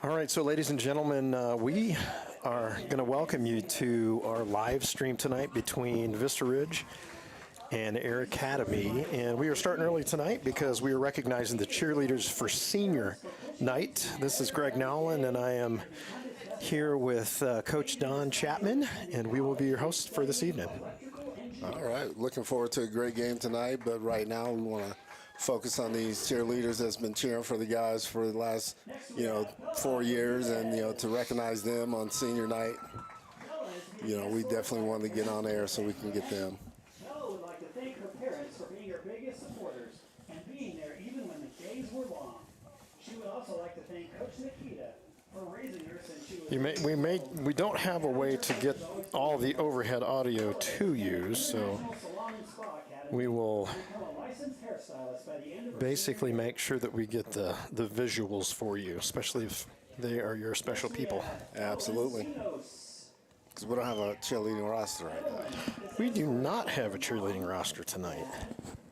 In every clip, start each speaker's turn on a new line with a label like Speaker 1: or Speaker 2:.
Speaker 1: All right, so ladies and gentlemen, we are going to welcome you to our live stream tonight between Vista Ridge and Air Academy. And we are starting early tonight because we are recognizing the cheerleaders for senior night. This is Greg Nowlin, and I am here with Coach Don Chapman, and we will be your hosts for this evening.
Speaker 2: All right, looking forward to a great game tonight, but right now we want to focus on these cheerleaders that's been cheering for the guys for the last, 4 years, and, to recognize them on senior night, we definitely want to get on air so we can get them.
Speaker 3: Bella would like to thank her parents for being her biggest supporters and being there even when the days were long. She would also like to thank Coach Nikita for raising her since she was
Speaker 1: We don't have a way to get all the overhead audio to you, so we will basically make sure that we get the visuals for you, especially if they are your special people.
Speaker 2: Absolutely. Because we don't have a cheerleading roster right now.
Speaker 1: We do not have a cheerleading roster tonight.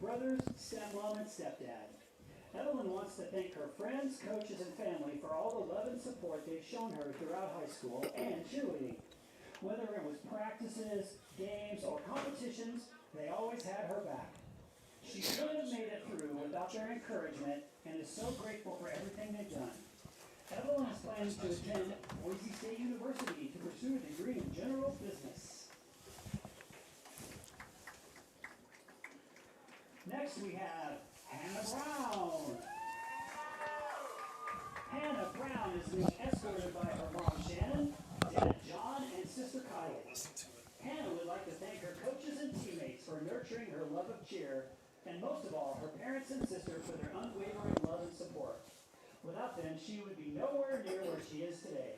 Speaker 3: Brothers, stepmom, and stepdad. Evelyn wants to thank her friends, coaches, and family for all the love and support they've shown her throughout high school and cheerleading. Whether it was practices, games, or competitions, they always had her back. She couldn't have made it through without their encouragement and is so grateful for everything they've done. Evelyn has plans to attend Boise State University to pursue a degree in general business. Next we have Hannah Brown. Hannah Brown is being escorted by her mom Shannon, dad John, and sister Kyle. Hannah would like to thank her coaches and teammates for nurturing her love of cheer, and most of all, her parents and sister for their unwavering love and support. Without them, she would be nowhere near where she is today.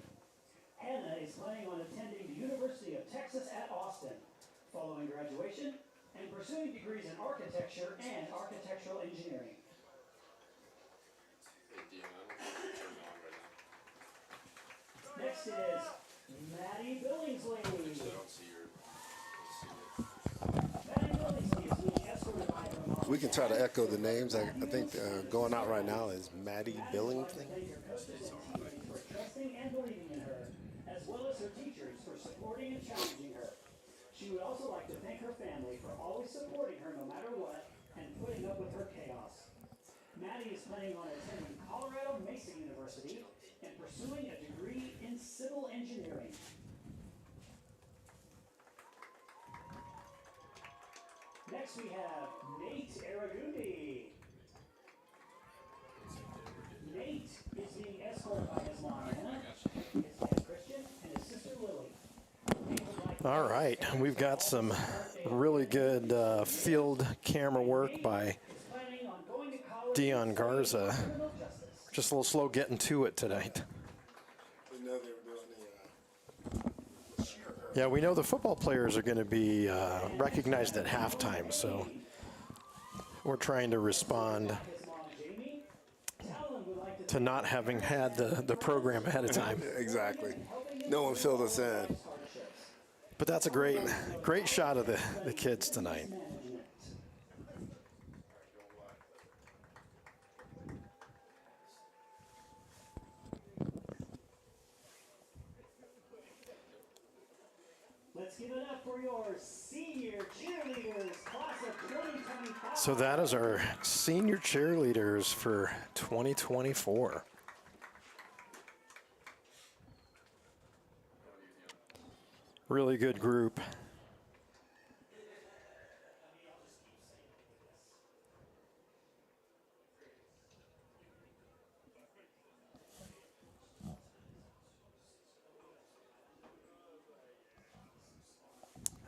Speaker 3: Hannah is planning on attending the University of Texas at Austin, following graduation, and pursuing degrees in architecture and architectural engineering. Next is Maddie Billingsley. Maddie Billingsley is being escorted by her mom.
Speaker 2: We can try to echo the names. I think going out right now is Maddie Billington.
Speaker 3: For trusting and believing in her, as well as her teachers for supporting and challenging her. She would also like to thank her family for always supporting her no matter what and putting up with her chaos. Maddie is planning on attending Colorado Mesa University and pursuing a degree in civil engineering. Next we have Nate Aragundi. Nate is being escorted by his mom Anna, his dad Christian, and his sister Lily.
Speaker 1: All right, we've got some really good field camera work by Dion Garza. Just a little slow getting to it tonight. Yeah, we know the football players are going to be recognized at halftime, so we're trying to respond to not having had the program ahead of time.
Speaker 2: Exactly. No one filled us in.
Speaker 1: But that's a great shot of the kids tonight.
Speaker 3: Let's give it up for your senior cheerleaders, class of 2025.
Speaker 1: So that is our senior cheerleaders for 2024. Really good group.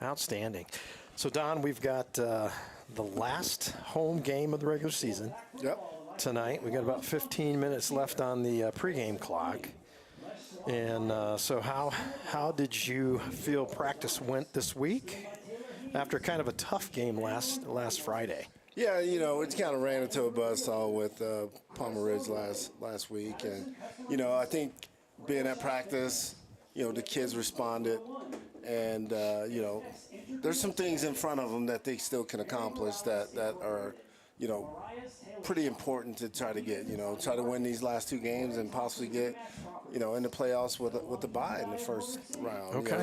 Speaker 1: Outstanding. So, Don, we've got the last home game of the regular season.
Speaker 2: Yep.
Speaker 1: Tonight. We got about 15 minutes left on the pregame clock. And so how did you feel practice went this week after kind of a tough game last Friday?
Speaker 2: Yeah, it kind of ran into a buzzsaw with Palmer Ridge last week. And, I think being at practice, the kids responded. And, there's some things in front of them that they still can accomplish that are, pretty important to try to get, try to win these last two games and possibly get, in the playoffs with the bye in the first round.
Speaker 1: Okay.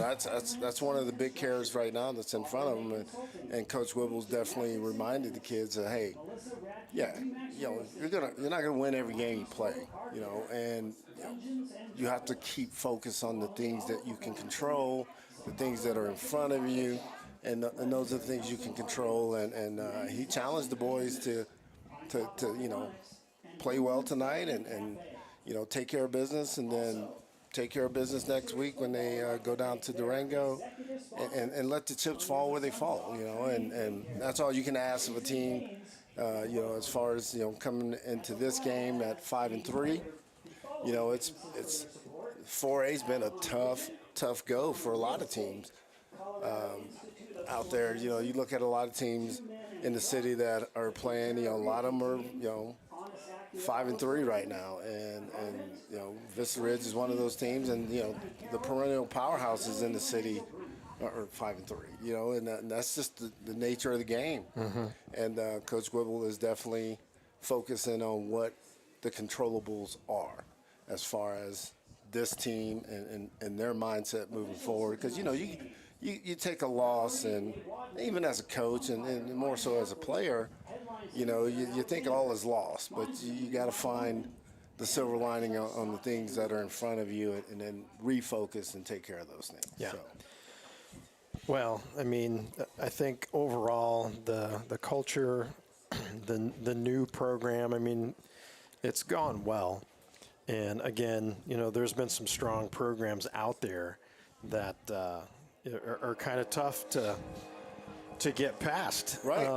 Speaker 2: That's one of the big cares right now that's in front of them. And Coach Wibble's definitely reminded the kids that, hey, yeah, you're not gonna win every game you play, and you have to keep focused on the things that you can control, the things that are in front of you, and those are the things you can control. And he challenged the boys to play well tonight and take care of business, and then take care of business next week when they go down to Durango, and let the chips fall where they fall, and that's all you can ask of a team, as far as, coming into this game at 5-3, it's 4A's been a tough go for a lot of teams out there. You look at a lot of teams in the city that are playing, a lot of them are, 5-3 right now, and Vista Ridge is one of those teams, and the perennial powerhouses in the city are 5-3, and that's just the nature of the game. Mm-hmm. And Coach Wibble is definitely focusing on what the controllables are as far as this team and their mindset moving forward, because you take a loss, and even as a coach and more so as a player, you think all is lost, but you got to find the silver lining on the things that are in front of you, and then refocus and take care of those things.
Speaker 1: Yeah.
Speaker 2: So.
Speaker 1: Well, I mean, I think overall the culture, the new program, I mean, it's gone well. And again, there's been some strong programs out there that are kind of tough to get past,
Speaker 2: right,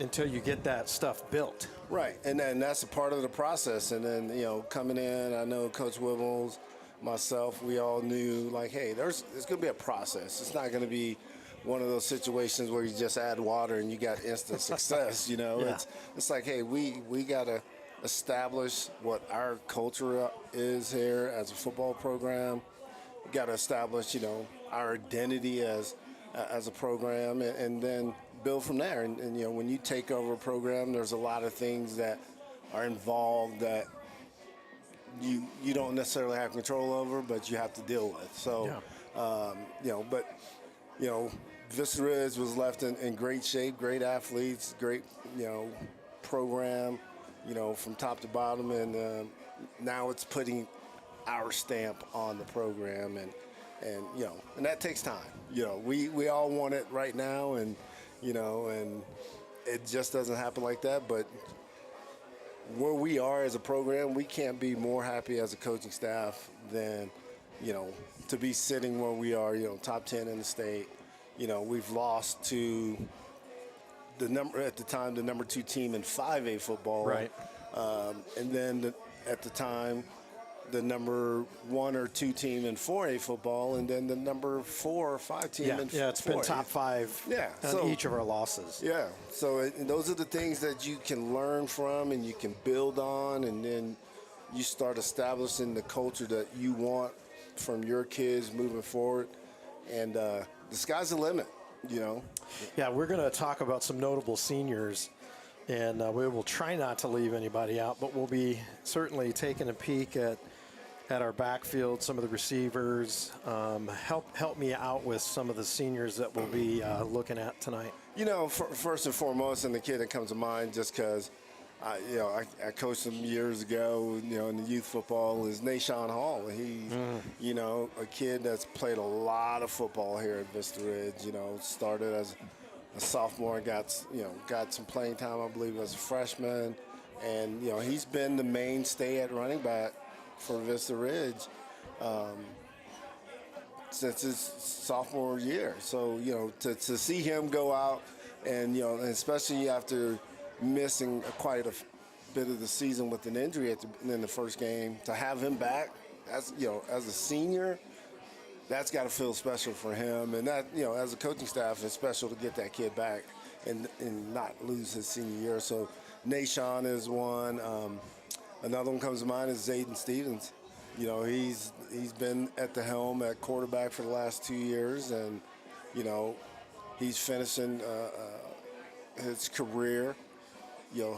Speaker 1: until you get that stuff built.
Speaker 2: Right, and then that's a part of the process. And then, coming in, I know Coach Wibbles, myself, we all knew, like, hey, there's going to be a process. It's not going to be one of those situations where you just add water and you got instant success,
Speaker 1: Yeah.
Speaker 2: It's like, hey, we got to establish what our culture is here as a football program. We got to establish, our identity as a program, and then build from there. And when you take over a program, there's a lot of things that are involved that you don't necessarily have control over, but you have to deal with. So, Vista Ridge was left in great shape, great athletes, great, program, from top to bottom. And now it's putting our stamp on the program, and that takes time. We all want it right now, and it just doesn't happen like that. But where we are as a program, we can't be more happy as a coaching staff than, to be sitting where we are, top 10 in the state. We've lost to the number 2 team in 5A football.
Speaker 1: Right.
Speaker 2: And then at the time, the number 1 or 2 team in 4A football, and then the number 4 or 5 team in 4A.
Speaker 1: Yeah, it's been top 5 on each of our losses.
Speaker 2: Yeah, so those are the things that you can learn from and you can build on, and then you start establishing the culture that you want from your kids moving forward. And the sky's the limit,
Speaker 1: Yeah, we're going to talk about some notable seniors, and we will try not to leave anybody out, but we'll be certainly taking a peek at our backfield, some of the receivers. Help me out with some of the seniors that we'll be looking at tonight.
Speaker 2: First and foremost, and the kid that comes to mind, just because I coached him years ago, in the youth football, is Nashawn Hall. He's, a kid that's played a lot of football here at Vista Ridge. Started as a sophomore, got some playing time, I believe, as a freshman, and he's been the mainstay at running back for Vista Ridge since his sophomore year. So to see him go out, and especially after missing quite a bit of the season with an injury in the first game, to have him back as a senior, that's got to feel special for him. And that, as a coaching staff, it's special to get that kid back and not lose his senior year. So Nashawn is one. Another one comes to mind is Zayden Stevens. He's been at the helm at quarterback for the last 2 years, and he's finishing his career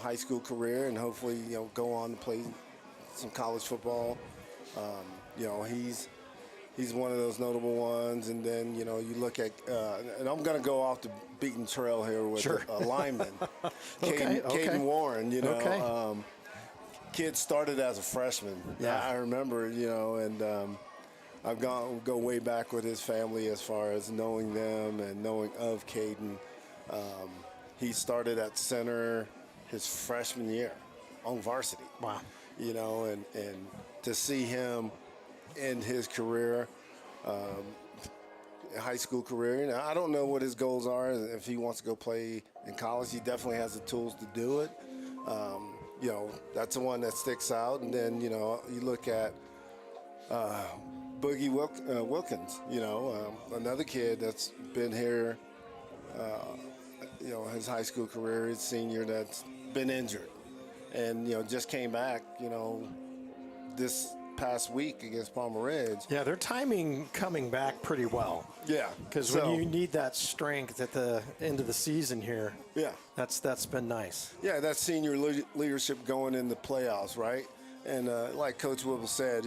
Speaker 2: high school career and hopefully, go on to play some college football. He's one of those notable ones. And then, you look at, and I'm going to go off the beaten trail here with
Speaker 1: Sure.
Speaker 2: a lineman,
Speaker 1: Okay.
Speaker 2: Caden Warren,
Speaker 1: Okay.
Speaker 2: Kid started as a freshman.
Speaker 1: Yeah.
Speaker 2: I remember, and I've go way back with his family as far as knowing them and knowing of Caden. He started at center his freshman year on varsity.
Speaker 1: Wow.
Speaker 2: And to see him end his career, high school career. I don't know what his goals are. If he wants to go play in college, he definitely has the tools to do it. That's the one that sticks out. And then, you look at Boogie Wilkins, another kid that's been here, his high school career, his senior that's been injured. And, just came back, this past week against Palmer Ridge.
Speaker 1: Yeah, their timing coming back pretty well.
Speaker 2: Yeah.
Speaker 1: Because when you need that strength at the end of the season here,
Speaker 2: yeah,
Speaker 1: that's been nice.
Speaker 2: Yeah, that's senior leadership going in the playoffs, right? And like Coach Whipple said,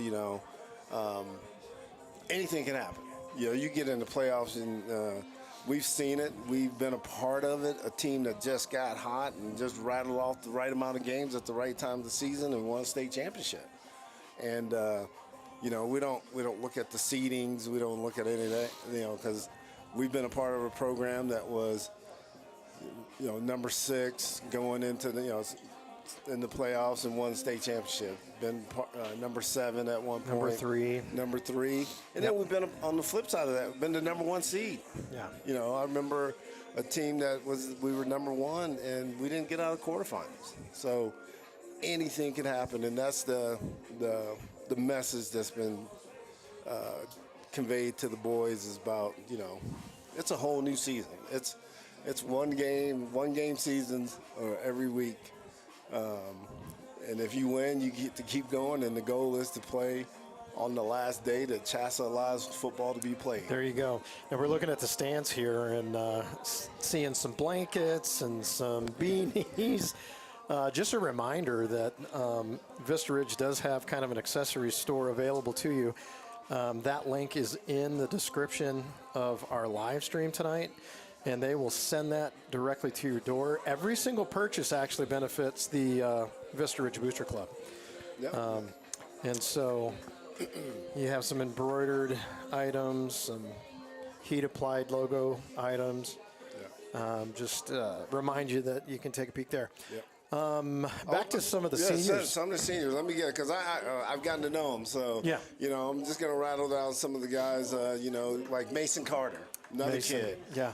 Speaker 2: anything can happen. You get in the playoffs, and we've seen it. We've been a part of it. A team that just got hot and just rattled off the right amount of games at the right time of the season and won a state championship. And we don't look at the seedings. We don't look at any of that, because we've been a part of a program that was, number 6 going into the, in the playoffs and won state championship. Been number 7 at one point. Number 3. And then we've been on the flip side of that. Been the number 1 seed.
Speaker 1: Yeah.
Speaker 2: I remember a team that we were number 1 and we didn't get out of quarterfinals. So anything can happen, and that's the message that's been conveyed to the boys is about, it's a whole new season. It's one game seasons every week. And if you win, you get to keep going, and the goal is to play on the last day that CHSA allows football to be played.
Speaker 1: There you go. And we're looking at the stands here and seeing some blankets and some beanies. Just a reminder that Vista Ridge does have kind of an accessory store available to you. That link is in the description of our live stream tonight, and they will send that directly to your door. Every single purchase actually benefits the Vista Ridge Booster Club.
Speaker 2: Yep.
Speaker 1: And so you have some embroidered items, some heat-applied logo items.
Speaker 2: Yeah.
Speaker 1: Just remind you that you can take a peek there.
Speaker 2: Yep.
Speaker 1: Back to some of the seniors.
Speaker 2: Some of the seniors. Let me get, because I've gotten to know them. So,
Speaker 1: yeah.
Speaker 2: I'm just going to rattle down some of the guys, like Mason Carter, another kid.
Speaker 1: Yeah.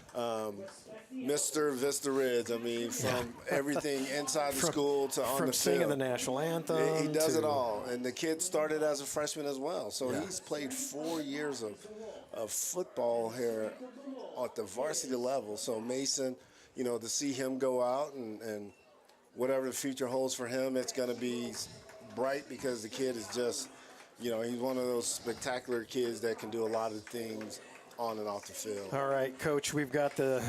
Speaker 2: Mr. Vista Ridge. I mean, from everything inside the school to on the field.
Speaker 1: From singing the national anthem.
Speaker 2: He does it all. And the kid started as a freshman as well. So he's played 4 years of football here at the varsity level. So Mason, to see him go out and whatever the future holds for him, it's going to be bright, because the kid is just, he's one of those spectacular kids that can do a lot of things on and off the field.
Speaker 1: All right, Coach, we've got the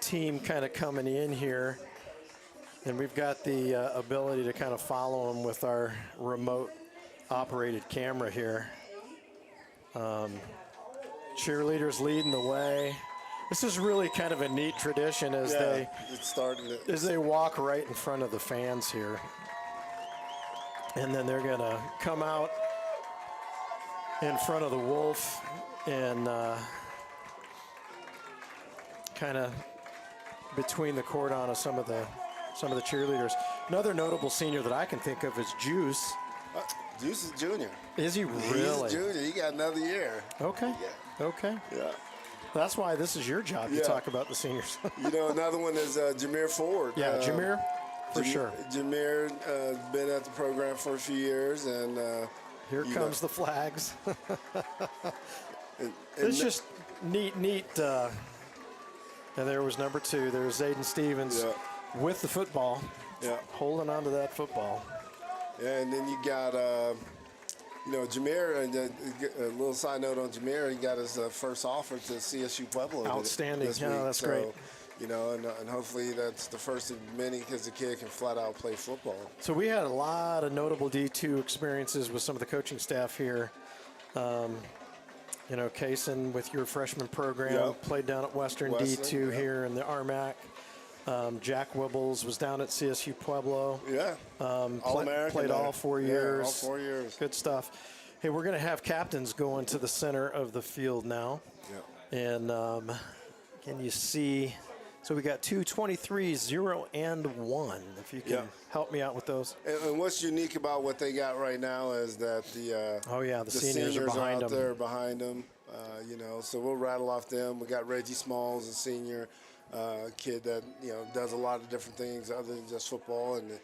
Speaker 1: team kind of coming in here, and we've got the ability to kind of follow them with our remote operated camera here. Cheerleaders leading the way. This is really kind of a neat tradition as they walk right in front of the fans here. And then they're going to come out in front of the Wolf and kind of between the cordon of some of the cheerleaders. Another notable senior that I can think of is Juice.
Speaker 2: Juice is junior.
Speaker 1: Is he really?
Speaker 2: He's junior. He got another year.
Speaker 1: Okay.
Speaker 2: Yeah.
Speaker 1: Okay.
Speaker 2: Yeah.
Speaker 1: That's why this is your job to talk about the seniors.
Speaker 2: Another one is Jameer Ford.
Speaker 1: Yeah, Jameer, for sure.
Speaker 2: Jameer been at the program for a few years, and
Speaker 1: here comes the flags.
Speaker 2: and
Speaker 1: it's just neat. And there was number 2. There was Zayden Stevens with the football, holding on to that football.
Speaker 2: Yeah, and then you got Jameer, and a little side note on Jameer, he got his first offer to CSU Pueblo.
Speaker 1: Outstanding.
Speaker 2: This
Speaker 1: yeah,
Speaker 2: week.
Speaker 1: that's
Speaker 2: so,
Speaker 1: great.
Speaker 2: you know, and hopefully that's the first of many because the kid can flat out play football.
Speaker 1: So we had a lot of notable D2 experiences with some of the coaching staff here. You know, Kaysen with your freshman program,
Speaker 2: Yep.
Speaker 1: played down at Western D2
Speaker 2: yep.
Speaker 1: here in the RMAC. Jack Wibbles was down at CSU Pueblo.
Speaker 2: Yeah, All-American.
Speaker 1: Played all 4 years.
Speaker 2: All 4 years.
Speaker 1: Good stuff. Hey, we're going to have captains go into the center of the field now.
Speaker 2: Yep.
Speaker 1: And can you see? So we got 2 23s, 0 and 1. If you can
Speaker 2: Yeah.
Speaker 1: help me out with those.
Speaker 2: And what's unique about what they got right now is that the
Speaker 1: seniors are behind
Speaker 2: out
Speaker 1: them.
Speaker 2: there behind them. You know, so we'll rattle off them. We got Reggie Smalls, a senior kid that does a lot of different things other than just football, and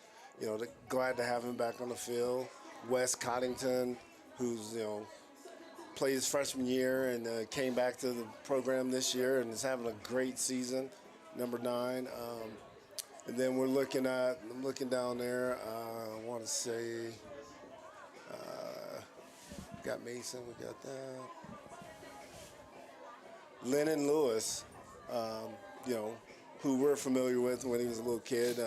Speaker 2: glad to have him back on the field. Wes Coddington, who's played his freshman year and came back to the program this year and is having a great season. Number 9. And then I'm looking down there, I want to say, got Mason, we got that. Lennon Lewis, who we're familiar with when he was a little kid,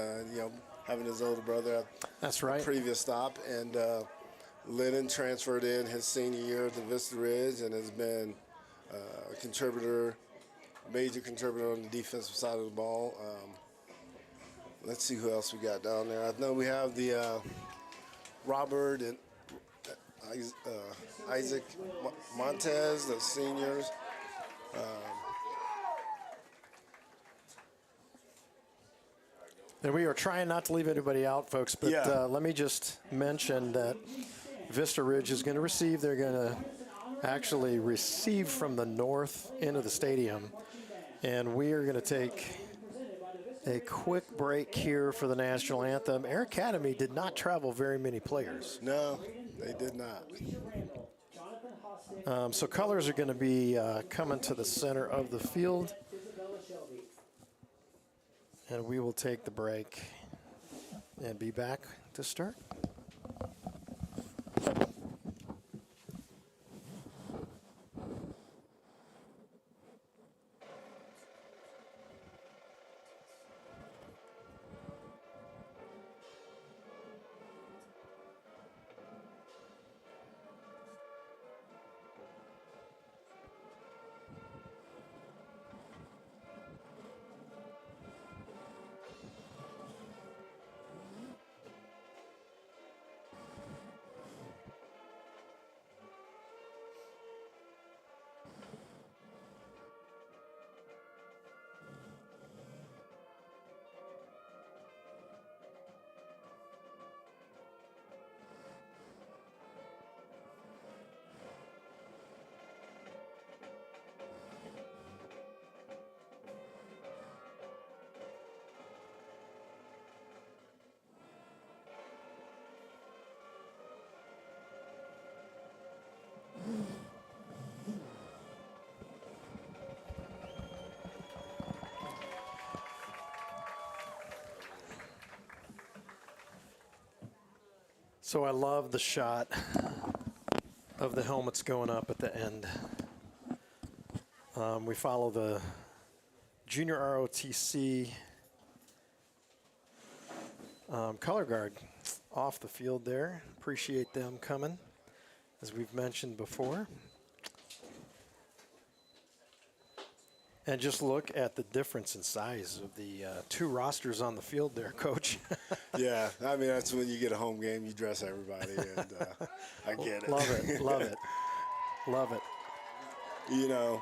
Speaker 2: having his older brother at
Speaker 1: That's right.
Speaker 2: the previous stop. And Lennon transferred in his senior year at the Vista Ridge and has been a contributor, major contributor on the defensive side of the ball. Let's see who else we got down there. I know we have the Robert and Isaac Montez, the seniors.
Speaker 1: And we are trying not to leave anybody out, folks, but
Speaker 2: Yeah.
Speaker 1: let me just mention that Vista Ridge is going to receive. They're going to actually receive from the north end of the stadium. And we are going to take a quick break here for the national anthem. Air Academy did not travel very many players.
Speaker 2: No, they did not.
Speaker 1: So colors are going to be coming to the center of the field. And we will take the break and be back to start. So I love the shot of the helmets going up at the end. We follow the junior ROTC color guard off the field there. Appreciate them coming, as we've mentioned before. And just look at the difference in size of the two rosters on the field there, Coach.
Speaker 2: Yeah, I mean, that's when you get a home game, you dress everybody, and I get it.
Speaker 1: Love it, love it, love it.
Speaker 2: You know.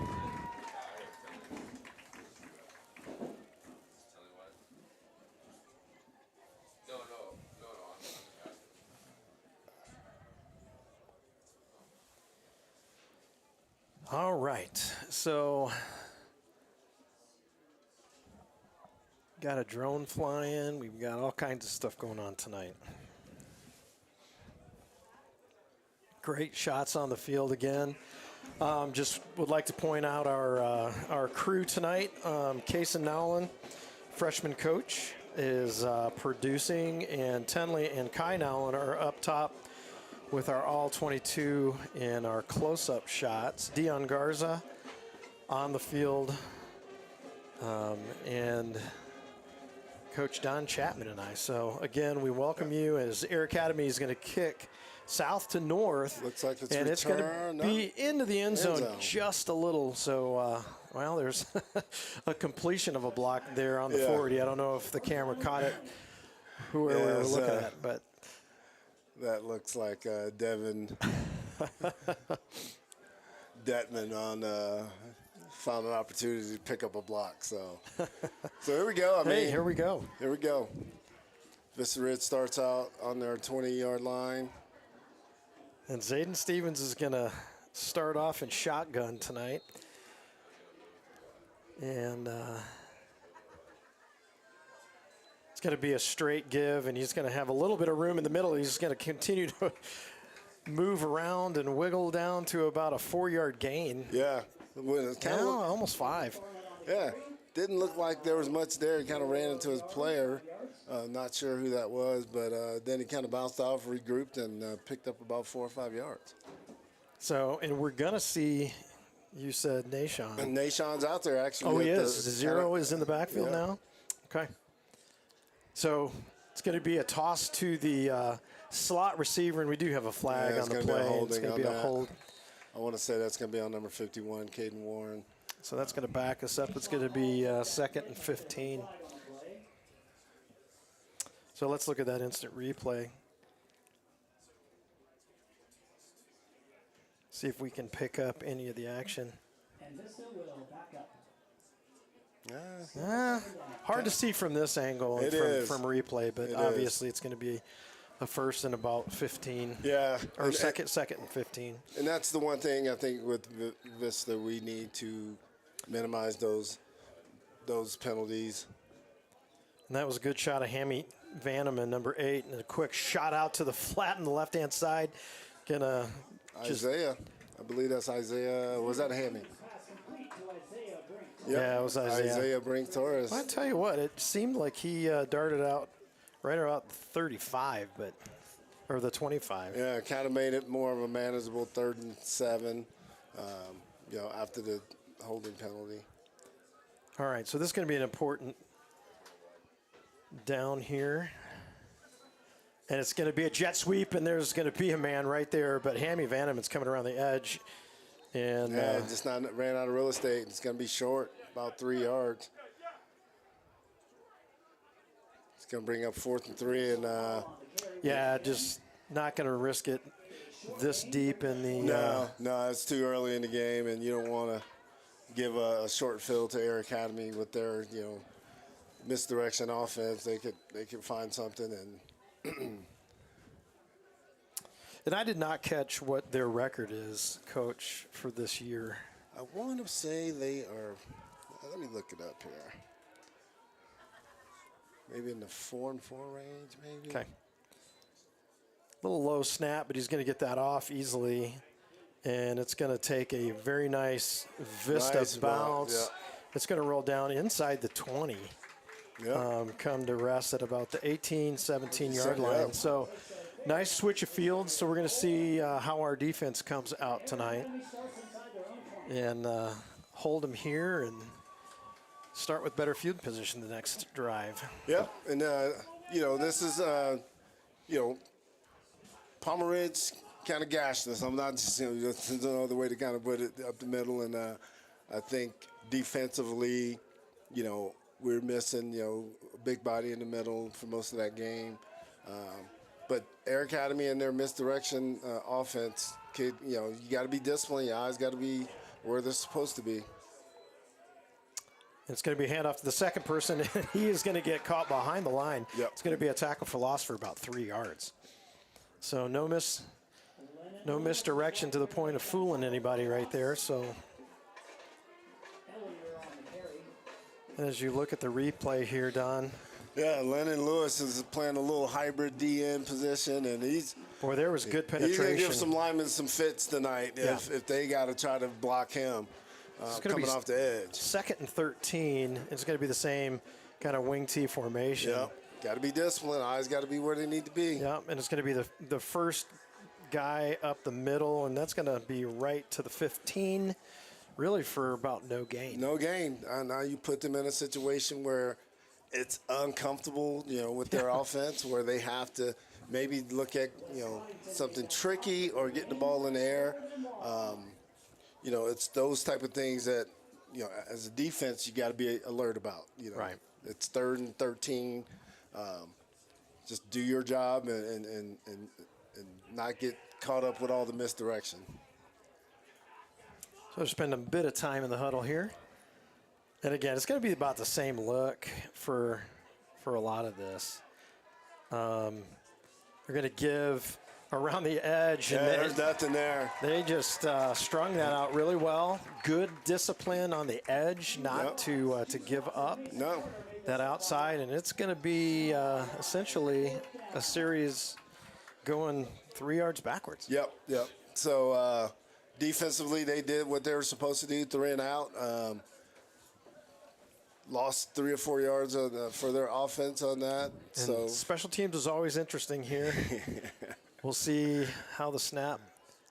Speaker 1: All right, so got a drone flying. We've got all kinds of stuff going on tonight. Great shots on the field again. Just would like to point out our crew tonight. Kaysen Nowlin, freshman coach, is producing, and Tenley and Kai Nowlin are up top with our all-22 and our close-up shots. Dion Garza on the field and Coach Don Chapman and I. So, again, we welcome you as Air Academy is going to kick south to north.
Speaker 2: Looks like it's
Speaker 1: and it's going to be into the end zone just a little. So, well, there's a completion of a block there on the 40. I don't know if the camera caught it, whoever we were looking at, but
Speaker 2: that looks like Devin Detman on found an opportunity to pick up a block. So here we go.
Speaker 1: Here we go.
Speaker 2: Here we go. Vista Ridge starts out on their 20-yard line.
Speaker 1: And Zayden Stevens is going to start off in shotgun tonight. And it's going to be a straight give, and he's going to have a little bit of room in the middle. He's going to continue to move around and wiggle down to about a 4-yard gain.
Speaker 2: Yeah.
Speaker 1: Almost 5.
Speaker 2: Yeah. Didn't look like there was much there. He kind of ran into his player. Not sure who that was, but then he kind of bounced off, regrouped, and picked up about 4 or 5 yards.
Speaker 1: So, and we're going to see, you said Nahshon.
Speaker 2: And Nahshon's out there, actually.
Speaker 1: Oh, he is. Zero is in the backfield now? Okay. So it's going to be a toss to the slot receiver, and we do have a flag on the play. It's going to be a hold.
Speaker 2: I want to say that's going to be on number 51, Caden Warren.
Speaker 1: So that's going to back us up. It's going to be 2nd and 15. So let's look at that instant replay. See if we can pick up any of the action.
Speaker 3: And Vista will back up.
Speaker 1: Hard to see from this angle and from replay, but obviously it's going to be a first and about 15.
Speaker 2: Yeah.
Speaker 1: Or second and 15.
Speaker 2: And that's the one thing I think with Vista we need to minimize those penalties.
Speaker 1: And that was a good shot of Hammy Vanneman, number 8, and a quick shot out to the flat on the left-hand side.
Speaker 2: Isaiah. I believe that's Isaiah. Was that Hammy?
Speaker 1: Yeah, it was Isaiah.
Speaker 2: Isaiah Brink Torres.
Speaker 1: Well, I tell you what, it seemed like he darted out right around 35, or the 25.
Speaker 2: Yeah, kind of made it more of a manageable 3rd and 7, after the holding penalty.
Speaker 1: All right, so this is going to be an important down here. And it's going to be a jet sweep, and there's going to be a man right there. But Hammy Vanneman's coming around the edge. And
Speaker 2: just ran out of real estate. It's going to be short, about 3 yards. It's going to bring up 4th and 3. And
Speaker 1: just not going to risk it this deep in
Speaker 2: the No, it's too early in the game, and you don't want to give a short field to Air Academy with their, misdirection offense. They could find something.
Speaker 1: And I did not catch what their record is, Coach, for this year.
Speaker 2: I want to say they are, let me look it up here. Maybe in the 4-4 range, maybe.
Speaker 1: Okay. A little low snap, but he's going to get that off easily. And it's going to take a very nice Vista bounce.
Speaker 2: Yeah.
Speaker 1: It's going to roll down inside the 20.
Speaker 2: Yeah.
Speaker 1: Come to rest at about the 18, 17-yard line.
Speaker 2: Yeah.
Speaker 1: So nice switch of fields. So we're going to see how our defense comes out tonight. And hold them here and start with better field position the next drive.
Speaker 2: Yep. And, this is, Palmer Ridge kind of gashed us. I'm not just, there's no other way to kind of put it up the middle. And I think defensively, we're missing, a big body in the middle for most of that game. But Air Academy and their misdirection offense, you got to be disciplined. Your eyes got to be where they're supposed to be.
Speaker 1: It's going to be a handoff to the second person, and he is going to get caught behind the line.
Speaker 2: Yep.
Speaker 1: It's going to be a tackle for loss for about 3 yards. So no misdirection to the point of fooling anybody right there. So as you look at the replay here, Don.
Speaker 2: Yeah, Lennon Lewis is playing a little hybrid DN position, and
Speaker 1: there was good penetration.
Speaker 2: He's going to give some linemen some fits tonight if they got to try to block him coming off the edge.
Speaker 1: 2nd and 13. It's going to be the same kind of wing T formation.
Speaker 2: Yeah, got to be disciplined. Eyes got to be where they need to be.
Speaker 1: Yeah, and it's going to be the first guy up the middle, and that's going to be right to the 15. really for about no gain.
Speaker 2: No gain. Now you put them in a situation where it's uncomfortable, with their offense, where they have to maybe look at, something tricky or getting the ball in the air. It's those type of things that, as a defense, you got to be alert about.
Speaker 1: Right.
Speaker 2: It's 3rd and 13. Just do your job and not get caught up with all the misdirection.
Speaker 1: So spend a bit of time in the huddle here. And again, it's going to be about the same look for a lot of this. They're going to give around the edge.
Speaker 2: Yeah,
Speaker 1: and
Speaker 2: there's nothing there.
Speaker 1: They just strung that out really well. Good discipline on the edge, not to give up that outside. And it's going to be essentially a series going 3 yards backwards.
Speaker 2: Yep. So defensively, they did what they were supposed to do, 3 and out. Lost 3 or 4 yards for their offense on that.
Speaker 1: And
Speaker 2: so
Speaker 1: special teams is always interesting here. We'll see how the snap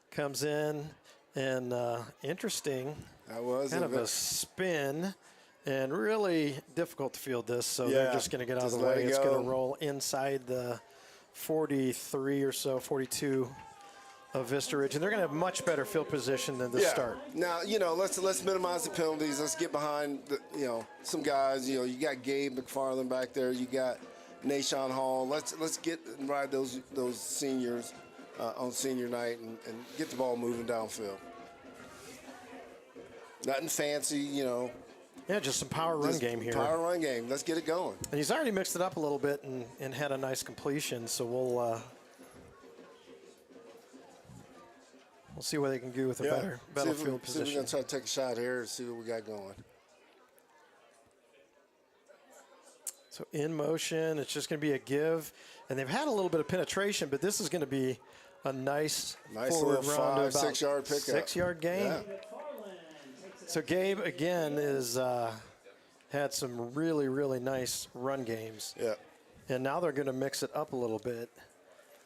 Speaker 1: comes in. And interesting.
Speaker 2: That was
Speaker 1: kind of a spin. And really difficult to field this. So they're just going to get out of the way. It's going to roll inside the 43 or so, 42 of Vista Ridge, and they're going to have much better field position than the start.
Speaker 2: Now, let's minimize the penalties. Let's get behind, some guys. You got Gabe McFarland back there. You got Nashawn Hall. Let's get and ride those seniors on senior night and get the ball moving downfield. Nothing fancy,
Speaker 1: Yeah, just some power run game here.
Speaker 2: Power run game. Let's get it going.
Speaker 1: And he's already mixed it up a little bit and had a nice completion, so we'll see what they can do with a better field position.
Speaker 2: We're going to try to take a shot here and see what we got going.
Speaker 1: So in motion, it's just going to be a give. And they've had a little bit of penetration, but this is going to be a nice forward
Speaker 2: little
Speaker 1: run to about
Speaker 2: 6 yard pickup.
Speaker 1: 6 yard gain.
Speaker 2: Yeah.
Speaker 1: So Gabe, again, is had some really, really nice run games.
Speaker 2: Yeah.
Speaker 1: And now they're going to mix it up a little bit.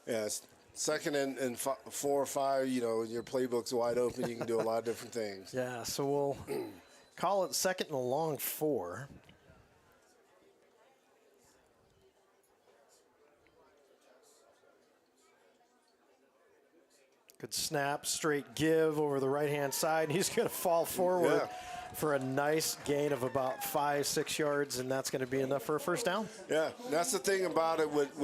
Speaker 2: Yes. Second and 4 or 5, your playbook's wide open. You can do a lot of different things.
Speaker 1: Yeah, so we'll call it 2nd and a long 4. Good snap, straight give over the right-hand side. He's going to fall forward for a nice gain of about 5-6 yards, and that's going to be enough for a first down.
Speaker 2: Yeah, that's the thing about it with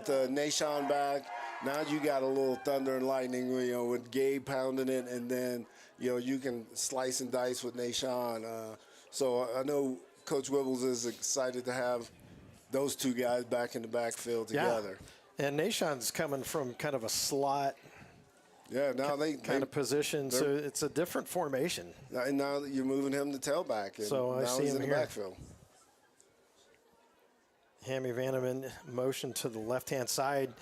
Speaker 2: Nashawn back. Now you got a little thunder and lightning, with Gabe pounding it, and then, you can slice and dice with Nashawn. So I know Coach Wibbles is excited to have those two guys back in the backfield together.
Speaker 1: Yeah. And Nashawn's coming from kind of a slot
Speaker 2: now they
Speaker 1: kind of position, so it's a different formation.
Speaker 2: And now that you're moving him to tailback, and
Speaker 1: so I
Speaker 2: now
Speaker 1: see
Speaker 2: he's
Speaker 1: him
Speaker 2: in the backfield.
Speaker 1: Hammy Vanneman motion to the left-hand side,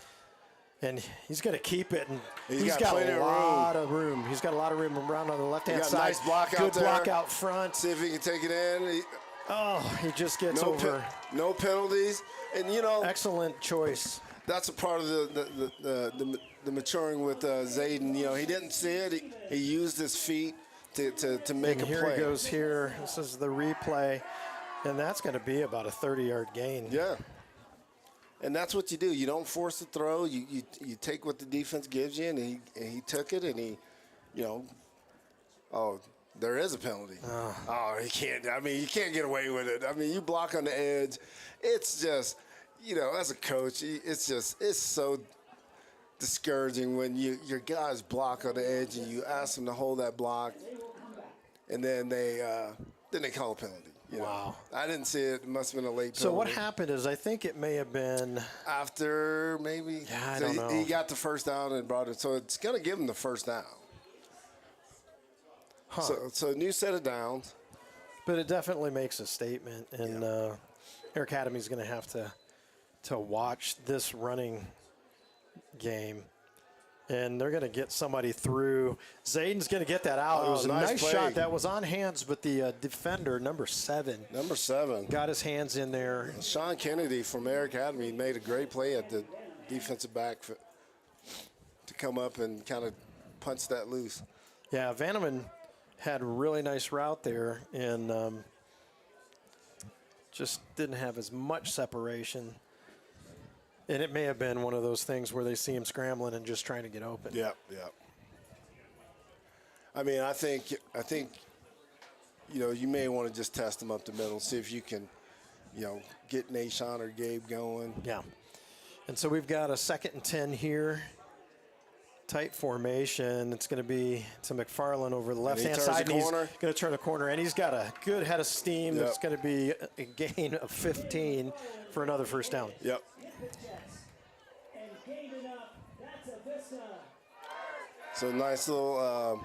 Speaker 1: and he's going to keep it. And he's got a lot of room. He's got a lot of room around on the left-hand side.
Speaker 2: Nice block
Speaker 1: Good
Speaker 2: out there.
Speaker 1: block out front.
Speaker 2: See if he can take it in.
Speaker 1: He just gets over.
Speaker 2: No penalties, and
Speaker 1: excellent choice.
Speaker 2: That's a part of the maturing with Zayden. He didn't see it. He used his feet to make a play.
Speaker 1: Here he goes here. This is the replay, and that's going to be about a 30-yard gain.
Speaker 2: Yeah. And that's what you do. You don't force the throw. You take what the defense gives you, and he took it, and there is a penalty. He can't. You can't get away with it. You block on the edge. It's just, as a coach, it's so discouraging when your guys block on the edge and you ask them to hold that block, and then they call a penalty.
Speaker 1: Wow.
Speaker 2: I didn't see it. It must have been a late penalty.
Speaker 1: So what happened is I think it may have been
Speaker 2: after maybe.
Speaker 1: Yeah, I don't know.
Speaker 2: He got the first down and brought it. So it's going to give him the first down. So new set of downs.
Speaker 1: But it definitely makes a statement, and Air Academy is going to have to watch this running game, and they're going to get somebody through. Zayden's going to get that out. It was a nice shot. That was on hands, but the defender, number 7.
Speaker 2: Number 7.
Speaker 1: Got his hands in there.
Speaker 2: Sean Kennedy from Air Academy made a great play at the defensive back to come up and kind of punch that loose.
Speaker 1: Yeah, Vanneman had a really nice route there and just didn't have as much separation. And it may have been one of those things where they see him scrambling and just trying to get open.
Speaker 2: Yep. I mean, I think you may want to just test him up the middle, see if you can, get Nashawn or Gabe going.
Speaker 1: Yeah. And so we've got a 2nd and 10 here. Tight formation. It's going to be to McFarland over the left-hand side.
Speaker 2: And he's going
Speaker 1: to turn the corner, and he's got a good head of steam.
Speaker 2: Yep.
Speaker 1: That's going to be a gain of 15 for another first down.
Speaker 2: Yep.
Speaker 3: And gained enough. That's a Vista.
Speaker 2: So nice little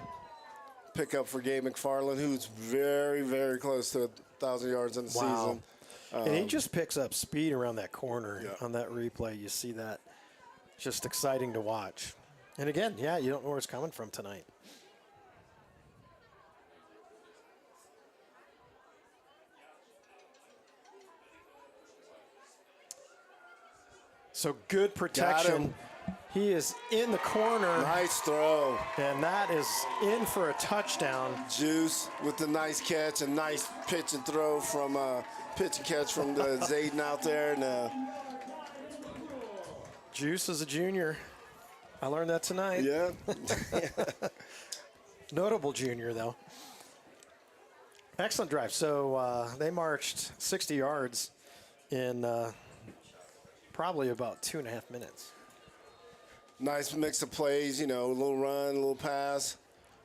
Speaker 2: pickup for Gabe McFarland, who's very, very close to 1,000 yards in the season.
Speaker 1: And he just picks up speed around that corner on that replay. You see that. Just exciting to watch. And again, you don't know where it's coming from tonight. So good protection. He is in the corner.
Speaker 2: Nice throw.
Speaker 1: And that is in for a touchdown.
Speaker 2: Juice with the nice catch, a nice pitch and throw from pitch and catch from the Zayden out there. And
Speaker 1: Juice is a junior. I learned that tonight.
Speaker 2: yeah.
Speaker 1: Notable junior, though. Excellent drive. So they marched 60 yards in probably about 2.5 minutes.
Speaker 2: Nice mix of plays, a little run, a little pass.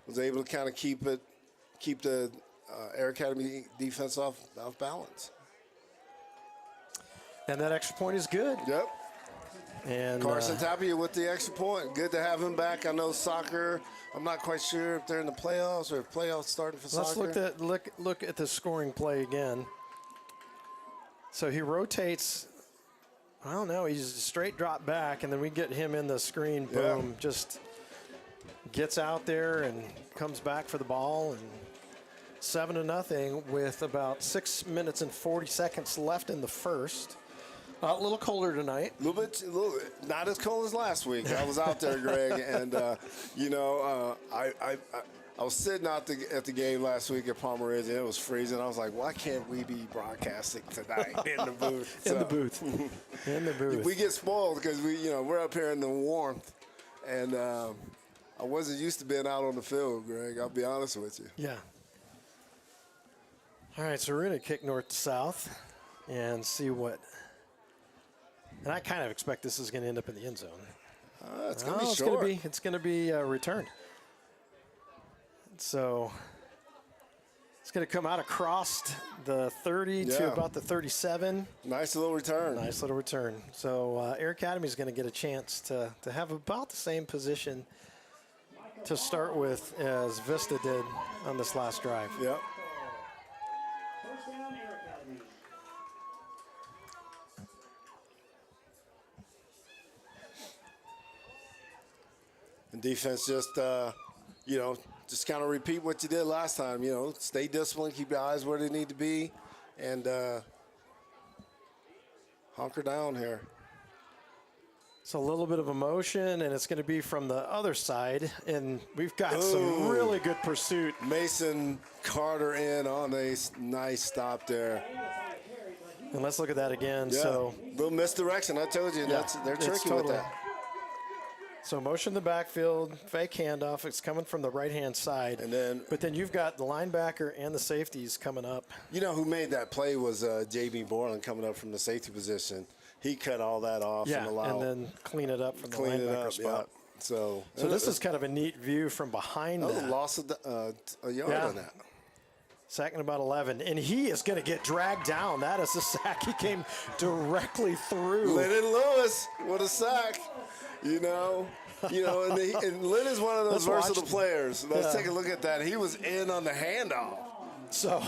Speaker 2: Was able to kind of keep the Air Academy defense off balance.
Speaker 1: And that extra point is good.
Speaker 2: Yep.
Speaker 1: And
Speaker 2: Carson Tapia with the extra point. Good to have him back. I know soccer. I'm not quite sure if they're in the playoffs or if playoffs starting for soccer.
Speaker 1: Let's look at the scoring play again. So he rotates. I don't know. He's a straight drop back, and then we get him in the screen. Boom. Just gets out there and comes back for the ball. And 7-0 with about 6 minutes and 40 seconds left in the first. A little colder tonight.
Speaker 2: A little bit, not as cold as last week. I was out there, Greg, and I was sitting out at the game last week at Palmer Ridge, and it was freezing. I was like, why can't we be broadcasting tonight in the booth?
Speaker 1: In the booth. In the booth.
Speaker 2: We get spoiled because we're up here in the warmth, and I wasn't used to being out on the field, Greg. I'll be honest with you.
Speaker 1: Yeah. All right, so we're going to kick north to south and see what. And I kind of expect this is going to end up in the end zone.
Speaker 2: It's going to be short.
Speaker 1: It's going to be returned. So it's going to come out across the 30 to about the 37.
Speaker 2: Nice little return.
Speaker 1: Nice little return. So Air Academy is going to get a chance to have about the same position to start with as Vista did on this last drive.
Speaker 2: Yep.
Speaker 3: First down, Air Academy.
Speaker 2: And defense just, just kind of repeat what you did last time. Stay disciplined, keep your eyes where they need to be, and hunker down here.
Speaker 1: It's a little bit of emotion, and it's going to be from the other side. And we've got some really good pursuit.
Speaker 2: Mason Carter in on a nice stop there.
Speaker 1: And let's look at that again.
Speaker 2: Yeah.
Speaker 1: So
Speaker 2: little misdirection. I told you, they're tricky with that.
Speaker 1: So motion in the backfield, fake handoff. It's coming from the right-hand side. But then you've got the linebacker and the safeties coming up.
Speaker 2: You know who made that play was J.B. Borland coming up from the safety position. He cut all that off and allowed.
Speaker 1: And then clean it up from the linebacker spot.
Speaker 2: Yeah. So
Speaker 1: this is kind of a neat view from behind that.
Speaker 2: Loss of a yard on that.
Speaker 1: Second about 11. And he is going to get dragged down. That is a sack. He came directly through.
Speaker 2: Lennon Lewis with a sack. And Lynn is one of those versatile players. Let's take a look at that. He was in on the handoff.
Speaker 1: So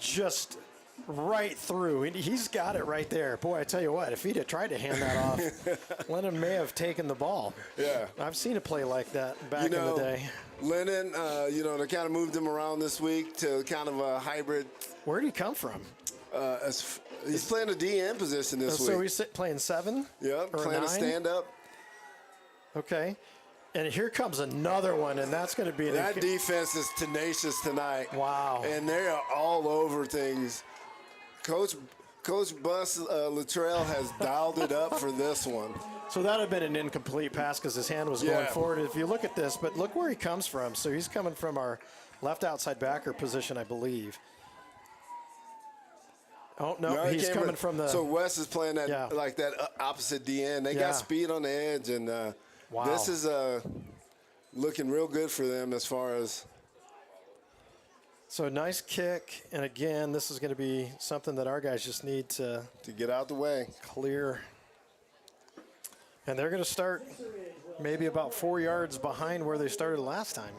Speaker 1: just right through. He's got it right there. Boy, I tell you what, if he'd have tried to hand that off, Lennon may have taken the ball.
Speaker 2: Yeah.
Speaker 1: I've seen a play like that back in the day.
Speaker 2: Lennon, they kind of moved him around this week to kind of a hybrid.
Speaker 1: Where did he come from?
Speaker 2: He's playing a DN position this week.
Speaker 1: So he's playing 7?
Speaker 2: Yeah, playing
Speaker 1: 9?
Speaker 2: a stand-up.
Speaker 1: Okay. And here comes another one, and that's going to be
Speaker 2: That defense is tenacious tonight.
Speaker 1: Wow.
Speaker 2: And they are all over things. Coach Bus Luttrell has dialed it up for this one.
Speaker 1: So that would have been an incomplete pass because his hand was going forward. If you look at this, but look where he comes from. So he's coming from our left outside backer position, I believe. Oh, no, he's coming from the...
Speaker 2: So Wes is playing that like that opposite DN. They got speed on the edge, and this is looking real good for them as far as...
Speaker 1: So nice kick, and again, this is going to be something that our guys just need to
Speaker 2: get out the way.
Speaker 1: Clear. And they're going to start maybe about 4 yards behind where they started last time.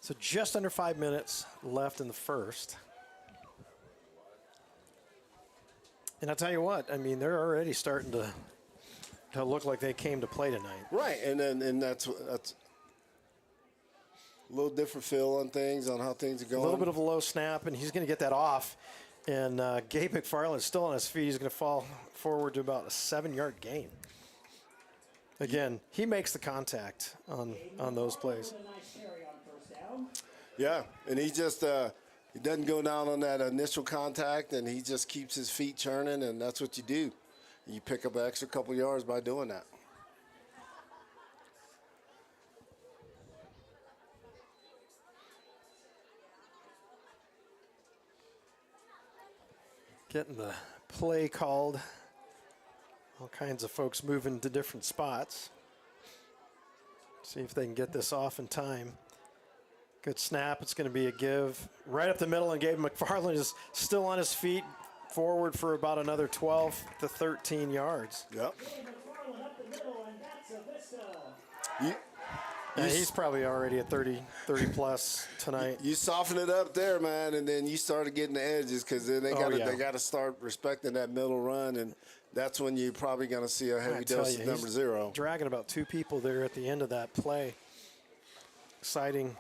Speaker 1: So just under 5 minutes left in the first. And I'll tell you what, I mean, they're already starting to look like they came to play tonight.
Speaker 2: Right, and that's a little different feel on things, on how things are going.
Speaker 1: A little bit of a low snap, and he's going to get that off. And Gabe McFarland's still on his feet. He's going to fall forward to about a 7-yard gain. Again, he makes the contact on those plays.
Speaker 2: Yeah, and he just he doesn't go down on that initial contact, and he just keeps his feet churning, and that's what you do. You pick up an extra couple yards by doing that.
Speaker 1: Getting the play called. All kinds of folks moving to different spots. See if they can get this off in time. Good snap. It's going to be a give right up the middle, and Gabe McFarland is still on his feet, forward for about another 12 to 13 yards.
Speaker 2: Yep.
Speaker 1: He's probably already at 30 plus tonight.
Speaker 2: You soften it up there, man, and then you started getting the edges, because then they got to start respecting that middle run, and that's when you're probably going to see a heavy dose of number 0.
Speaker 1: Dragging about 2 people there at the end of that play. Exciting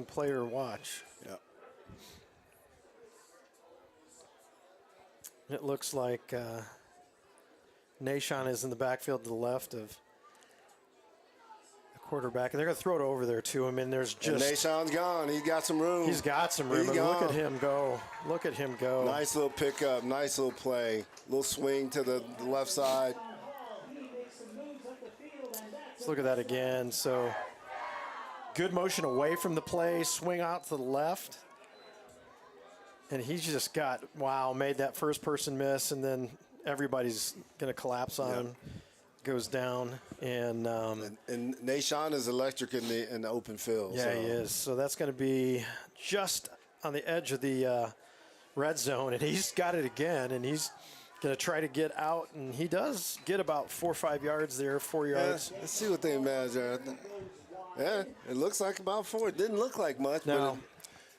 Speaker 1: player to watch.
Speaker 2: Yeah.
Speaker 1: It looks like Nashon is in the backfield to the left of the quarterback. And they're going to throw it over there to him. And there's just...
Speaker 2: And Nashon's gone. He's got some room.
Speaker 1: He's got some room. But look at him go. Look at him go.
Speaker 2: Nice little pickup. Nice little play. Little swing to the left side.
Speaker 1: Let's look at that again. So... good motion away from the play, swing out to the left. And he just made that first person miss, and then everybody's going to collapse on him. Goes down. And
Speaker 2: Nashon is electric in the open field.
Speaker 1: Yeah, he is. So that's going to be just on the edge of the red zone, and he's got it again, and he's going to try to get out, and he does get about 4 or 5 yards there, 4 yards.
Speaker 2: Let's see what they imagine. Yeah, it looks like about 4. It didn't look like much, but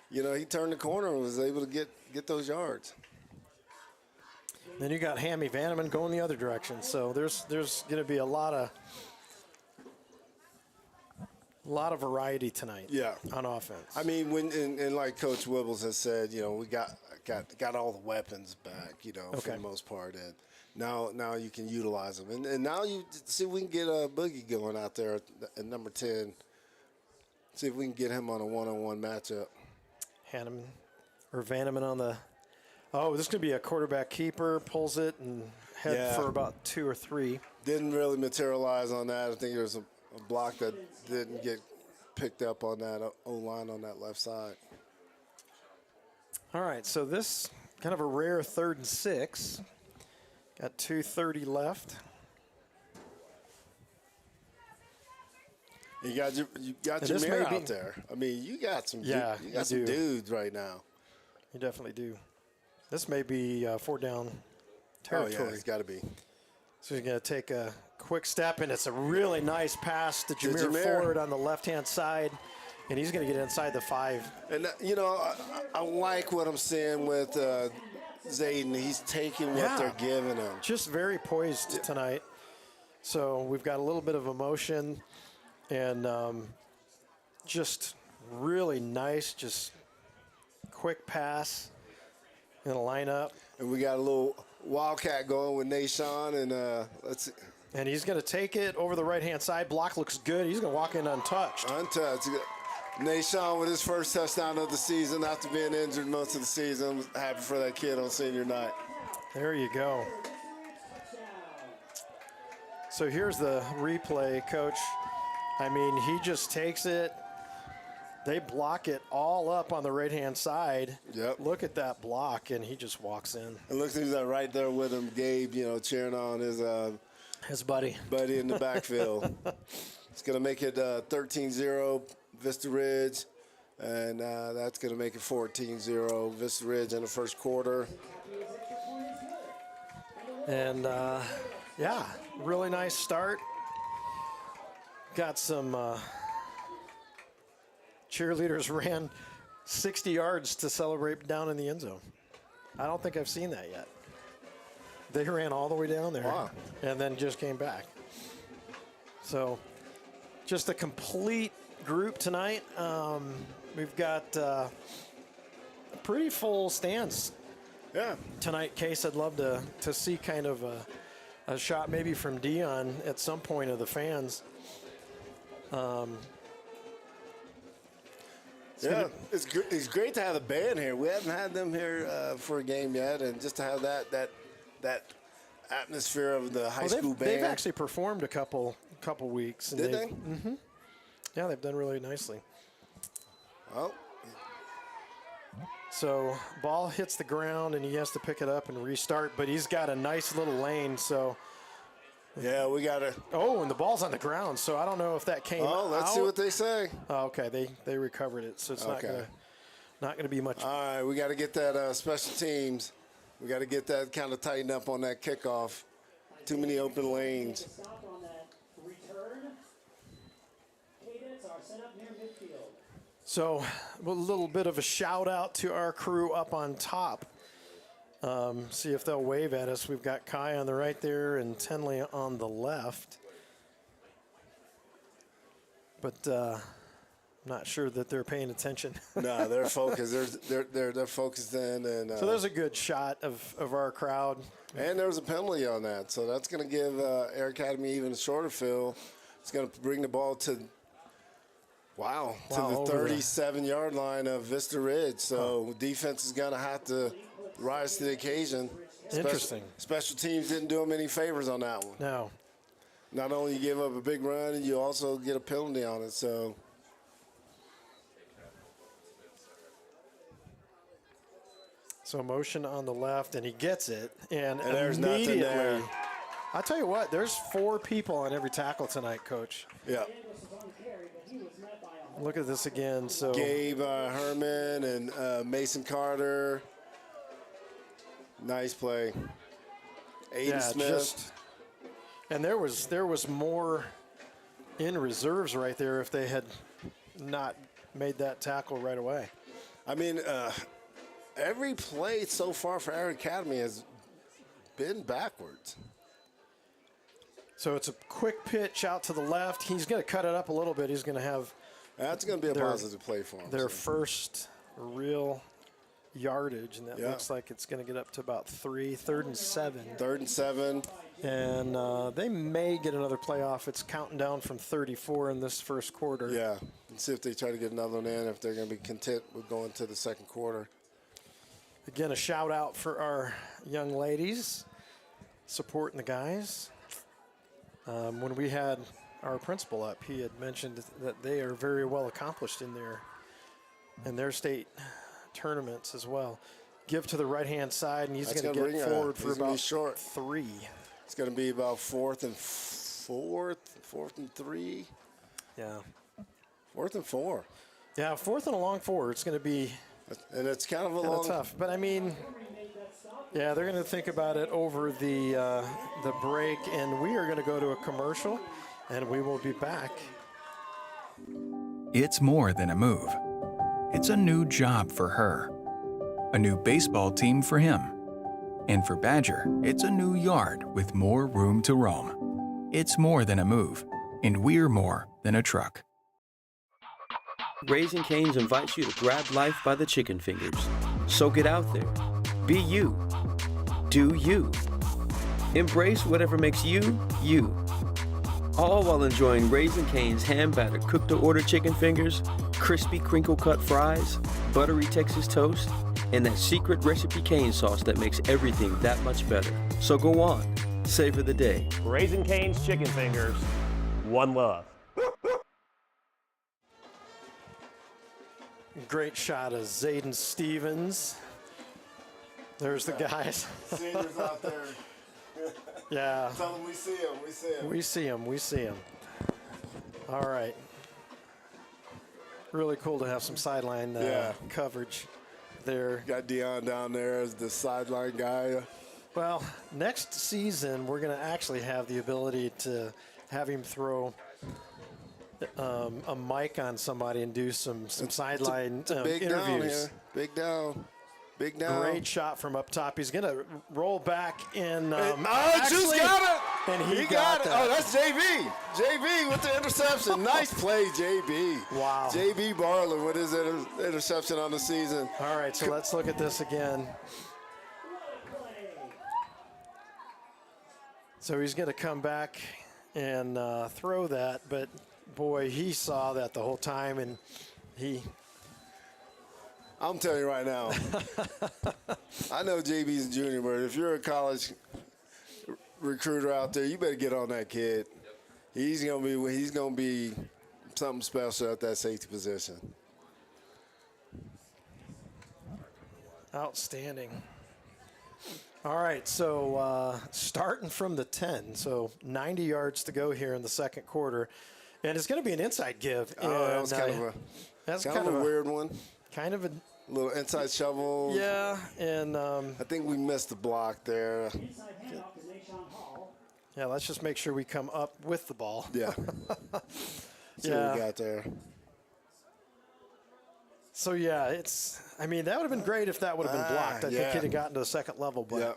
Speaker 2: he turned the corner and was able to get those yards.
Speaker 1: Then you got Hammy Vanneman going the other direction. So there's going to be a lot of variety tonight.
Speaker 2: Yeah.
Speaker 1: On offense.
Speaker 2: I mean, and like Coach Wibbles has said, we got all the weapons back, for the most part, and now you can utilize them, and now you see if we can get a Boogie going out there at number 10. See if we can get him on a one-on-one matchup.
Speaker 1: Hanneman or Vanneman on the. Oh, this is going to be a quarterback keeper, pulls it and head for about 2 or 3.
Speaker 2: Didn't really materialize on that. I think there's a block that didn't get picked up on that O-line on that left side.
Speaker 1: All right, so this kind of a rare 3rd and 6. Got 2:30 left.
Speaker 2: You got Jameer out there. I mean, you got some dudes right now.
Speaker 1: You definitely do. This may be 4-down territory.
Speaker 2: Oh, yeah, it's got to be.
Speaker 1: So he's going to take a quick step, and it's a really nice pass to Jameer Ford on the left-hand side, and he's going to get inside the 5.
Speaker 2: And, I like what I'm seeing with Zayden. He's taking what they're giving him.
Speaker 1: Just very poised tonight. So we've got a little bit of emotion and just really nice, just quick pass in a lineup.
Speaker 2: And we got a little wildcat going with Nashawn, and let's see.
Speaker 1: And he's going to take it over the right-hand side. Block looks good. He's going to walk in untouched.
Speaker 2: Untouched. Nashawn with his first touchdown of the season after being injured most of the season. Happy for that kid on senior night.
Speaker 1: There you go. So here's the replay, Coach. I mean, he just takes it. They block it all up on the right-hand side.
Speaker 2: Yep.
Speaker 1: Look at that block, and he just walks in.
Speaker 2: It looks like he's right there with him, Gabe, cheering on his
Speaker 1: buddy
Speaker 2: in the backfield. It's going to make it 13-0 Vista Ridge, and that's going to make it 14-0 Vista Ridge in the first quarter.
Speaker 1: And, yeah, really nice start. Got some cheerleaders ran 60 yards to celebrate down in the end zone. I don't think I've seen that yet. They ran all the way down there.
Speaker 2: Wow.
Speaker 1: And then just came back. So just a complete group tonight. We've got a pretty full stands tonight. Case, I'd love to see kind of a shot maybe from Dion at some point of the fans.
Speaker 2: It's great to have the band here. We haven't had them here for a game yet, and just to have that atmosphere of the high school band.
Speaker 1: They've actually performed a couple weeks. And
Speaker 2: Did they?
Speaker 1: Mm-hmm. Yeah, they've done really nicely.
Speaker 2: Oh.
Speaker 1: So ball hits the ground, and he has to pick it up and restart, but he's got a nice little lane, so.
Speaker 2: Yeah, we got to.
Speaker 1: Oh, and the ball's on the ground, so I don't know if that came out.
Speaker 2: Oh, let's see what they say.
Speaker 1: Oh, okay, they recovered it, so it's not gonna be much.
Speaker 2: All right, we got to get that special teams. We got to get that kind of tightened up on that kickoff. Too many open lanes.
Speaker 3: Stop on that return. Cadets are set up near midfield.
Speaker 1: So a little bit of a shout out to our crew up on top. See if they'll wave at us. We've got Kai on the right there and Tenley on the left. But I'm not sure that they're paying attention.
Speaker 2: No, they're focused. They're focused in. And
Speaker 1: so there's a good shot of our crowd.
Speaker 2: And there was a penalty on that. So that's going to give Air Academy even a shorter field. It's going to bring the ball to the 37-yard line of Vista Ridge. So defense is going to have to rise to the occasion.
Speaker 1: Interesting.
Speaker 2: Special teams didn't do them any favors on that one.
Speaker 1: No.
Speaker 2: Not only you give up a big run, you also get a penalty on it. So
Speaker 1: motion on the left, and he gets it. And
Speaker 2: there's nothing there.
Speaker 1: I'll tell you what, there's 4 people on every tackle tonight, Coach.
Speaker 2: Yeah.
Speaker 1: Look at this again. So
Speaker 2: Gabe Herman and Mason Carter. Nice play. Aiden Smith.
Speaker 1: And there was more in reserves right there if they had not made that tackle right away.
Speaker 2: I mean, every play so far for Air Academy has been backwards.
Speaker 1: So it's a quick pitch out to the left. He's going to cut it up a little bit. He's going to have.
Speaker 2: That's going to be a positive play for him.
Speaker 1: Their first real yardage, and that looks like it's going to get up to about 3rd and 7.
Speaker 2: 3rd and 7.
Speaker 1: And they may get another playoff. It's counting down from 34 in this first quarter.
Speaker 2: Yeah. Let's see if they try to get another one in, if they're going to be content with going to the second quarter.
Speaker 1: Again, a shout out for our young ladies supporting the guys. When we had our principal up, he had mentioned that they are very well accomplished in their state tournaments as well. Give to the right-hand side, and he's going to get forward for about 3.
Speaker 2: It's going to be about 4th and 3.
Speaker 1: Yeah.
Speaker 2: 4th and 4.
Speaker 1: Yeah, 4th and a long 4. It's going to be
Speaker 2: and it's kind of
Speaker 1: tough. But, I mean, yeah, they're going to think about it over the break, and we are going to go to a commercial, and we will be back.
Speaker 4: It's more than a move. It's a new job for her, a new baseball team for him, and for Badger, it's a new yard with more room to roam. It's more than a move, and we're more than a truck.
Speaker 5: Raising Cane's invites you to grab life by the chicken fingers. So get out there. Be you. Do you. Embrace whatever makes you, you. All while enjoying Raising Cane's hand-battered cooked-to-order chicken fingers, crispy crinkle-cut fries, buttery Texas toast, and that secret recipe cane sauce that makes everything that much better. So go on, savor the day.
Speaker 6: Raising Cane's chicken fingers, one love.
Speaker 1: Great shot of Zayden Stevens. There's the guys.
Speaker 2: Seniors out there.
Speaker 1: Yeah.
Speaker 2: Tell them we see them. We see them.
Speaker 1: We see him. We see him. All right. Really cool to have some sideline coverage there.
Speaker 2: Got Dion down there as the sideline guy.
Speaker 1: Well, next season, we're going to actually have the ability to have him throw a mic on somebody and do some sideline
Speaker 2: Big down
Speaker 1: interviews.
Speaker 2: here. Big down. Big down.
Speaker 1: Great shot from up top. He's going to roll back and
Speaker 2: Juice got it.
Speaker 1: And he
Speaker 2: got it.
Speaker 1: that.
Speaker 2: Oh, that's JB. JB with the interception. Nice play, JB.
Speaker 1: Wow.
Speaker 2: JB Barlin with his interception on the season.
Speaker 1: All right, so let's look at this again. So he's going to come back and throw that, but boy, he saw that the whole time, and
Speaker 2: I'm telling you right now, I know JB's a junior, but if you're a college recruiter out there, you better get on that kid. He's gonna be something special at that safety position.
Speaker 1: Outstanding. All right, so starting from the 10, so 90 yards to go here in the second quarter, and it's going to be an inside give.
Speaker 2: Oh, that was kind of a weird one.
Speaker 1: Kind of a
Speaker 2: little inside shovel.
Speaker 1: Yeah, and
Speaker 2: I think we missed the block there.
Speaker 1: Yeah, let's just make sure we come up with the ball.
Speaker 2: Yeah. See what we got there.
Speaker 1: So, yeah, I mean, that would have been great if that would have been blocked. I think he'd have gotten to the second level. But
Speaker 2: yeah.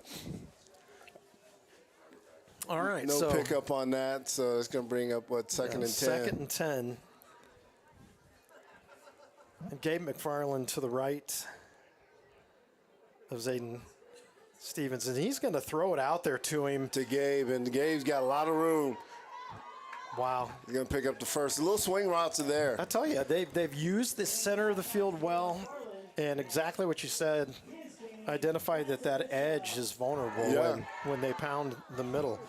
Speaker 1: All right.
Speaker 2: No pickup on that, so it's going to bring up, second and 10?
Speaker 1: Second and 10. And Gabe McFarland to the right of Zayden Stevens. And he's going to throw it out there to him.
Speaker 2: To Gabe, and Gabe's got a lot of room.
Speaker 1: Wow.
Speaker 2: He's going to pick up the first. The little swing routes are there.
Speaker 1: I tell you, they've used the center of the field well, and exactly what you said, identified that edge is vulnerable when they pound the middle.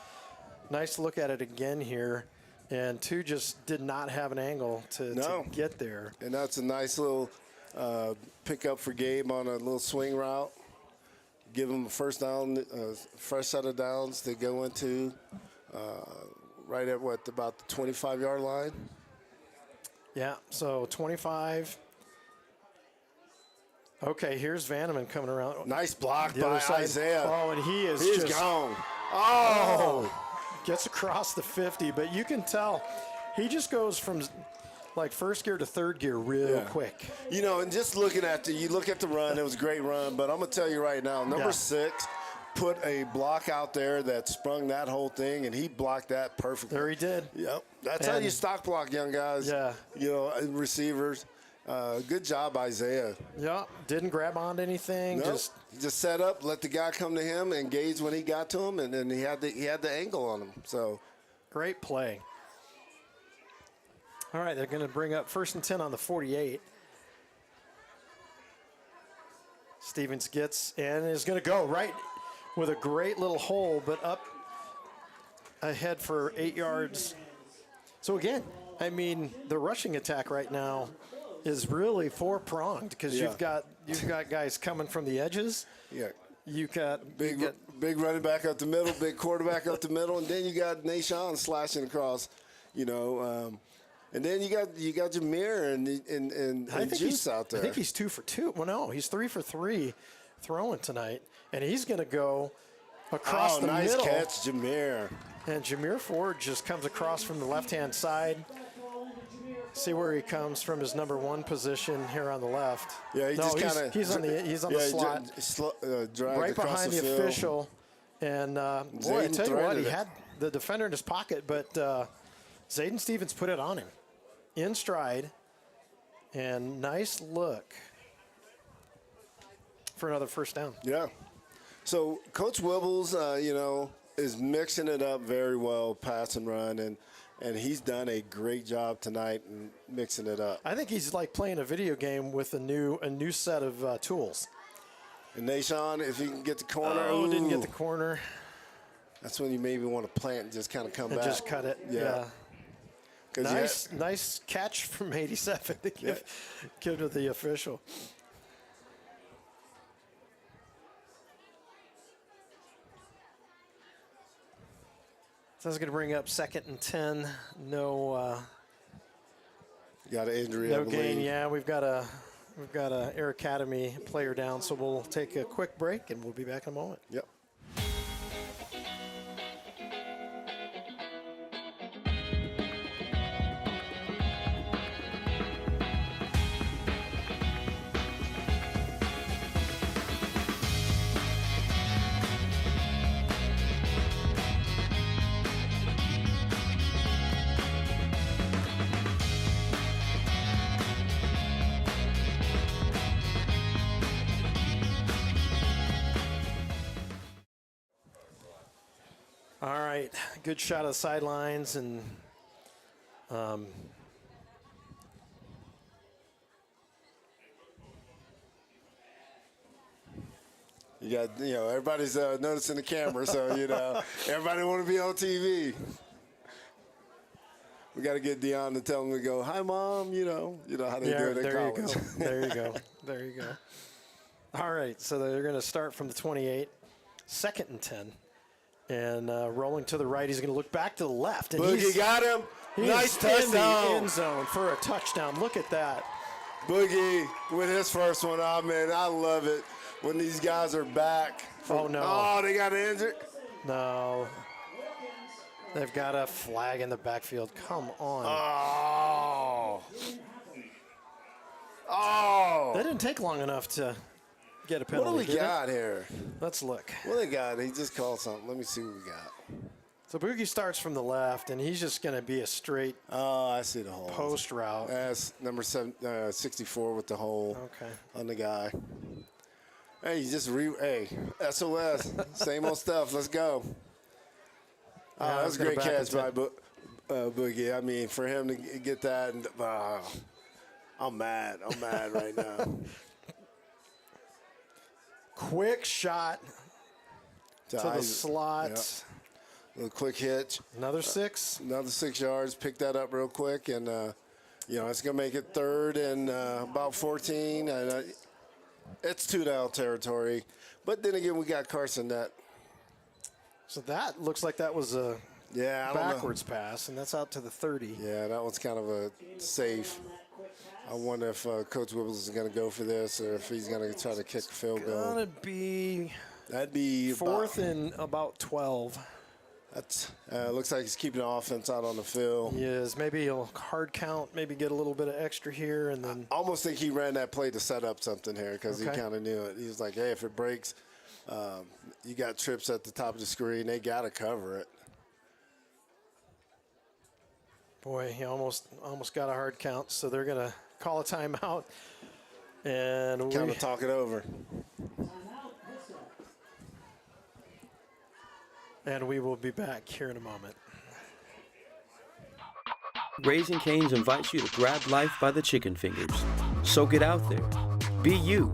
Speaker 1: Nice look at it again here, and two just did not have an angle to get there.
Speaker 2: And that's a nice little pickup for Gabe on a little swing route. Give him a first down, fresh set of downs to go into. Right at about the 25-yard line?
Speaker 1: Yeah, so 25. Okay, here's Vanneman coming around.
Speaker 2: Nice block by Isaiah.
Speaker 1: Oh, and he's
Speaker 2: gone.
Speaker 1: Oh! Gets across the 50, but you can tell he just goes from like first gear to third gear real quick.
Speaker 2: You know, and just looking at you look at the run, it was a great run, but I'm going to tell you right now, number 6 put a block out there that sprung that whole thing, and he blocked that perfectly.
Speaker 1: There he did.
Speaker 2: Yep. That's how you stock block, young guys.
Speaker 1: Yeah.
Speaker 2: You know, receivers. Good job, Isaiah.
Speaker 1: Yeah. Didn't grab onto anything.
Speaker 2: Nope. Just set up, let the guy come to him, engage when he got to him, and then he had the angle on him. So
Speaker 1: great play. All right, they're going to bring up 1st and 10 on the 48. Stevens gets and is going to go right with a great little hole, but up ahead for 8 yards. So again, I mean, the rushing attack right now is really four-pronged because you've got guys coming from the edges.
Speaker 2: Yeah.
Speaker 1: You got
Speaker 2: big running back up the middle, big quarterback up the middle, and then you got Nashawn slashing across. You know, and then you got Jameer and Juice out there.
Speaker 1: I think he's 2 for 2. Well, no, he's 3 for 3 throwing tonight, and he's going to go across the
Speaker 2: nice
Speaker 1: middle.
Speaker 2: Catch, Jameer.
Speaker 1: And Jameer Ford just comes across from the left-hand side. See where he comes from his number 1 position here on the left.
Speaker 2: Yeah,
Speaker 1: he's on the slot, right behind the official. And boy, I tell you what, the defender in his pocket, but Zayden Stevens put it on him in stride. And nice look for another first down.
Speaker 2: Yeah. So Coach Wibbles, is mixing it up very well, pass and run, and he's done a great job tonight in mixing it up.
Speaker 1: I think he's like playing a video game with a new set of tools.
Speaker 2: And Nashawn, if you can get the corner.
Speaker 1: Oh, didn't get the
Speaker 2: ooh,
Speaker 1: corner.
Speaker 2: That's when you maybe want to plant and just kind of come
Speaker 1: And
Speaker 2: back.
Speaker 1: just cut it.
Speaker 2: Yeah. 'Cause
Speaker 1: Nice catch from 87 to give to the official. So that's going to bring up 2nd and 10. No
Speaker 2: got an injury,
Speaker 1: no
Speaker 2: I believe.
Speaker 1: gain. Yeah, we've got a Air Academy player down, so we'll take a quick break and we'll be back in a moment.
Speaker 2: Yep.
Speaker 1: All right, good shot of the sidelines, and
Speaker 2: You got, everybody's noticing the camera, so, everybody want to be on TV. We got to get Dion to tell him to go, hi, Mom, you know how they do it in college.
Speaker 1: There you go. There you go. All right, so they're going to start from the 28, 2nd and 10. And rolling to the right, he's going to look back to the left. And
Speaker 2: Boogie got him. Nice
Speaker 1: in the
Speaker 2: touchdown.
Speaker 1: end zone for a touchdown. Look at that.
Speaker 2: Boogie with his first one. Oh, man, I love it when these guys are back.
Speaker 1: Oh, no.
Speaker 2: Oh, they got injured.
Speaker 1: No. They've got a flag in the backfield. Come on.
Speaker 2: Oh.
Speaker 1: That didn't take long enough to get a penalty.
Speaker 2: What do we
Speaker 1: did it?
Speaker 2: got here?
Speaker 1: Let's look.
Speaker 2: What they got? He just called something. Let me see what we got.
Speaker 1: So Boogie starts from the left, and he's just going to be a straight
Speaker 2: Oh, I see the hole.
Speaker 1: post route.
Speaker 2: That's number 64 with the hole
Speaker 1: Okay.
Speaker 2: on the guy. Hey, you just SOS. Same old stuff. Let's go. Oh,
Speaker 1: Yeah,
Speaker 2: that was a
Speaker 1: gonna
Speaker 2: great
Speaker 1: back
Speaker 2: catch
Speaker 1: it
Speaker 2: by Boogie. I mean, for him to get that, and I'm mad. I'm mad right now.
Speaker 1: Quick shot to the slot.
Speaker 2: Yep. Little quick hitch.
Speaker 1: Another 6.
Speaker 2: Another 6 yards. Pick that up real quick, and it's gonna make it 3rd and about 14. And it's 2-down territory. But then again, we got Carson that.
Speaker 1: So that looks like that was a
Speaker 2: Yeah, I don't know.
Speaker 1: backwards pass, and that's out to the 30.
Speaker 2: Yeah, that one's kind of a safe. I wonder if Coach Wibbles is going to go for this or if he's going to try to kick a field goal.
Speaker 1: Gonna be
Speaker 2: That'd be
Speaker 1: 4th and about 12.
Speaker 2: That's looks like he's keeping the offense out on the field.
Speaker 1: He is. Maybe he'll hard count, maybe get a little bit of extra here, and then
Speaker 2: I almost think he ran that play to set up something here because
Speaker 1: Okay.
Speaker 2: he kind of knew it. He was like, hey, if it breaks, you got trips at the top of the screen. They got to cover it.
Speaker 1: boy, he almost got a hard count. So they're gonna call a timeout, and
Speaker 2: Kind of talk it over.
Speaker 1: we will be back here in a moment.
Speaker 5: Raising Cane's invites you to grab life by the chicken fingers. So get out there. Be you.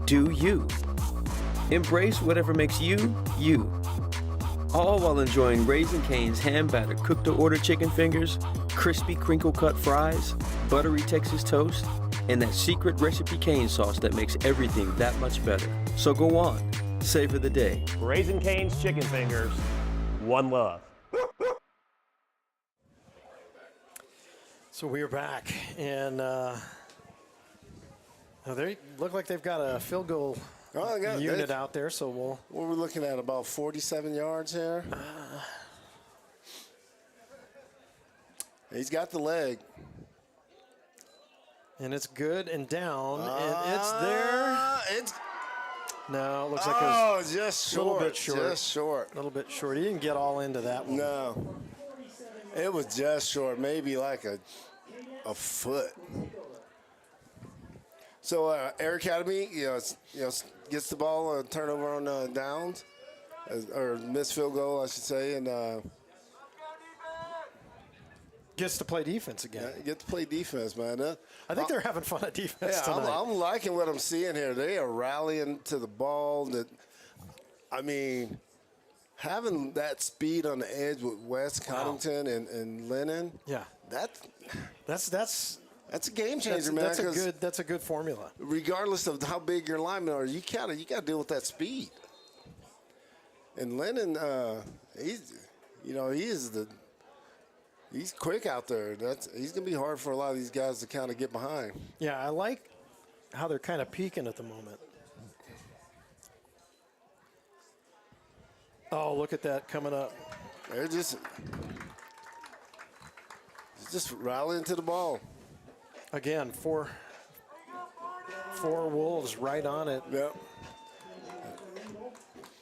Speaker 5: Do you. Embrace whatever makes you, you. All while enjoying Raising Cane's hand-battered cooked-to-order chicken fingers, crispy crinkle-cut fries, buttery Texas toast, and that secret recipe cane sauce that makes everything that much better. So go on. Savor the day.
Speaker 6: Raising Cane's chicken fingers. One love.
Speaker 1: So we are back, and they look like they've got a field goal unit out there. So we'll.
Speaker 2: What are we looking at? About 47 yards here. He's got the leg.
Speaker 1: And it's good and down, and it's there. No, it looks like it was
Speaker 2: just
Speaker 1: a little
Speaker 2: short.
Speaker 1: bit short.
Speaker 2: Just short.
Speaker 1: A little bit short. He didn't get all into that one.
Speaker 2: No. It was just short, maybe like a foot. So Air Academy, gets the ball, turnover on downs, or missed field goal, I should say, and
Speaker 1: Gets to play defense again.
Speaker 2: get to play defense, man.
Speaker 1: I think they're having fun at defense
Speaker 2: Yeah,
Speaker 1: tonight.
Speaker 2: I'm liking what I'm seeing here. They are rallying to the ball. Having that speed on the edge with West Connington and Lennon.
Speaker 1: Yeah.
Speaker 2: That's a game changer,
Speaker 1: That's,
Speaker 2: man.
Speaker 1: that's a
Speaker 2: 'cause
Speaker 1: good. That's a good formula.
Speaker 2: regardless of how big your linemen are, you gotta deal with that speed. And Lennon, he's quick out there. He's gonna be hard for a lot of these guys to kind of get behind.
Speaker 1: Yeah, I like how they're kind of peaking at the moment. Oh, look at that coming up.
Speaker 2: They're just rallying to the ball.
Speaker 1: Again, four Wolves right on it.
Speaker 2: Yep.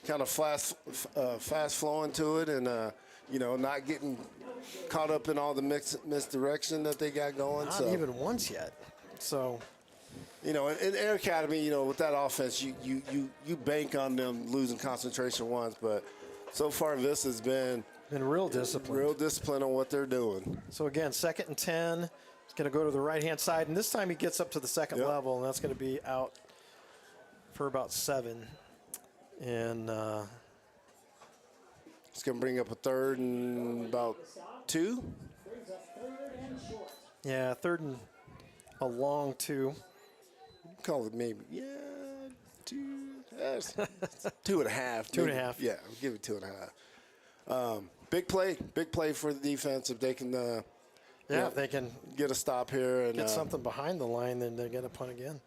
Speaker 2: Kind of fast flowing to it, and not getting caught up in all the misdirection that they got going.
Speaker 1: Not even once yet. So,
Speaker 2: in Air Academy, with that offense, you bank on them losing concentration once, but so far Vista's been
Speaker 1: real disciplined.
Speaker 2: real disciplined on what they're doing.
Speaker 1: So again, 2nd and 10. It's going to go to the right-hand side, and this time he gets up to the second
Speaker 2: Yep.
Speaker 1: level, and that's going to be out for about 7. And
Speaker 2: It's going to bring up a 3rd and about 2.
Speaker 1: yeah, 3rd and a long 2.
Speaker 2: Call it maybe, 2. That's 2.5.
Speaker 1: 2.5.
Speaker 2: Yeah, I'll give it 2.5. Big play for the defense if they can.
Speaker 1: If they can
Speaker 2: get a stop here and
Speaker 1: get something behind the line, then they're going to punt again.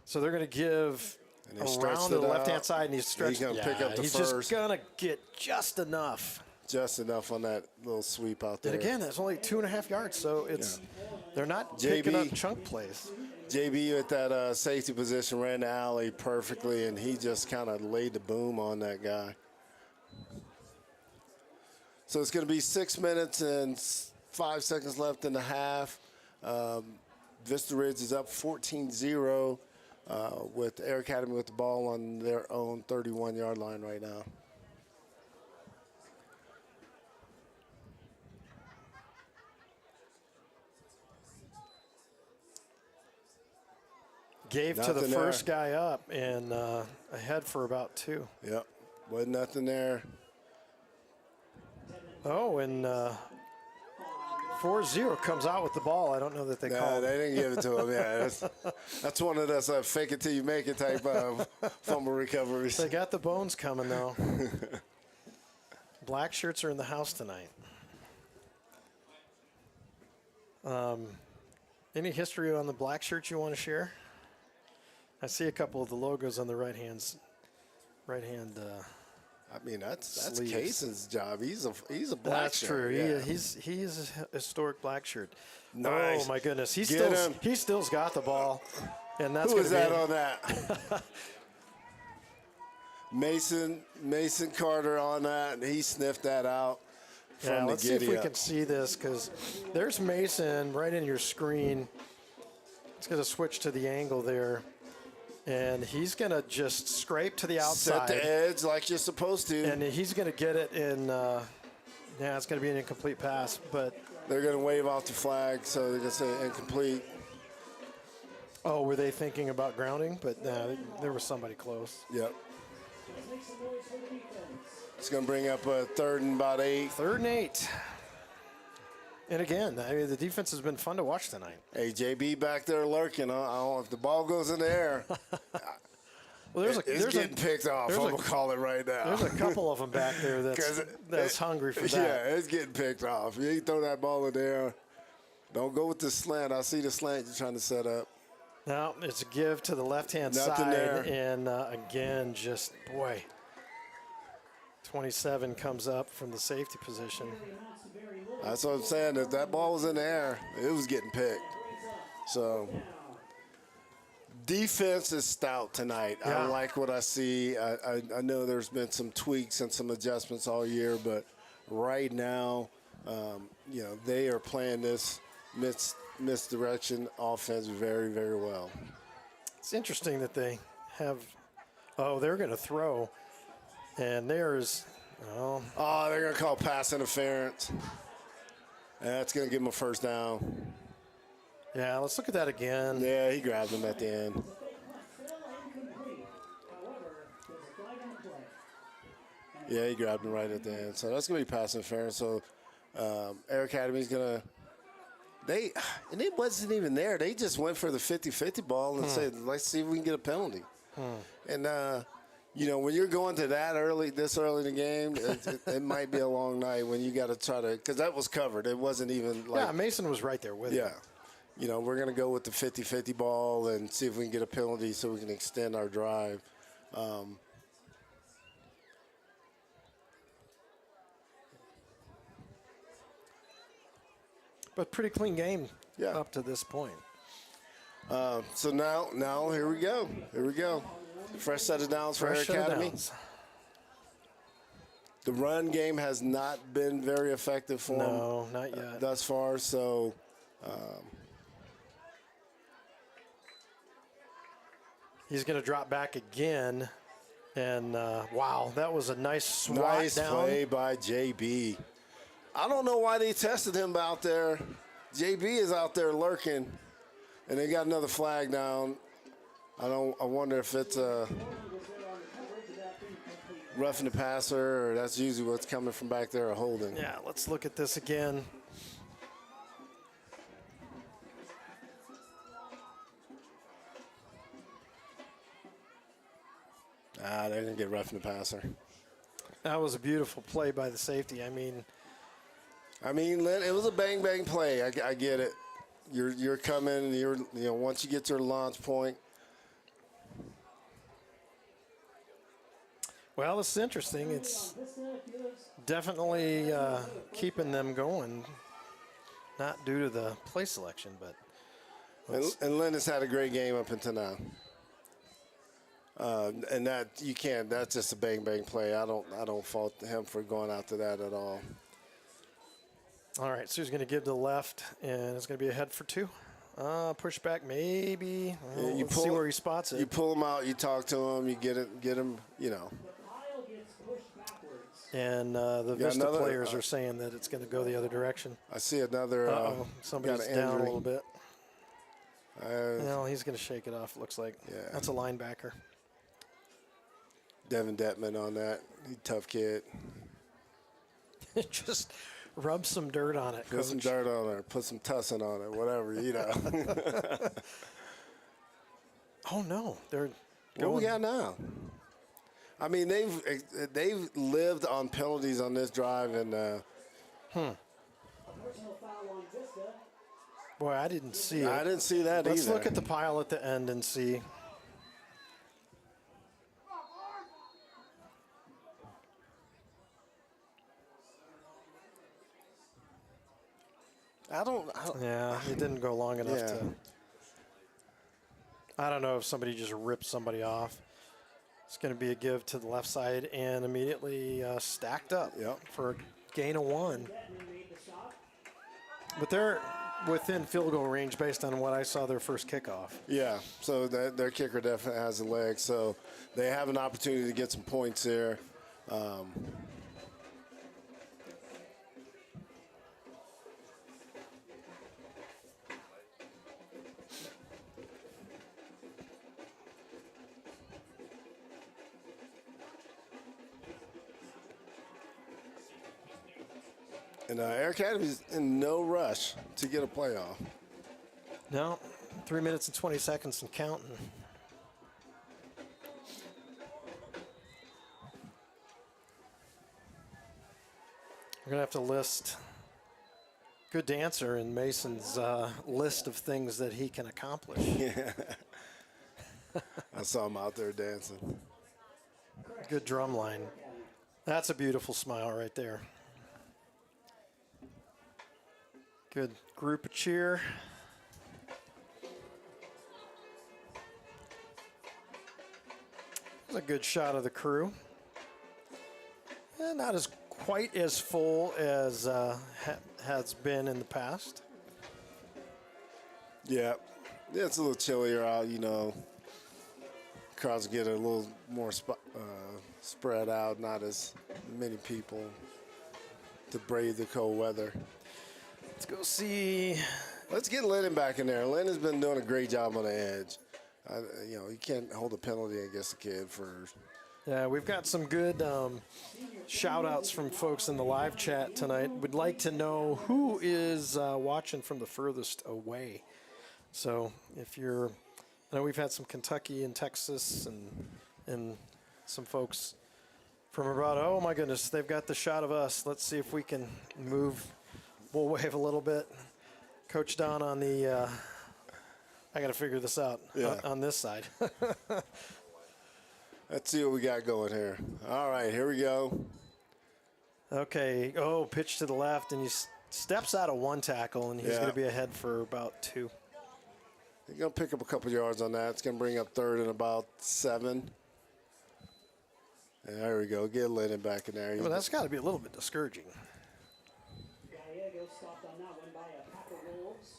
Speaker 1: So they're going to give
Speaker 2: And he
Speaker 1: around
Speaker 2: stretched
Speaker 1: to the
Speaker 2: it
Speaker 1: left-hand
Speaker 2: out.
Speaker 1: side, and he's stretched.
Speaker 2: gonna pick up the
Speaker 1: he's
Speaker 2: first.
Speaker 1: just going to get just enough.
Speaker 2: just enough on that little sweep out there.
Speaker 1: And again, that's only 2.5 yards, so they're not picking up chunk plays.
Speaker 2: JB at that safety position ran the alley perfectly, and he just kind of laid the boom on that guy. So it's going to be 6 minutes and 5 seconds left in the half. Vista Ridge is up 14-0 with Air Academy with the ball on their own 31-yard line right now.
Speaker 1: Gave to the
Speaker 2: Nothing
Speaker 1: first
Speaker 2: there.
Speaker 1: guy up and ahead for about 2.
Speaker 2: Yep, wasn't nothing there.
Speaker 1: Oh, and 4-0 comes out with the ball. I don't know that they
Speaker 2: Nah,
Speaker 1: called.
Speaker 2: they didn't give it to him. Yeah, that's one of those fake it till you make it type of fumble recoveries.
Speaker 1: They got the bones coming, though. Black shirts are in the house tonight. Any history on the black shirts you want to share? I see a couple of the logos on the right hand.
Speaker 2: I mean, that's
Speaker 1: Sleeves.
Speaker 2: Cason's job. He's a black
Speaker 1: That's
Speaker 2: shirt.
Speaker 1: true.
Speaker 2: Yeah.
Speaker 1: He is a historic black shirt.
Speaker 2: Nice.
Speaker 1: Oh my goodness,
Speaker 2: Get him.
Speaker 1: he still's got the ball, and that's
Speaker 2: Who
Speaker 1: gonna
Speaker 2: was
Speaker 1: be
Speaker 2: that on that? Mason Carter on that, and he sniffed that out from
Speaker 1: Yeah,
Speaker 2: the
Speaker 1: let's see if we
Speaker 2: giddy-up.
Speaker 1: can see this, because there's Mason right in your screen. It's going to switch to the angle there, and he's going to just scrape to the outside.
Speaker 2: Set the edge like you're supposed to.
Speaker 1: And he's going to get it in. It's going to be an incomplete pass, but
Speaker 2: They're going to wave off the flag, so they're going to say incomplete.
Speaker 1: oh, were they thinking about grounding? But there was somebody close.
Speaker 2: Yep. It's going to bring up a 3rd and about 8.
Speaker 1: 3rd and 8. And again, I mean, the defense has been fun to watch tonight.
Speaker 2: Hey, JB back there lurking. I don't know if the ball goes in the air.
Speaker 1: Well,
Speaker 2: It's getting picked off. I'm going to call it right now.
Speaker 1: There's a couple of them back there that's hungry for that.
Speaker 2: Yeah, it's getting picked off. You throw that ball in there. Don't go with the slant. I see the slant you're trying to set up.
Speaker 1: Now it's a give to the left-hand
Speaker 2: Nothing
Speaker 1: side.
Speaker 2: there.
Speaker 1: And again, just, boy, 27 comes up from the safety position.
Speaker 2: That's what I'm saying. If that ball was in the air, it was getting picked. So Defense is stout tonight.
Speaker 1: Yeah.
Speaker 2: I like what I see. I know there's been some tweaks and some adjustments all year, but right now, they are playing this misdirection offense very, very well.
Speaker 1: It's interesting that they have. Oh, they're going to throw, and there's. Oh,
Speaker 2: they're going to call pass interference. That's going to give them a first down.
Speaker 1: yeah. Let's look at that again.
Speaker 2: Yeah, he grabbed him at the end. Yeah, he grabbed him right at the end. So that's going to be pass interference. So Air Academy's going to – and it wasn't even there. They just went for the 50-50 ball and said, let's see if we can get a penalty. And, when you're going to this early in the game, it might be a long night when you got to try to – because that was covered. It wasn't even like –
Speaker 1: Yeah, Mason was right there with him.
Speaker 2: Yeah. We're going to go with the 50-50 ball and see if we can get a penalty so we can extend our drive.
Speaker 1: But pretty clean game
Speaker 2: Yeah.
Speaker 1: up to this point.
Speaker 2: So now here we go. Here we go. Fresh set of downs for Air
Speaker 1: Fresh set of
Speaker 2: Academy.
Speaker 1: downs.
Speaker 2: The run game has not been very effective for them
Speaker 1: No, not yet.
Speaker 2: thus far. So
Speaker 1: He's going to drop back again. And, wow, that was a nice swat
Speaker 2: nice
Speaker 1: down.
Speaker 2: play by JB. I don't know why they tested him out there. JB is out there lurking, and they got another flag down. I wonder if it's roughing the passer, or that's usually what's coming from back there, a holding.
Speaker 1: Yeah, let's look at this again.
Speaker 2: They're going to get roughing the passer.
Speaker 1: That was a beautiful play by the safety. I mean,
Speaker 2: Lynn, it was a bang play. I get it. You're coming. Once you get to the launch point.
Speaker 1: well, this is interesting. It's definitely keeping them going. Not due to the play selection, but
Speaker 2: And Lynn has had a great game up until now. And that you can't. That's just a bang play. I don't fault him for going after that at all.
Speaker 1: all right. So he's going to give to the left, and it's going to be a head for two. Push back, maybe. Well, let's see where he spots it.
Speaker 2: You pull him out. You talk to him. You get him.
Speaker 1: And the Vista
Speaker 2: another,
Speaker 1: players are saying that it's going to go the other direction.
Speaker 2: I see another.
Speaker 1: Somebody's
Speaker 2: got an
Speaker 1: down a
Speaker 2: injury.
Speaker 1: little bit. No, he's going to shake it off, looks like.
Speaker 2: Yeah.
Speaker 1: That's a linebacker.
Speaker 2: Devin Detman on that. He's a tough kid.
Speaker 1: Just rub some dirt on it,
Speaker 2: Put some
Speaker 1: Coach.
Speaker 2: dirt on it. Put some tussin on it. Whatever,
Speaker 1: Oh, no. They're
Speaker 2: What we
Speaker 1: going.
Speaker 2: got now? I mean, they've lived on penalties on this drive, and
Speaker 1: Boy, I didn't see it.
Speaker 2: I didn't see that
Speaker 1: Let's
Speaker 2: either.
Speaker 1: look at the pile at the end and see.
Speaker 2: I don't.
Speaker 1: Yeah, it didn't go long enough
Speaker 2: Yeah.
Speaker 1: to. I don't know if somebody just ripped somebody off. It's going to be a give to the left side and immediately stacked up
Speaker 2: Yep.
Speaker 1: for a gain of one. But they're within field goal range based on what I saw their first kickoff.
Speaker 2: Yeah, so their kicker definitely has a leg, so they have an opportunity to get some points there. And Air Academy's in no rush to get a playoff.
Speaker 1: No, 3 minutes and 20 seconds and counting. We're going to have to list good dancer in Mason's list of things that he can accomplish.
Speaker 2: I saw him out there dancing.
Speaker 1: Good drum line. That's a beautiful smile right there. Good group of cheer. a good shot of the crew. Not as quite as full as has been in the past.
Speaker 2: Yeah, it's a little chillier out, you know. Crowds get a little more spread out, not as many people to brave the cold weather.
Speaker 1: Let's go see.
Speaker 2: Let's get Lennon back in there. Lennon's been doing a great job on the edge. You know, you can't hold a penalty against the kid for.
Speaker 1: Yeah, we've got some good shout-outs from folks in the live chat tonight. Would like to know who is watching from the furthest away. So if you're, I know we've had some Kentucky and Texas and some folks from about, oh my goodness, they've got the shot of us. Let's see if we can move. We'll wave a little bit. Coach Don on the, I got to figure this out on this side.
Speaker 2: Let's see what we got going here. All right, here we go.
Speaker 1: Okay. Oh, pitch to the left, and he steps out of one tackle, and he's going to be ahead for about 2.
Speaker 2: He's going to pick up a couple yards on that. It's going to bring up third and about 7. And there we go. Get Lennon back in there.
Speaker 1: Well, that's got to be a little bit discouraging.
Speaker 3: Gallego stopped on that one by a pack of wolves.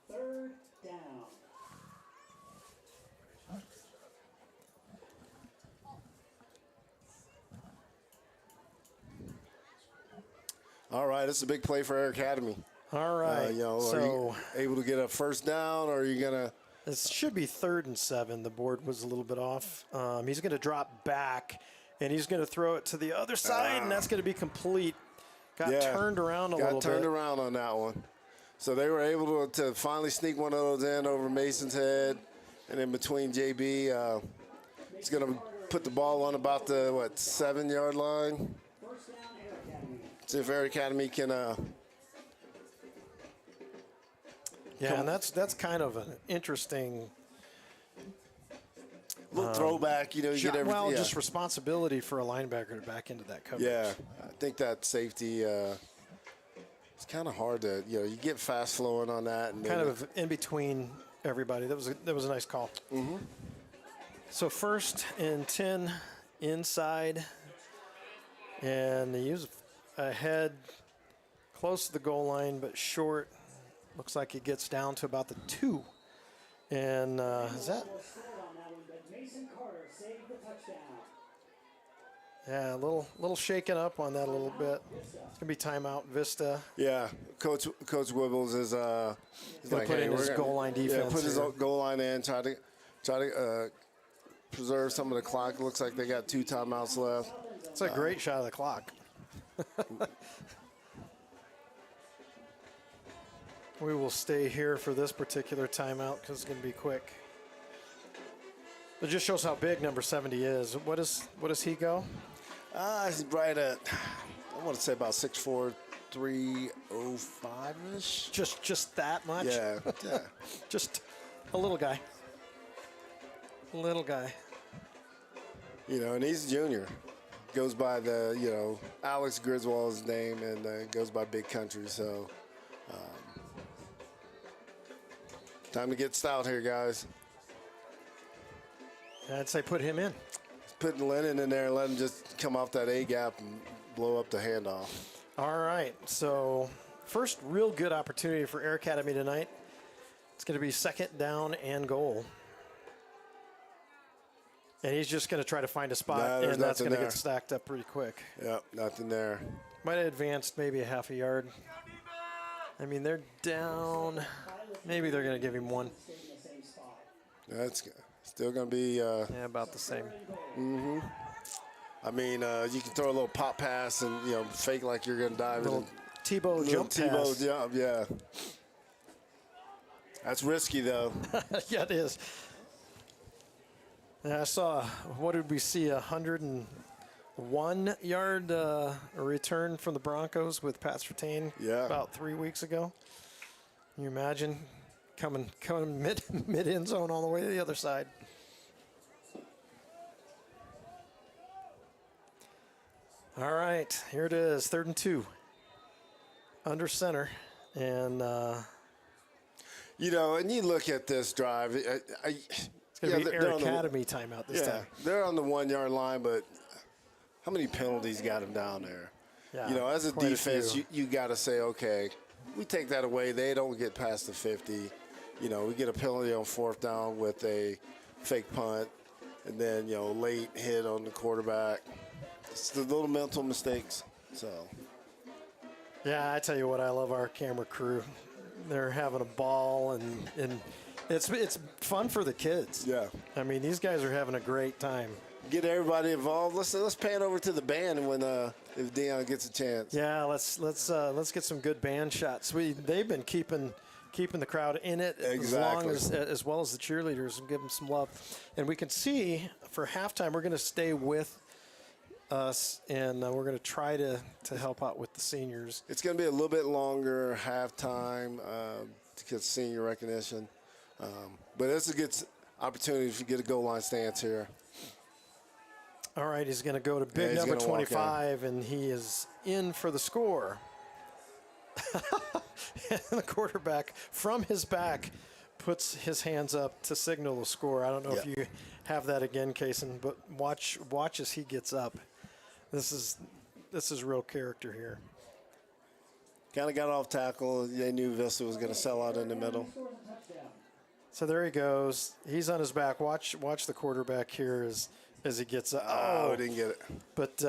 Speaker 3: 3rd down.
Speaker 2: All right, this is a big play for Air Academy.
Speaker 1: All right.
Speaker 2: You know,
Speaker 1: so
Speaker 2: are you able to get a first down, or are you going to?
Speaker 1: This should be 3rd and 7. The board was a little bit off. He's going to drop back, and he's going to throw it to the other side, and that's going to be complete. Got turned around a little bit.
Speaker 2: Got turned around on that one. So they were able to finally sneak one of those in over Mason's head, and in between JB. He's going to put the ball on about the, 7-yard line. See if Air Academy can.
Speaker 1: Yeah, and that's kind of an interesting
Speaker 2: little throwback. You know, you get everything.
Speaker 1: Well, just responsibility for a linebacker to back into that coverage.
Speaker 2: Yeah, I think that safety. It's kind of hard to, you get fast flowing on that. And
Speaker 1: kind of in between everybody. That was a nice call. Mm-hmm. So 1st and 10 inside, and they use ahead, close to the goal line, but short. Looks like it gets down to about the 2. And is that? Yeah, a little shaken up on that a little bit. It's gonna be timeout, Vista.
Speaker 2: Yeah, Coach Wibbles is
Speaker 1: he's like, put in his goal line defense.
Speaker 2: Yeah, put his goal line in. Try to preserve some of the clock. It looks like they got 2 timeouts left.
Speaker 1: It's a great shot of the clock. We will stay here for this particular timeout because it's going to be quick. It just shows how big number 70 is. What does he go?
Speaker 2: He's right at, I want to say about 6'4", 305-ish.
Speaker 1: Just that much?
Speaker 2: Yeah.
Speaker 1: Just a little guy. Little guy.
Speaker 2: And he's a junior. Goes by the, Alex Griswold's name, and goes by Big Country. So, time to get stout here, guys.
Speaker 1: I'd say put him in.
Speaker 2: Putting Lennon in there and let him just come off that A gap and blow up the handoff.
Speaker 1: All right. So, first real good opportunity for Air Academy tonight. It's going to be 2nd down and goal. And he's just going to try to find a spot, and that's going to get stacked up pretty quick.
Speaker 2: Yep, nothing there.
Speaker 1: Might have advanced maybe a half a yard. I mean, they're down. Maybe they're going to give him 1.
Speaker 2: That's still going to be...
Speaker 1: yeah, about the same.
Speaker 2: Mm-hmm. I mean, you can throw a little pop pass and, fake like you're going to dive in.
Speaker 1: Tebow jump pass.
Speaker 2: Tebow jump, yeah. That's risky, though.
Speaker 1: Yeah, it is. And I saw, what did we see, 101-yard return from the Broncos with Pat Surtain about 3 weeks ago. Can you imagine coming mid-end zone all the way to the other side? All right, here it is, 3rd and 2. Under center, and...
Speaker 2: and you look at this drive,
Speaker 1: it's It'll be
Speaker 2: they're
Speaker 1: Air
Speaker 2: on the-
Speaker 1: Academy timeout this time.
Speaker 2: they're on the 1 yard line, but how many penalties got them down there?
Speaker 1: Yeah,
Speaker 2: You know, as a
Speaker 1: quite a
Speaker 2: defense,
Speaker 1: few.
Speaker 2: you got to say, okay, we take that away. They don't get past the 50. You know, we get a penalty on 4th down with a fake punt, and then, you know, late hit on the quarterback. It's the little mental mistakes. So,
Speaker 1: Yeah, I tell you what, I love our camera crew. They're having a ball, and it's fun for the kids.
Speaker 2: yeah.
Speaker 1: I mean, these guys are having a great time.
Speaker 2: Get everybody involved. Let's pan over to the band when if Dion gets a chance.
Speaker 1: Yeah, let's get some good band shots. They've been keeping the crowd in it
Speaker 2: Exactly.
Speaker 1: as well as the cheerleaders, and give them some love. And we can see for halftime we're going to stay with us, and we're going to try to help out with the seniors.
Speaker 2: It's going to be a little bit longer halftime to get senior recognition. But it's a good opportunity if you get a goal line stance here.
Speaker 1: All right, he's going to go to big
Speaker 2: he's
Speaker 1: number
Speaker 2: gonna walk
Speaker 1: 25, and he is in for the score. And the quarterback, from his back, puts his hands up to signal the score. I don't know if you have that again, Kaysen, but watch as he gets up. This is real character here.
Speaker 2: Kind of got off tackle. They knew Vista was going to sell out in the middle.
Speaker 1: So there he goes. He's on his back. Watch the quarterback here as he gets up.
Speaker 2: Oh, didn't get it.
Speaker 1: But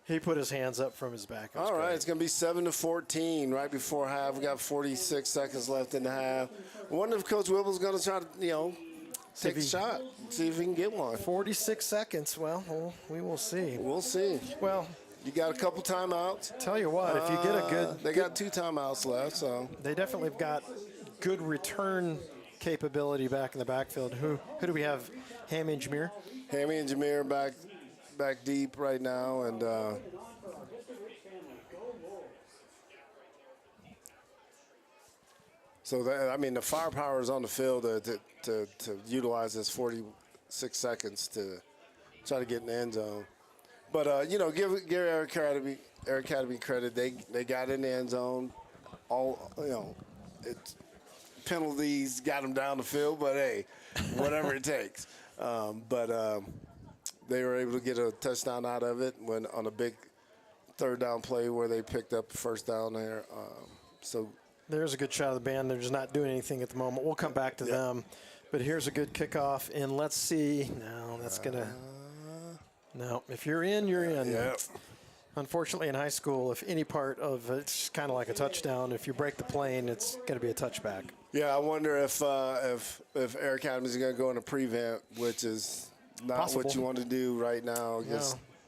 Speaker 1: he put his hands up from his back.
Speaker 2: All right, it's going to be 7-14 right before half. We got 46 seconds left in the half. I wonder if Coach Whipple's going to try to, take a shot, see if he can get one.
Speaker 1: 46 seconds. Well, we will see.
Speaker 2: We'll see.
Speaker 1: Well,
Speaker 2: You got a couple timeouts.
Speaker 1: tell you what, if you get a good,
Speaker 2: They got 2 timeouts left, so.
Speaker 1: they definitely have got good return capability back in the backfield. Who do we have? Hammy and Jameer?
Speaker 2: Hammy and Jameer back deep right now, and so the firepower is on the field to utilize this 46 seconds to try to get in the end zone. But give Air Academy credit. They got in the end zone. It's penalties got them down the field, but hey, whatever it takes. They were able to get a touchdown out of it when on a big 3rd down play where they picked up 1st down there. So
Speaker 1: There's a good shot of the band. They're just not doing anything at the moment. We'll come back to them. But here's a good kickoff, and let's see. No, that's going to – no, if you're in, you're in.
Speaker 2: yeah.
Speaker 1: Unfortunately, in high school, if any part of it's kind of like a touchdown. If you break the plane, it's going to be a touchback.
Speaker 2: Yeah, I wonder if Air Academy is going to go into prevent, which is not
Speaker 1: Possible.
Speaker 2: what you want to do right now.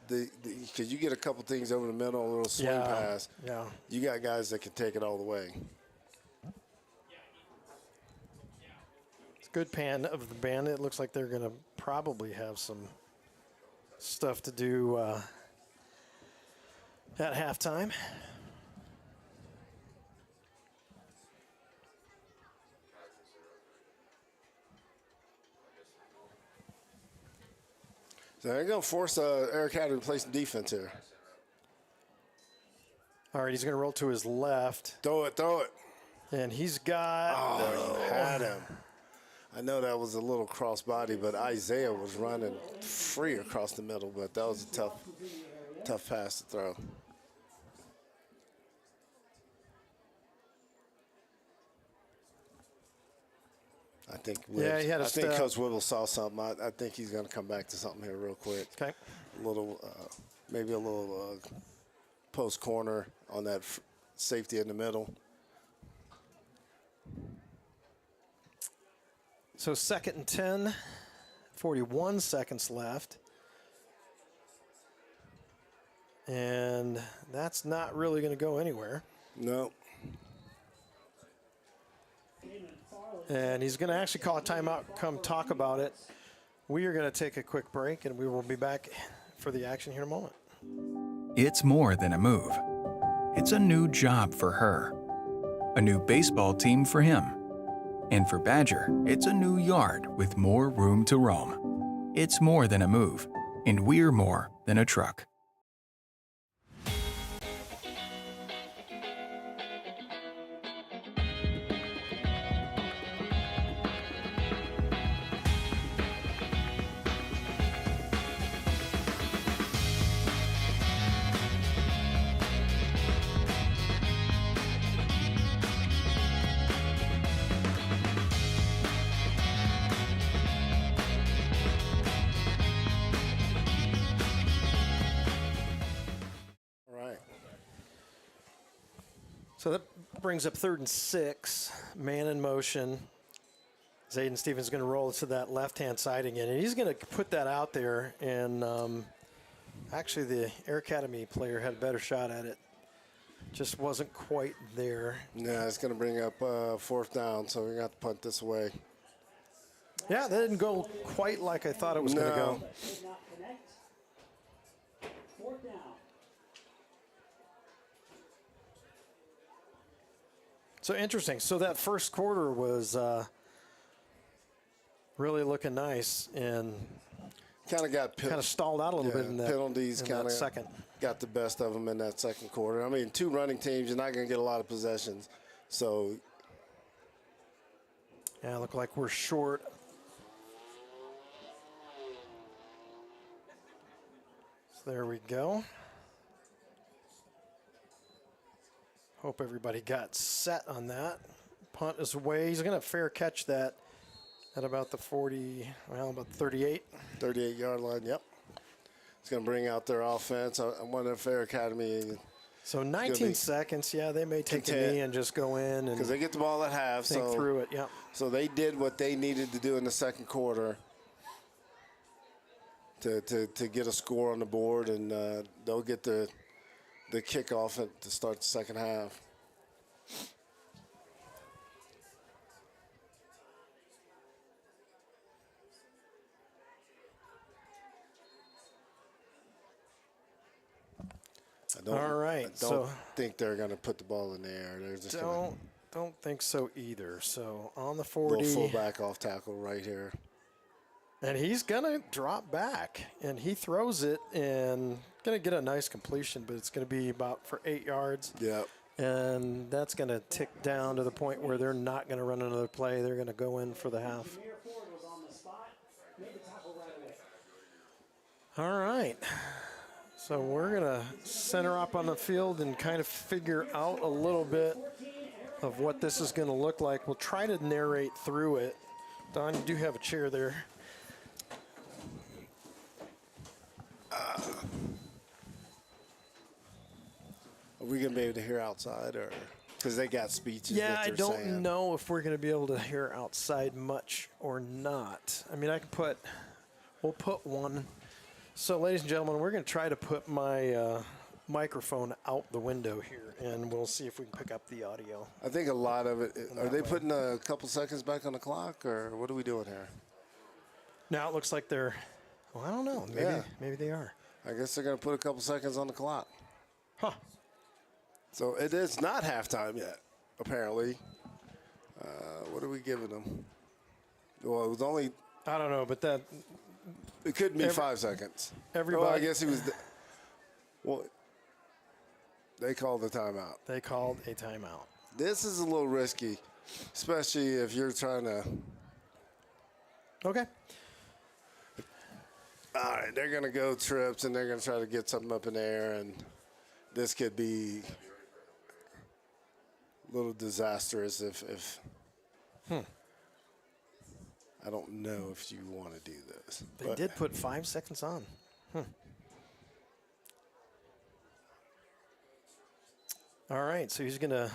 Speaker 2: Because you get a couple things over the middle, a little swing pass.
Speaker 1: Yeah.
Speaker 2: You got guys that can take it all the way.
Speaker 1: It's a good pan of the band. It looks like they're going to probably have some stuff to do at halftime.
Speaker 2: So they're going to force Air Academy to play some defense here.
Speaker 1: All right, he's going to roll to his left,
Speaker 2: Throw it.
Speaker 1: and he's got
Speaker 2: Oh, you had him. I know that was a little cross body, but Isaiah was running free across the middle, but that was a tough pass to throw. I think
Speaker 1: he had a
Speaker 2: I think
Speaker 1: step.
Speaker 2: Coach Whipple saw something. I think he's going to come back to something here real quick.
Speaker 1: Okay.
Speaker 2: Maybe a little post corner on that safety in the middle.
Speaker 1: So 2nd and 10, 41 seconds left. And that's not really going to go anywhere.
Speaker 2: No.
Speaker 1: And he's going to actually call a timeout, come talk about it. We are going to take a quick break, and we will be back for the action here in a moment.
Speaker 4: It's more than a move. It's a new job for her. A new baseball team for him. And for Badger, it's a new yard with more room to roam. It's more than a move, and we're more than a truck.
Speaker 1: So that brings up 3rd and 6, man in motion. Zayden Stevens is going to roll it to that left-hand side again, and he's going to put that out there. And actually, the Air Academy player had a better shot at it. Just wasn't quite there.
Speaker 2: Yeah, it's going to bring up 4th down, so we got to punt this away.
Speaker 1: Yeah, that didn't go quite like I thought it was going to go.
Speaker 3: Did not connect. 4th down.
Speaker 1: So interesting. So that first quarter was really looking nice, and
Speaker 2: Kind of got
Speaker 1: kind of stalled out a little bit in that
Speaker 2: penalties.
Speaker 1: in
Speaker 2: Kind
Speaker 1: that
Speaker 2: of
Speaker 1: second.
Speaker 2: got the best of them in that second quarter. I mean, 2 running teams, you're not going to get a lot of possessions. So
Speaker 1: Yeah, look like we're short. So there we go. Hope everybody got set on that. Punt is away. He's going to fair catch that at about the 40, well, about 38.
Speaker 2: 38-yard line, yep. It's going to bring out their offense. I wonder if Air Academy,
Speaker 1: So 19 seconds, yeah, they may take a
Speaker 2: content.
Speaker 1: knee and just go in and
Speaker 2: because they get the ball at half.
Speaker 1: think
Speaker 2: So,
Speaker 1: through it, yeah.
Speaker 2: so they did what they needed to do in the second quarter to get a score on the board, and they'll get the kickoff to start the second half.
Speaker 1: All right,
Speaker 2: I don't
Speaker 1: so
Speaker 2: think they're going to put the ball in the air. They're just going
Speaker 1: don't think so either. So on the
Speaker 2: to
Speaker 1: 40,
Speaker 2: full back off tackle right here.
Speaker 1: and he's gonna drop back, and he throws it and gonna get a nice completion, but it's gonna be about for 8 yards.
Speaker 2: Yep.
Speaker 1: And that's going to tick down to the point where they're not going to run another play. They're going to go in for the half.
Speaker 3: Jameer Ford was on the spot. Made the tackle right away.
Speaker 1: All right. So we're going to center up on the field and kind of figure out a little bit of what this is going to look like. We'll try to narrate through it. Don, you do have a chair there.
Speaker 2: Are we going to be able to hear outside, or because they got speeches?
Speaker 1: Yeah,
Speaker 2: that
Speaker 1: I
Speaker 2: they're
Speaker 1: don't
Speaker 2: saying.
Speaker 1: know if we're going to be able to hear outside much or not. I mean, we'll put one. So, ladies and gentlemen, we're going to try to put my microphone out the window here, and we'll see if we can pick up the audio.
Speaker 2: I think a lot of it. Are
Speaker 1: that
Speaker 2: they
Speaker 1: way.
Speaker 2: putting a couple seconds back on the clock, or what are we doing here?
Speaker 1: Now it looks like they're, well, I don't know. Maybe they are.
Speaker 2: I guess they're going to put a couple seconds on the clock.
Speaker 1: Huh.
Speaker 2: So it is not halftime yet, apparently. What are we giving them? Well, it was only.
Speaker 1: I don't know, but that
Speaker 2: It could be 5 seconds.
Speaker 1: everybody.
Speaker 2: Well, I guess he was. Well, they called the timeout.
Speaker 1: They called a timeout.
Speaker 2: This is a little risky, especially if you're trying to.
Speaker 1: Okay.
Speaker 2: All right, they're going to go trips, and they're going to try to get something up in the air, and this could be a little disastrous if I don't know if you want to do this.
Speaker 1: They did put 5 seconds on. All right, so he's going to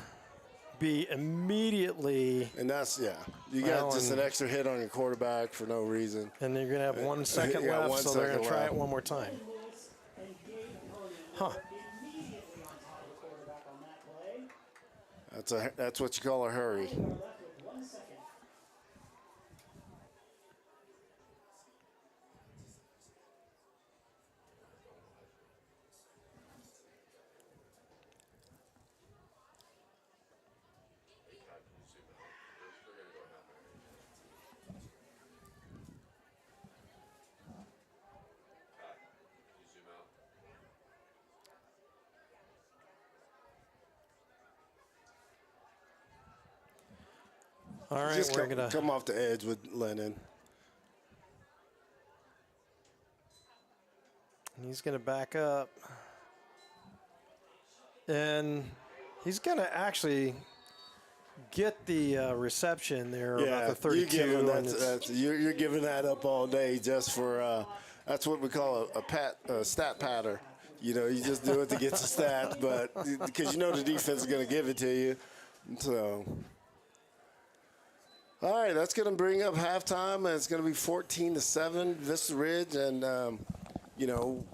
Speaker 1: be immediately,
Speaker 2: And that's, yeah, you
Speaker 1: Well,
Speaker 2: got just an
Speaker 1: and-
Speaker 2: extra hit on your quarterback for no reason.
Speaker 1: and they're going to have 1 second
Speaker 2: Yeah,
Speaker 1: left,
Speaker 2: 1
Speaker 1: so they're going to
Speaker 2: second
Speaker 1: try
Speaker 2: left.
Speaker 1: it one more time.
Speaker 3: Lewis and Gabe Herman
Speaker 1: Huh.
Speaker 3: were immediately on top of the quarterback on that play.
Speaker 2: That's what you call a hurry.
Speaker 3: They are left with 1 second.
Speaker 1: All right,
Speaker 2: Just
Speaker 1: we're going to.
Speaker 2: come off the edge with Lennon.
Speaker 1: He's going to back up. And he's going to actually get the reception there about the 32.
Speaker 2: You're giving that up all day just for that's what we call a stat patter. You know, you just do it to get the stats, but because you know the defense is going to give it to you. So, all right, that's going to bring up halftime, and it's going to be 14-7, Vista Ridge, and you know,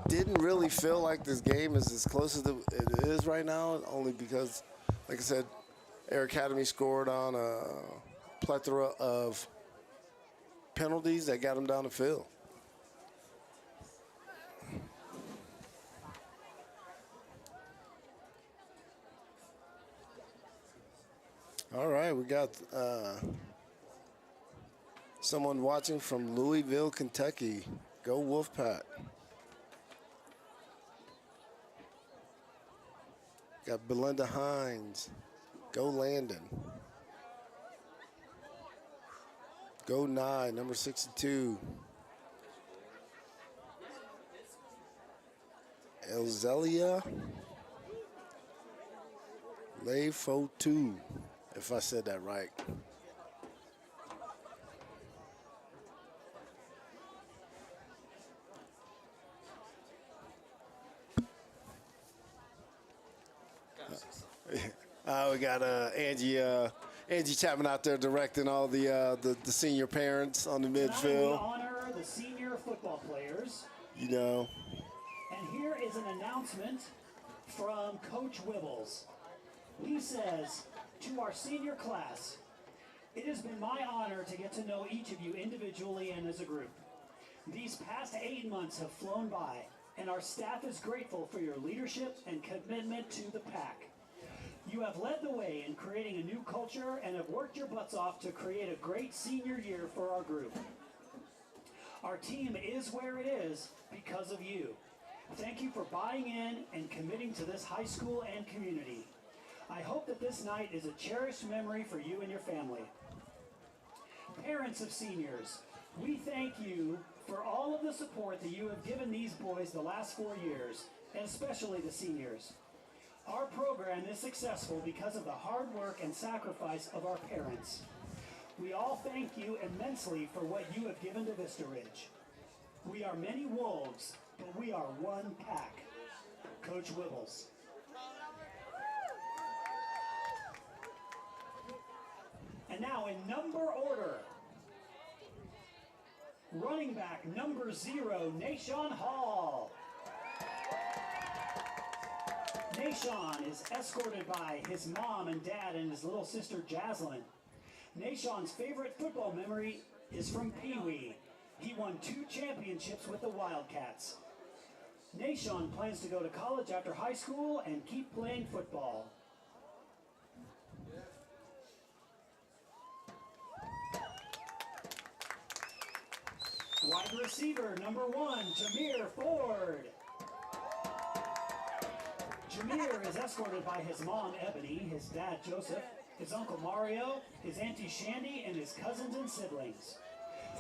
Speaker 2: didn't really feel like this game is as close as it is right now, only because, like I said, Air Academy scored on a plethora of penalties that got them down the field. All right, we got someone watching from Louisville, Kentucky. Go Wolfpack. Got Belinda Hines. Go Landon. Go Nye, number 62. Elzelia Leifotu, if I said that right. We got Angie Chapman out there directing all the senior parents on the
Speaker 3: Tonight we
Speaker 2: midfield.
Speaker 3: honor the senior football players.
Speaker 2: You know,
Speaker 3: And here is an announcement from Coach Wibbles. He says, to our senior class, it has been my honor to get to know each of you individually and as a group. These past 8 months have flown by, and our staff is grateful for your leadership and commitment to the pack. You have led the way in creating a new culture and have worked your butts off to create a great senior year for our group. Our team is where it is because of you. Thank you for buying in and committing to this high school and community. I hope that this night is a cherished memory for you and your family. Parents of seniors, we thank you for all of the support that you have given these boys the last 4 years, and especially the seniors. Our program is successful because of the hard work and sacrifice of our parents. We all thank you immensely for what you have given to Vista Ridge. We are many wolves, but we are one pack. Coach Wibbles. And now in number order, running back number 0, Nashawn Hall. Nashawn is escorted by his mom and dad and his little sister Jaslyn. Nashawn's favorite football memory is from Pee Wee. He won 2 championships with the Wildcats. Nashawn plans to go to college after high school and keep playing football. Wide receiver number 1, Jameer Ford. Jameer is escorted by his mom, Ebony, his dad, Joseph, his uncle, Mario, his auntie, Shandy, and his cousins and siblings.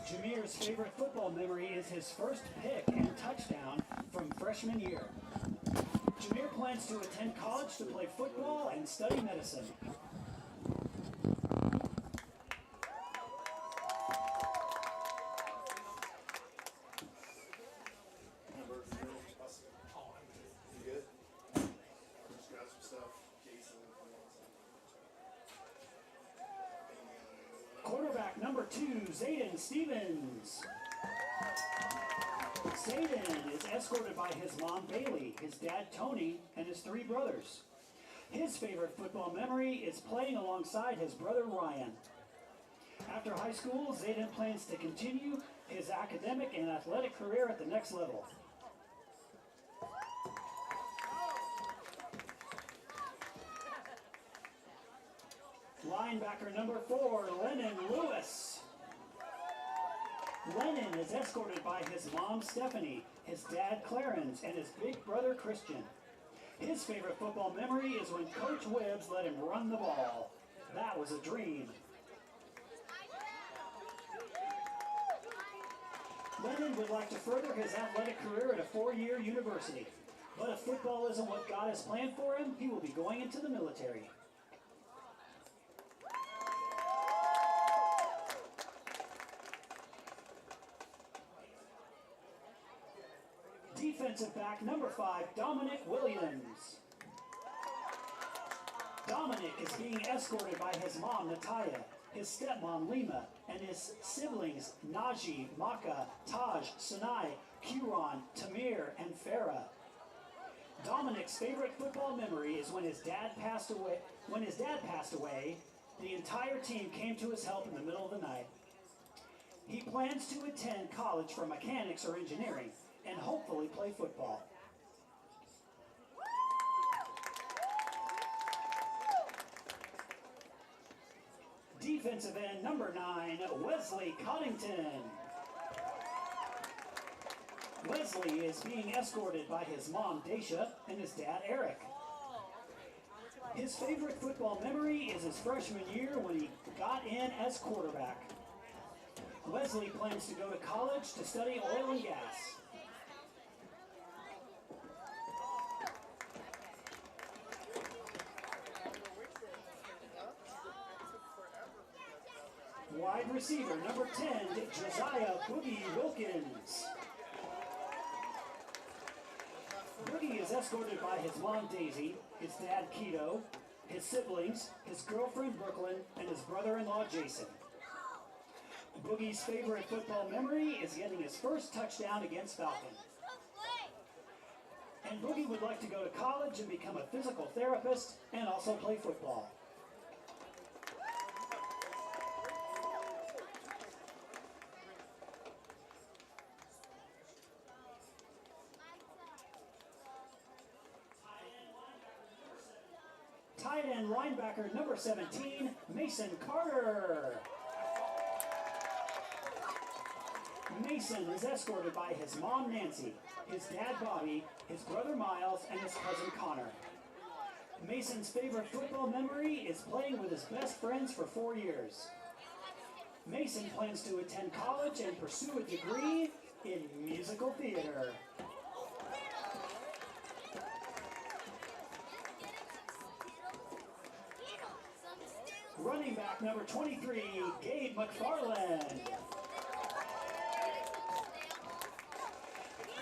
Speaker 3: Jameer's favorite football memory is his first pick and touchdown from freshman year. Jameer plans to attend college to play football and study medicine. Quarterback number 2, Zayden Stevens. Zayden is escorted by his mom, Bailey, his dad, Tony, and his 3 brothers. His favorite football memory is playing alongside his brother, Ryan. After high school, Zayden plans to continue his academic and athletic career at the next level. Linebacker number 4, Lennon Lewis. Lennon is escorted by his mom, Stephanie, his dad, Clarence, and his big brother, Christian. His favorite football memory is when Coach Wibbs let him run the ball. That was a dream. Lennon would like to further his athletic career at a 4-year university. But if football isn't what God has planned for him, he will be going into the military. Defensive back number 5, Dominic Williams. Dominic is being escorted by his mom, Nataya, his stepmom, Lima, and his siblings, Naji, Maka, Taj, Sinai, Kuron, Tamir, and Farah. Dominic's favorite football memory is when his dad passed away. When his dad passed away, the entire team came to his help in the middle of the night. He plans to attend college for mechanics or engineering and hopefully play football. Defensive end number 9, Wesley Coddington. Wesley is being escorted by his mom, Daisha, and his dad, Eric. His favorite football memory is his freshman year when he got in as quarterback. Wesley plans to go to college to study oil and gas. Wide receiver number 10, Josiah Boogie Wilkins. Boogie is escorted by his mom, Daisy, his dad, Keto, his siblings, his girlfriend, Brooklyn, and his brother-in-law, Jason. Boogie's favorite football memory is getting his first touchdown against Falcon. And Boogie would like to go to college and become a physical therapist and also play football. Tight end linebacker number 17, Mason Carter. Mason is escorted by his mom, Nancy, his dad, Bobby, his brother, Miles, and his cousin, Connor. Mason's favorite football memory is playing with his best friends for 4 years. Mason plans to attend college and pursue a degree in musical theater. Running back number 23, Gabe McFarland.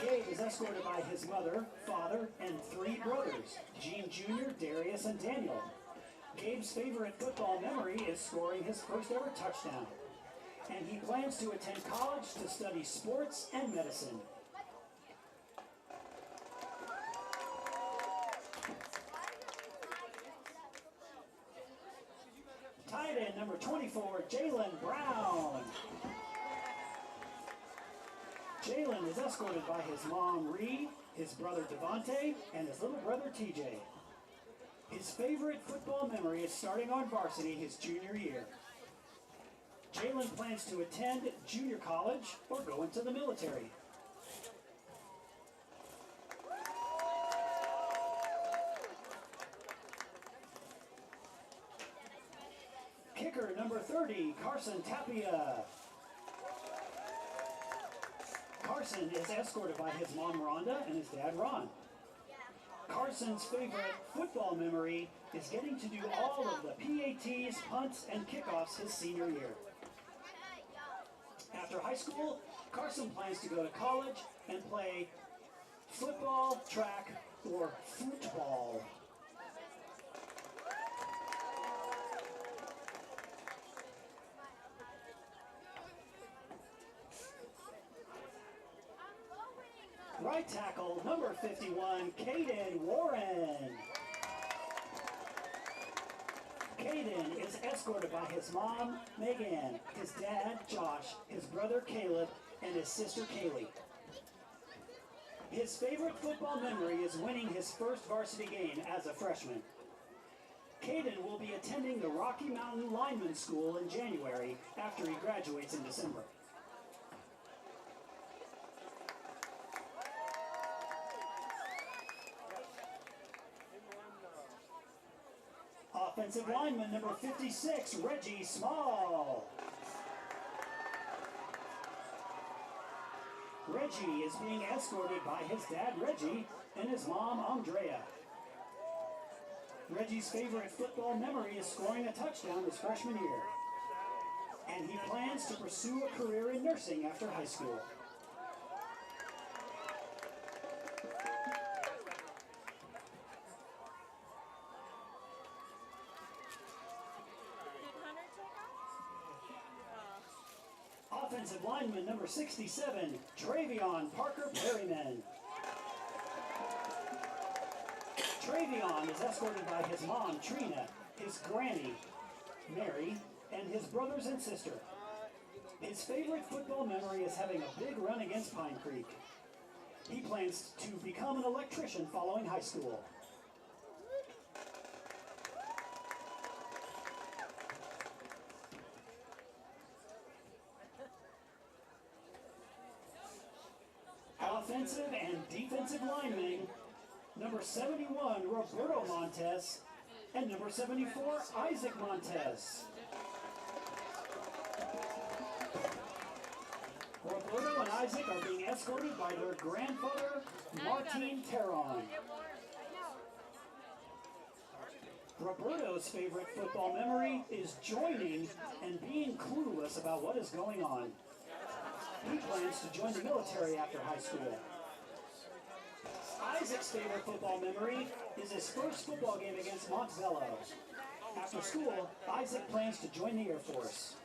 Speaker 3: Gabe is escorted by his mother, father, and 3 brothers, Gene Jr., Darius, and Daniel. Gabe's favorite football memory is scoring his first ever touchdown. And he plans to attend college to study sports and medicine. Tight end number 24, Jalen Brown. Jalen is escorted by his mom, Ree, his brother, Devontae, and his little brother, TJ. His favorite football memory is starting on varsity his junior year. Jalen plans to attend junior college or go into the military. Kicker number 30, Carson Tapia. Carson is escorted by his mom, Rhonda, and his dad, Ron. Carson's favorite football memory is getting to do all of the PATs, punts, and kickoffs his senior year. After high school, Carson plans to go to college and play football, track, or football. Right tackle, number 51, Caden Warren. Caden is escorted by his mom, Megan, his dad, Josh, his brother, Caleb, and his sister, Kaylee. His favorite football memory is winning his first varsity game as a freshman. Caden will be attending the Rocky Mountain Lineman School in January after he graduates in December. Offensive lineman number 56, Reggie Small. Reggie is being escorted by his dad, Reggie, and his mom, Andrea. Reggie's favorite football memory is scoring a touchdown his freshman year. And he plans to pursue a career in nursing after high school. Offensive lineman number 67, Travion Parker Perryman. Travion is escorted by his mom, Trina, his granny, Mary, and his brothers and sister. His favorite football memory is having a big run against Pine Creek. He plans to become an electrician following high school. Offensive and defensive linemen, number 71, Roberto Montes, and number 74, Isaac Montes. Roberto and Isaac are being escorted by their grandfather, Martin Terron. Roberto's favorite football memory is joining and being clueless about what is going on. He plans to join the military after high school. Isaac's favorite football memory is his first football game against Montevello. After school, Isaac plans to join the Air Force.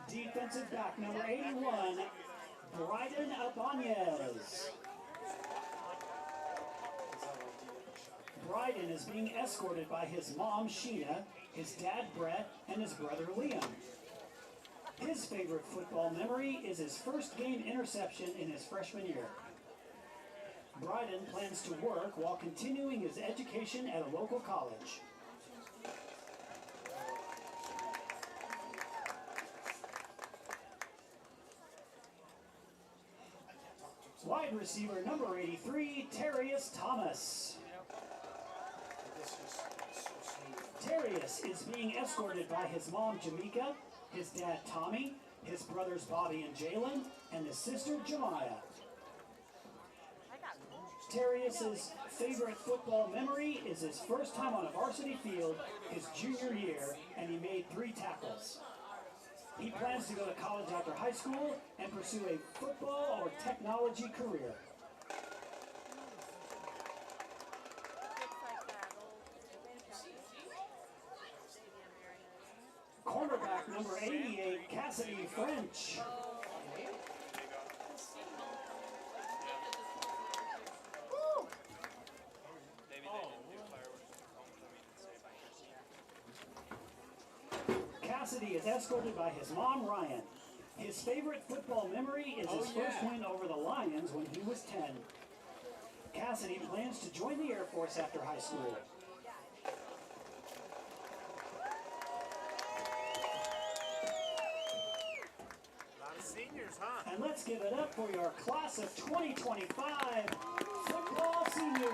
Speaker 3: Defensive back number 81, Bryden Abanez. Bryden is being escorted by his mom, Sheena, his dad, Brett, and his brother, Liam. His favorite football memory is his first game interception in his freshman year. Bryden plans to work while continuing his education at a local college. Wide receiver number 83, Terrius Thomas. Terrius is being escorted by his mom, Jamaica, his dad, Tommy, his brothers, Bobby and Jalen, and his sister, Jemiah. Terrius's favorite football memory is his first time on a varsity field his junior year, and he made 3 tackles. He plans to go to college after high school and pursue a football or technology career. Cornerback number 88, Cassidy French. Cassidy is escorted by his mom, Ryan. His favorite football memory is his first win over the Lions when he was 10. Cassidy plans to join the Air Force after high school.
Speaker 7: Seniors, huh?
Speaker 3: And let's give it up for your class of 2025 football seniors.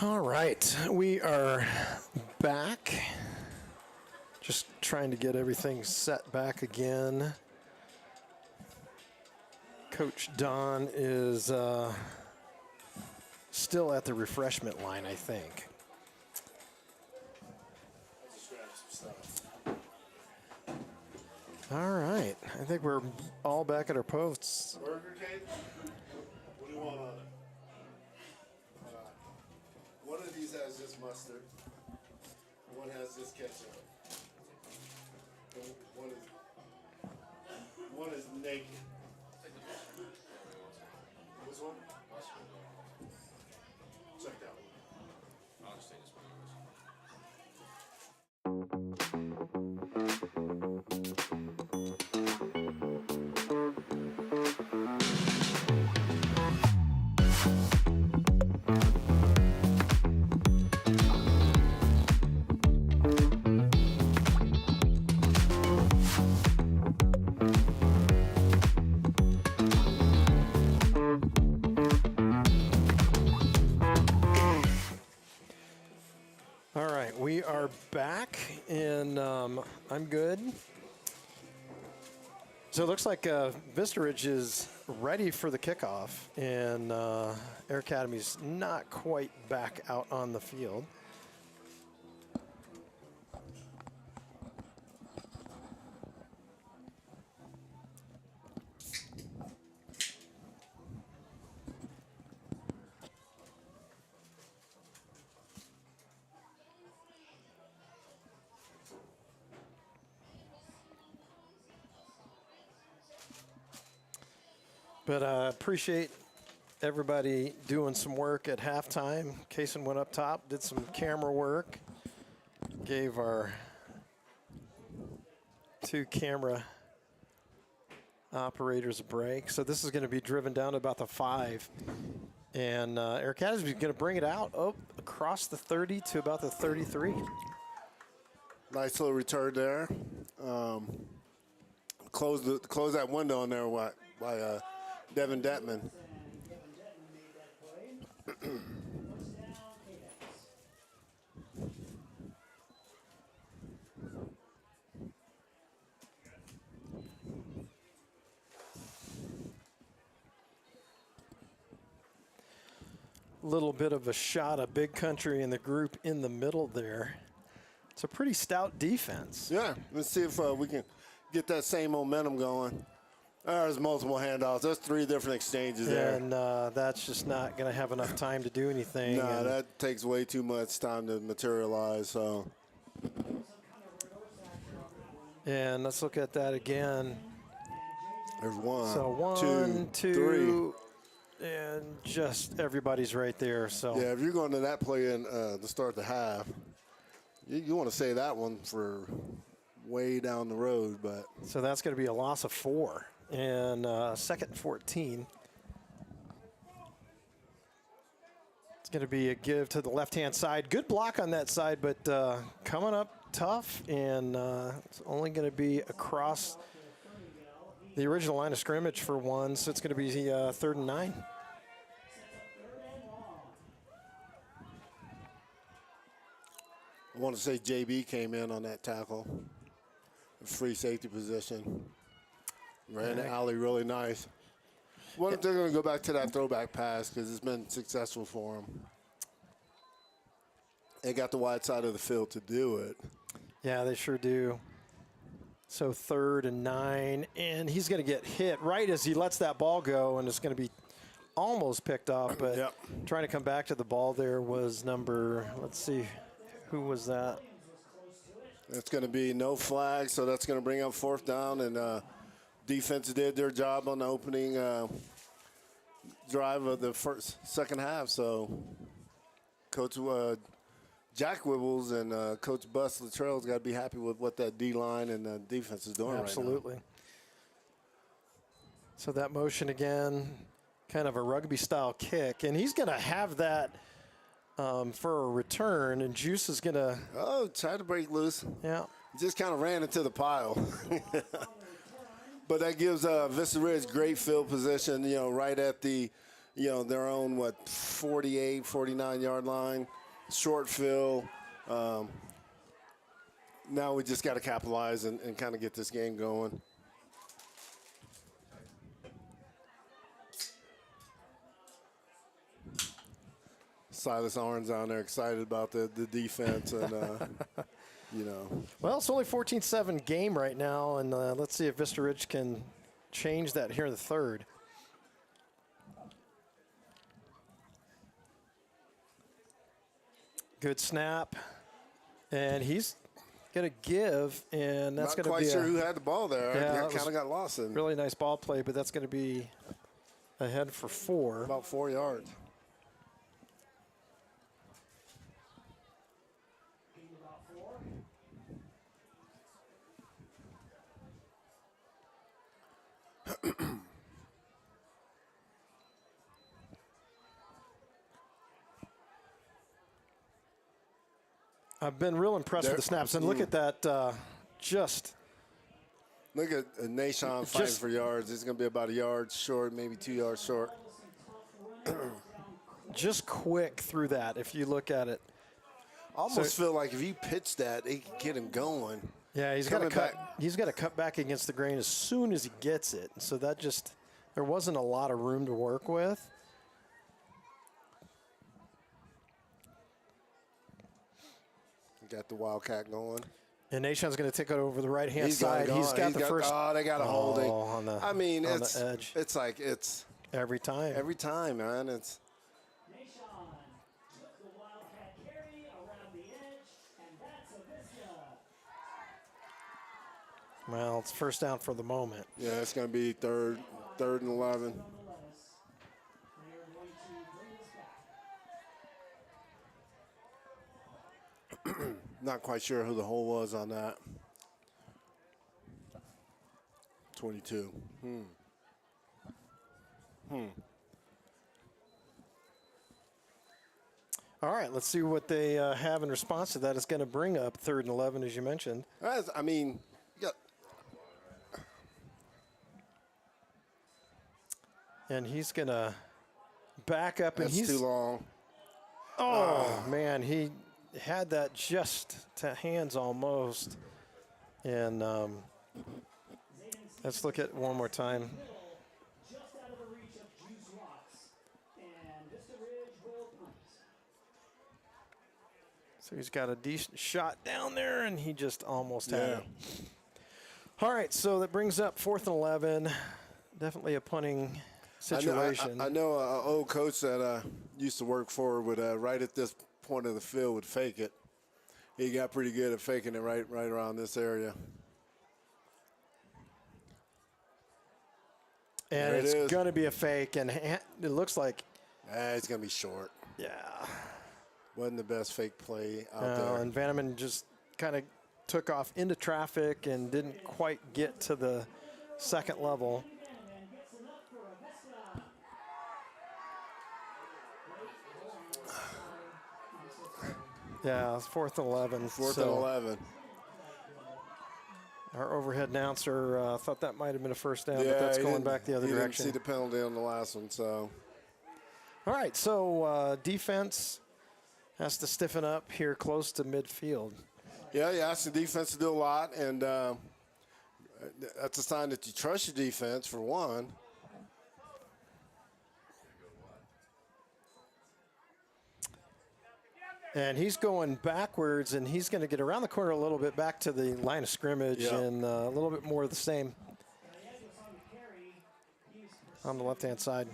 Speaker 1: All right, we are back. Just trying to get everything set back again. Coach Don is still at the refreshment line, I think. All right, I think we're all back at our posts.
Speaker 2: Burger cake? What do you want on it? One of these has just mustard. One has just ketchup. One is naked. Which one? Check that one. I'll just take this one.
Speaker 1: All right, we are back, and I'm good. So it looks like Vista Ridge is ready for the kickoff, and Air Academy's not quite back out on the field. But I appreciate everybody doing some work at halftime. Kaysen went up top, did some camera work, gave our 2 camera operators a break. So this is going to be driven down to about the 5. And Air Academy is going to bring it out across the 30 to about the 33.
Speaker 2: Nice little return there. Close that window on there by Devin Detman.
Speaker 1: Little bit of a shot of Big Country in the group in the middle there. It's a pretty stout defense.
Speaker 2: Yeah, let's see if we can get that same momentum going. There's multiple handoffs. There's 3 different exchanges there.
Speaker 1: And that's just not going to have enough time to do anything.
Speaker 2: No, that takes way too much time to materialize. So.
Speaker 1: And let's look at that again.
Speaker 2: There's 1,
Speaker 1: So 1, 2,
Speaker 2: 3.
Speaker 1: and just everybody's right there. So
Speaker 2: Yeah, if you're going to that play in to start the half, you want to say that one for way down the road. But
Speaker 1: so that's going to be a loss of 4. And second and 14. It's going to be a give to the left-hand side. Good block on that side, but coming up tough, and it's only going to be across the original line of scrimmage for 1, so it's going to be 3rd and 9.
Speaker 2: I want to say JB came in on that tackle. Free safety position. Ran the alley really nice. Wonder if they're going to go back to that throwback pass because it's been successful for them. They got the wide side of the field to do it.
Speaker 1: Yeah, they sure do. So 3rd and 9, and he's going to get hit right as he lets that ball go, and it's going to be almost picked off, but
Speaker 2: Yep.
Speaker 1: Trying to come back to the ball there was number, let's see, who was that?
Speaker 2: It's going to be no flag, so that's going to bring up 4th down, and defense did their job on the opening drive of the second half. So Coach Jack Wibbles and Coach Bus Latrell's got to be happy with what that D-line and the defense is doing
Speaker 1: Absolutely.
Speaker 2: right now.
Speaker 1: So that motion again, kind of a rugby-style kick, and he's going to have that for a return, and Juice is going to...
Speaker 2: Oh, tried to break loose.
Speaker 1: Yeah.
Speaker 2: Just kind of ran into the pile. But that gives Vista Ridge great field position, right at the their own, 48, 49-yard line, short fill. Now we just got to capitalize and kind of get this game going. Silas Arns on there excited about the defense and,
Speaker 1: Well, it's only 14-7 game right now, and let's see if Vista Ridge can change that here in the third. Good snap, and he's going to give, and that's going
Speaker 2: Not
Speaker 1: to be
Speaker 2: quite sure who had the ball there.
Speaker 1: Yeah,
Speaker 2: I kind of got lost in
Speaker 1: really nice ball play, but that's going to be ahead for 4.
Speaker 2: about 4 yards.
Speaker 1: I've been real impressed with the snaps, and look at that, just
Speaker 2: Look at Nashon fighting for yards. It's going to be about a yard short, maybe 2 yards short.
Speaker 1: just quick through that. If you look at it,
Speaker 2: Almost feel like if you pitch that, they can get him going.
Speaker 1: yeah, he's got to
Speaker 2: Coming
Speaker 1: cut.
Speaker 2: back.
Speaker 1: He's got to cut back against the grain as soon as he gets it. So that just there wasn't a lot of room to work with.
Speaker 2: Got the Wildcat going.
Speaker 1: And Nation's going to take it over the right-hand
Speaker 2: He's got
Speaker 1: side.
Speaker 2: it going.
Speaker 1: He's got the first.
Speaker 2: Oh, they got a holding.
Speaker 1: on the.
Speaker 2: I mean,
Speaker 1: on
Speaker 2: it's
Speaker 1: the edge
Speaker 2: it's like it's
Speaker 1: every time.
Speaker 2: every time, man. It's
Speaker 3: Nashon with the Wildcat carry around the edge, and that's a Vista.
Speaker 1: Well, it's first down for the moment.
Speaker 2: yeah, it's going to be third and 11.
Speaker 3: On the lettuce. They are going to bring this back.
Speaker 2: Not quite sure who the hole was on that. 22.
Speaker 1: All right, let's see what they have in response to that. It's going to bring up 3rd and 11, as you mentioned.
Speaker 2: I mean, you got
Speaker 1: And he's going to back up, and
Speaker 2: that's
Speaker 1: he's
Speaker 2: too long.
Speaker 1: Oh, man, he had that just to hands almost. And let's look at it one more time.
Speaker 3: Just out of the reach of Juice Rocks. And Vista Ridge will punt.
Speaker 1: So he's got a decent shot down there, and he just almost had it. All right, so that brings up 4th and 11. Definitely a punting situation.
Speaker 2: I know an old coach that I used to work for would right at this point of the field would fake it. He got pretty good at faking it right around this area.
Speaker 1: And
Speaker 2: There it
Speaker 1: it's
Speaker 2: is.
Speaker 1: going to be a fake, and it looks like,
Speaker 2: It's going to be short.
Speaker 1: yeah.
Speaker 2: Wasn't the best fake play out there.
Speaker 1: And Vanneman just kind of took off into traffic and didn't quite get to the second level. Yeah, it's 4th and 11.
Speaker 2: Fourth
Speaker 1: so
Speaker 2: and 11.
Speaker 1: Our overhead announcer thought that might have been a first down, but that's
Speaker 2: he
Speaker 1: going
Speaker 2: didn't-
Speaker 1: back the other
Speaker 2: he
Speaker 1: direction.
Speaker 2: didn't see the penalty on the last one, so.
Speaker 1: All right, so defense has to stiffen up here close to midfield.
Speaker 2: Yeah, you ask the defense to do a lot, and that's a sign that you trust your defense, for one.
Speaker 1: And he's going backwards, and he's going to get around the corner a little bit back to the line of scrimmage,
Speaker 2: Yeah.
Speaker 1: and a little bit more of the same on the left-hand side.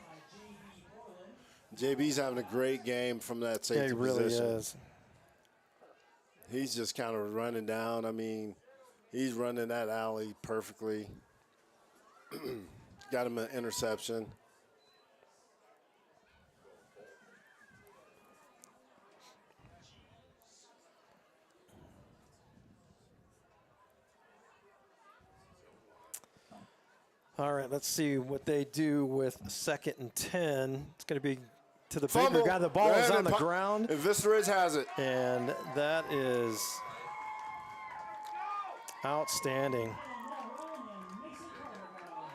Speaker 2: JB's having a great game from that safety
Speaker 1: Yeah, he really
Speaker 2: position.
Speaker 1: is.
Speaker 2: He's just kind of running down. I mean, he's running that alley perfectly. Got him an interception.
Speaker 1: All right, let's see what they do with 2nd and 10. It's going to be to the
Speaker 2: Fumble.
Speaker 1: bigger guy. The ball
Speaker 2: Go
Speaker 1: is
Speaker 2: ahead
Speaker 1: on the
Speaker 2: and
Speaker 1: ground,
Speaker 2: And Vista Ridge has it.
Speaker 1: and that is outstanding.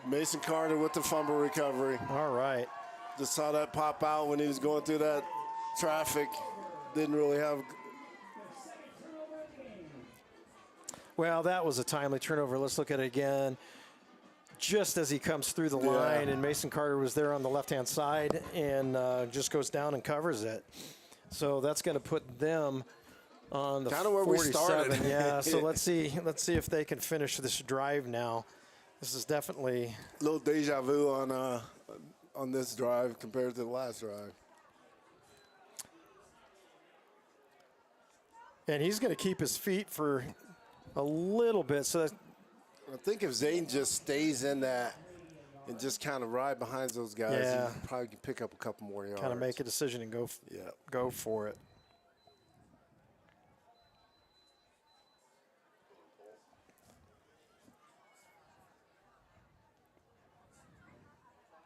Speaker 2: Mason Carter with the fumble recovery.
Speaker 1: All right.
Speaker 2: Just saw that pop out when he was going through that traffic. Didn't really have.
Speaker 1: Well, that was a timely turnover. Let's look at it again. Just as he comes through the line, and Mason Carter was there on the left-hand side and just goes down and covers it. So that's going to put them on the
Speaker 2: kind of where
Speaker 1: 47.
Speaker 2: we started.
Speaker 1: Yeah, so let's see if they can finish this drive now. This is definitely
Speaker 2: A little deja vu on this drive compared to the last drive.
Speaker 1: and he's going to keep his feet for a little bit. So
Speaker 2: I think if Zayden just stays in that and just kind of ride behind those guys,
Speaker 1: Yeah.
Speaker 2: he probably can pick up a couple more yards.
Speaker 1: kind of make a decision and go for it.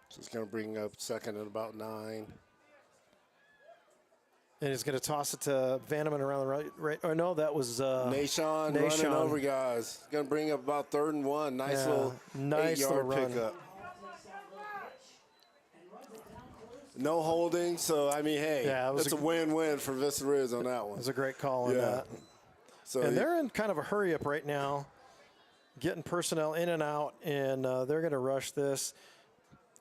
Speaker 2: So it's going to bring up second at about 9.
Speaker 1: And he's going to toss it to Vanneman around the right. Oh, no, that was
Speaker 2: Nashon running over guys. Going to bring up about 3rd and 1. Nice little 8-yard
Speaker 1: run.
Speaker 2: pickup. No holding, so, I mean, hey, it's a win-win for Vista Ridge on that one.
Speaker 1: It was a great call on that.
Speaker 2: So
Speaker 1: And they're in kind of a hurry-up right now, getting personnel in and out, and they're going to rush this.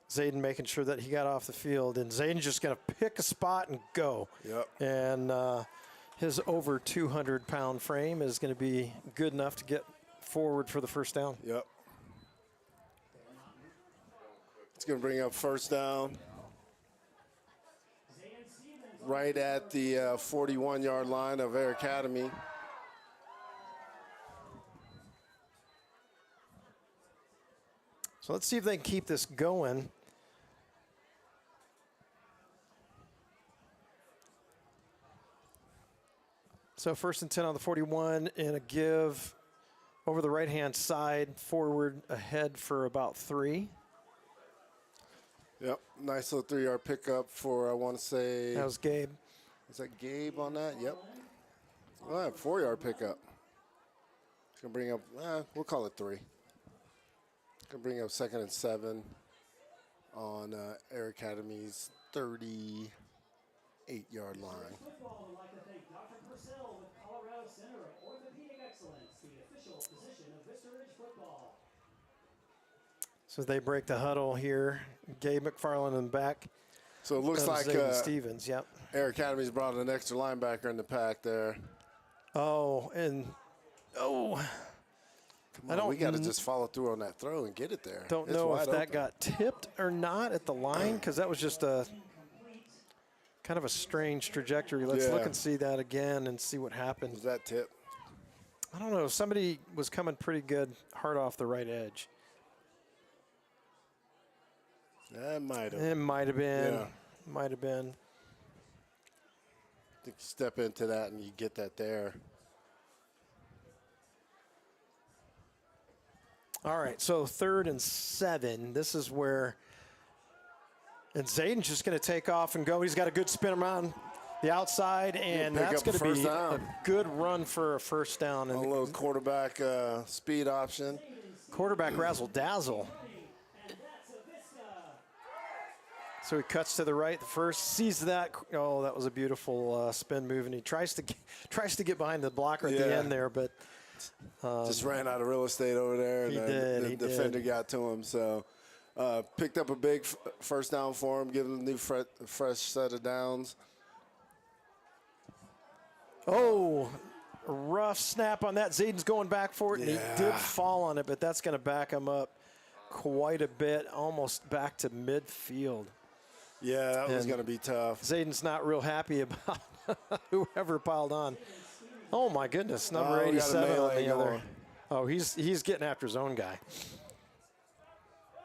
Speaker 1: Zayden making sure that he got off the field, and Zayden's just going to pick a spot and go.
Speaker 2: Yep.
Speaker 1: And his over 200-pound frame is going to be good enough to get forward for the first down.
Speaker 2: Yep. It's going to bring up first down right at the 41-yard line of Air Academy.
Speaker 1: So let's see if they can keep this going. So 1st and 10 on the 41, and a give over the right-hand side, forward ahead for about 3.
Speaker 2: Yep, nice little 3-yard pickup for, I want to say.
Speaker 1: That was Gabe.
Speaker 2: Is that Gabe on that? Yep. All right, 4-yard pickup. It's going to bring up, we'll call it 3. Going to bring up 2nd and 7 on Air Academy's 38-yard line.
Speaker 3: Football would like to thank Dr. Purcell with Colorado Center of Orthopedic Excellence, the official physician of Vista Ridge football.
Speaker 1: So they break the huddle here. Gabe McFarland in the back.
Speaker 2: So it looks like
Speaker 1: Zayden Stevens, yep.
Speaker 2: Air Academy's brought an extra linebacker in the pack there.
Speaker 1: Oh, and
Speaker 2: We got to just follow through on that throw and get it there.
Speaker 1: Don't
Speaker 2: It's
Speaker 1: know
Speaker 2: wide
Speaker 1: if that
Speaker 2: open.
Speaker 1: got tipped or not at the line, because that was just a kind of a strange trajectory. Let's look and see that again and see what happened.
Speaker 2: Was that tip?
Speaker 1: I don't know. Somebody was coming pretty good, hard off the right edge.
Speaker 2: That might have.
Speaker 1: It might have been.
Speaker 2: Yeah.
Speaker 1: Might have been.
Speaker 2: I think you step into that and you get that there.
Speaker 1: All right, so 3rd and 7. This is where, and Zayden's just going to take off and go. He's got a good spin around the outside, and
Speaker 2: pick
Speaker 1: that's
Speaker 2: up a
Speaker 1: going to be
Speaker 2: first down.
Speaker 1: a good run for a first down.
Speaker 2: A
Speaker 1: And
Speaker 2: little quarterback speed option.
Speaker 1: quarterback razzle dazzle. So he cuts to the right. The first sees that. Oh, that was a beautiful spin move, and he tries to get behind the blocker at the end there, but
Speaker 2: just ran out of real estate over there, and the defender got to him. So picked up a big first down for him, giving him a new fresh set of downs.
Speaker 1: Oh, a rough snap on that. Zayden's going back for it, and he did fall on it, but that's going to back him up quite a bit, almost back to midfield.
Speaker 2: Yeah, that was going to be tough.
Speaker 1: Zayden's not real happy about whoever piled on. Oh, my goodness, number 87 on the other. Oh, he's getting after his own guy.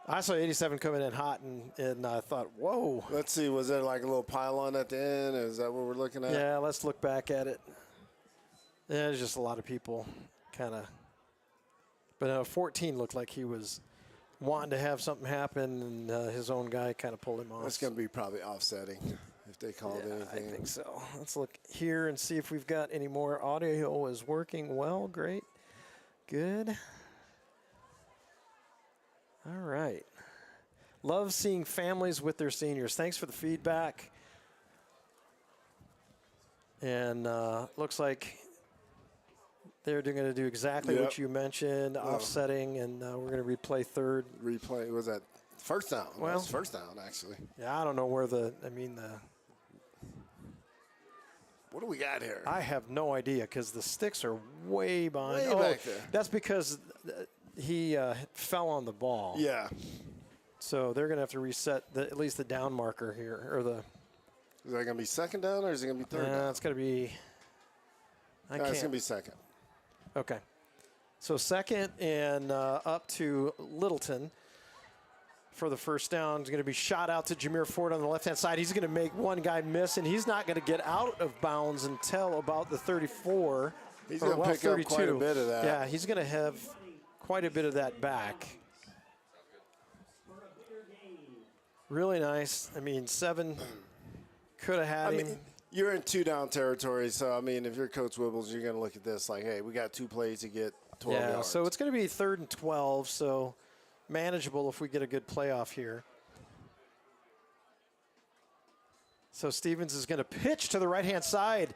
Speaker 1: I saw 87 coming in hot, and I thought, whoa.
Speaker 2: Let's see, was there like a little pylon at the end? Is that what we're looking at?
Speaker 1: Yeah, let's look back at it. Yeah, there's just a lot of people kind of. But 14 looked like he was wanting to have something happen, and his own guy kind of pulled him off.
Speaker 2: That's going to be probably offsetting if they called anything.
Speaker 1: I think so. Let's look here and see if we've got any more. Audio is working well. Great. Good. All right. Love seeing families with their seniors. Thanks for the feedback. And looks like they're going to do exactly what you mentioned, offsetting, and we're going to replay third.
Speaker 2: Replay, was that first down?
Speaker 1: Well,
Speaker 2: that was first down, actually.
Speaker 1: Yeah, I don't know where
Speaker 2: What do we got here?
Speaker 1: I have no idea because the sticks are way behind.
Speaker 2: Way back there.
Speaker 1: That's because he fell on the ball.
Speaker 2: Yeah.
Speaker 1: So they're going to have to reset at least the down marker here, or the.
Speaker 2: Is that going to be second down or is it going to be third down?
Speaker 1: It's going to be.
Speaker 2: It's going to be second.
Speaker 1: Okay. So second and up to Littleton for the first down. Is going to be shot out to Jameer Ford on the left-hand side. He's going to make one guy miss, and he's not going to get out of bounds until about the 34.
Speaker 2: He's going to pick
Speaker 1: 32.
Speaker 2: up quite a bit of that.
Speaker 1: Yeah, he's going to have quite a bit of that back. Really nice. I mean, 7 could have had him.
Speaker 2: You're in 2-down territory, so, I mean, if you're Coach Wibbles, you're going to look at this like, hey, we got 2 plays to get 12 yards.
Speaker 1: So it's going to be 3rd and 12, so manageable if we get a good playoff here. So Stevens is going to pitch to the right-hand side,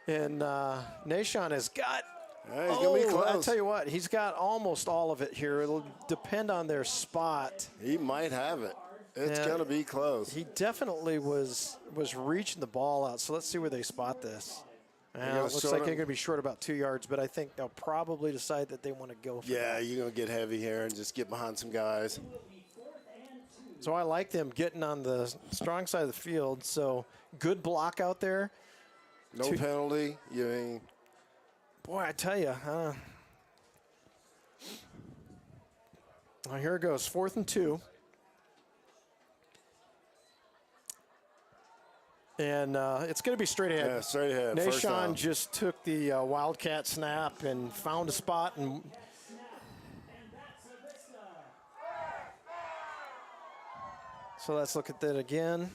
Speaker 1: and Nashon has got
Speaker 2: Yeah, he's going to be close.
Speaker 1: I'll tell you what, he's got almost all of it here. It'll depend on their spot.
Speaker 2: He might have it. It's going to be close.
Speaker 1: He definitely was reaching the ball out. So let's see where they spot this. It looks like they're going to be short about 2 yards, but I think they'll probably decide that they want to go for that.
Speaker 2: You're going to get heavy here and just get behind some guys.
Speaker 1: So I like them getting on the strong side of the field. So good block out there.
Speaker 2: No penalty.
Speaker 1: Boy, I tell you. Well, here it goes, 4th and 2. And it's going to be straight ahead.
Speaker 2: Yeah, straight ahead.
Speaker 1: Nashon just took the Wildcat snap and found a spot. And so let's look at that again.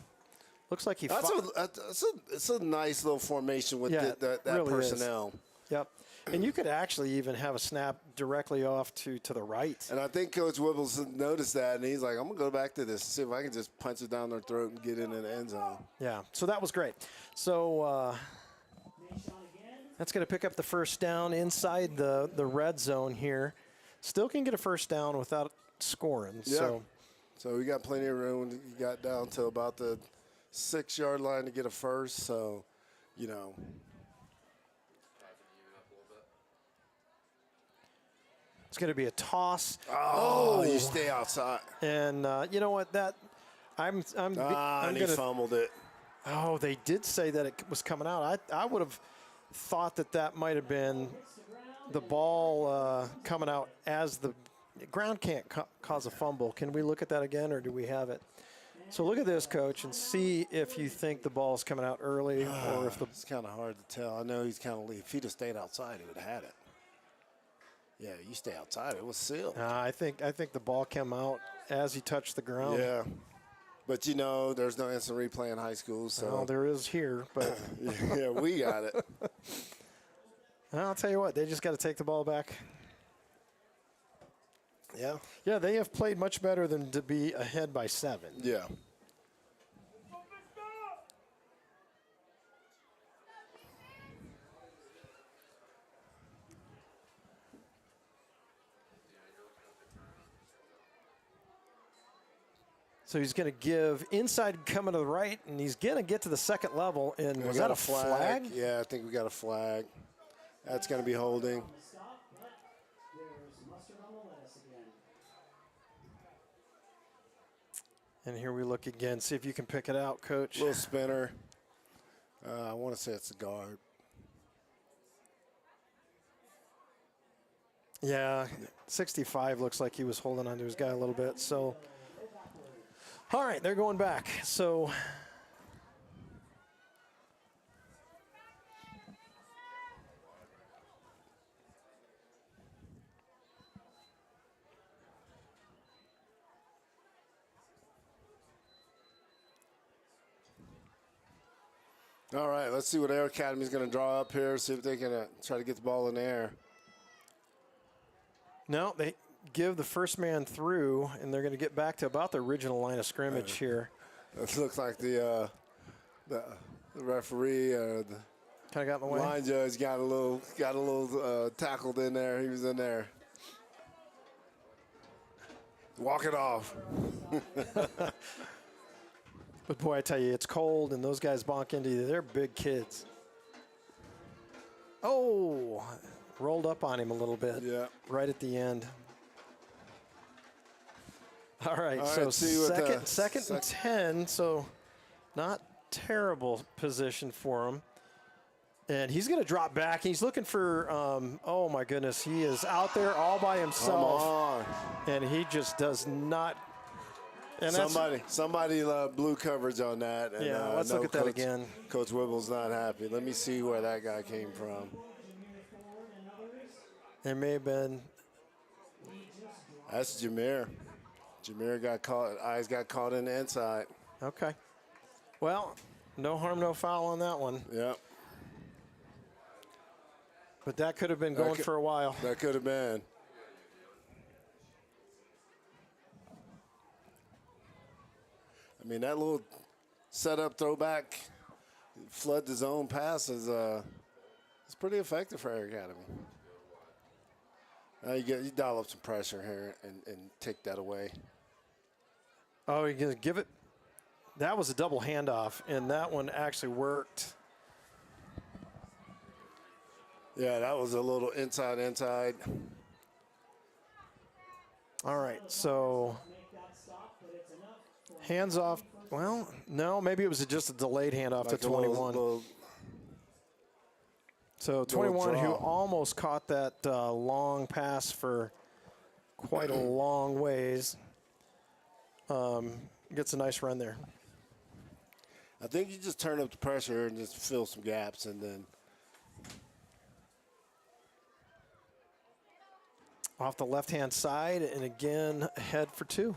Speaker 1: Looks like he
Speaker 2: it's a nice little formation with that
Speaker 1: really
Speaker 2: personnel.
Speaker 1: Yep. And you could actually even have a snap directly off to the right.
Speaker 2: And I think Coach Wibbles noticed that, and he's like, I'm going to go back to this and see if I can just punch it down their throat and get into the end zone.
Speaker 1: Yeah, so that was great. So that's going to pick up the first down inside the red zone here. Still can get a first down without scoring.
Speaker 2: Yeah. So we got plenty of room. You got down to about the 6-yard line to get a first. So,
Speaker 1: it's going to be a toss.
Speaker 2: Oh, you stay outside.
Speaker 1: And you know what? I'm
Speaker 2: and he fumbled it.
Speaker 1: Oh, they did say that it was coming out. I would have thought that might have been the ball coming out as the ground can't cause a fumble. Can we look at that again, or do we have it? So look at this, Coach, and see if you think the ball's coming out early or if
Speaker 2: It's kind of hard to tell. I know he's kind of – if he'd have stayed outside, he would have had it. Yeah, you stay outside. It was sealed.
Speaker 1: I think the ball came out as he touched the ground.
Speaker 2: Yeah. But, there's no instant replay in high school. So.
Speaker 1: Well, there is here, but –
Speaker 2: yeah, we got it.
Speaker 1: I'll tell you what, they just got to take the ball back.
Speaker 2: Yeah.
Speaker 1: Yeah, they have played much better than to be ahead by 7.
Speaker 2: Yeah.
Speaker 1: So he's going to give inside coming to the right, and he's going to get to the second level. And was that a flag?
Speaker 2: Yeah, I think we got a flag. That's going to be holding.
Speaker 1: And here we look again. See if you can pick it out, Coach.
Speaker 2: Little spinner. I want to say it's a guard.
Speaker 1: Yeah, 65 looks like he was holding onto his guy a little bit. So, all right, they're going back. So,
Speaker 2: all right, let's see what Air Academy is going to draw up here, see if they can try to get the ball in the air.
Speaker 1: no, give the first man through, and they're going to get back to about the original line of scrimmage here.
Speaker 2: It looks like the referee or the
Speaker 1: Kind of got in the way.
Speaker 2: line judge got a little tackled in there. He was in there. Walk it off.
Speaker 1: But boy, I tell you, it's cold, and those guys bonk into you. They're big kids. Oh, rolled up on him a little bit.
Speaker 2: Yeah.
Speaker 1: Right at the end. All right,
Speaker 2: All
Speaker 1: so
Speaker 2: right, see what the
Speaker 1: second and 10, so not terrible position for him. And he's going to drop back. He's looking for, oh my goodness, he is out there all by himself.
Speaker 2: Come on.
Speaker 1: And he just does not. And
Speaker 2: Somebody blew coverage on that. And,
Speaker 1: yeah, let's look at that again.
Speaker 2: Coach Wibble's not happy. Let me see where that guy came from.
Speaker 1: It may have been.
Speaker 2: That's Jameer. Jameer got caught. Eyes got caught in the inside.
Speaker 1: Okay. Well, no harm, no foul on that one.
Speaker 2: Yep.
Speaker 1: But that could have been going for a while.
Speaker 2: That could have been. I mean, that little setup throwback, flood the zone pass is it's pretty effective for Air Academy. Now you dial up some pressure here and take that away.
Speaker 1: Oh, you're going to give it. That was a double handoff, and that one actually worked.
Speaker 2: Yeah, that was a little inside.
Speaker 1: All right, so hands off. Well, no, maybe it was just a delayed handoff
Speaker 2: Like
Speaker 1: to
Speaker 2: a
Speaker 1: 21. So 21, who
Speaker 2: draw.
Speaker 1: almost caught that long pass for quite a long ways, gets a nice run there.
Speaker 2: I think you just turn up the pressure and just fill some gaps, and then
Speaker 1: Off the left-hand side, and again, head for two.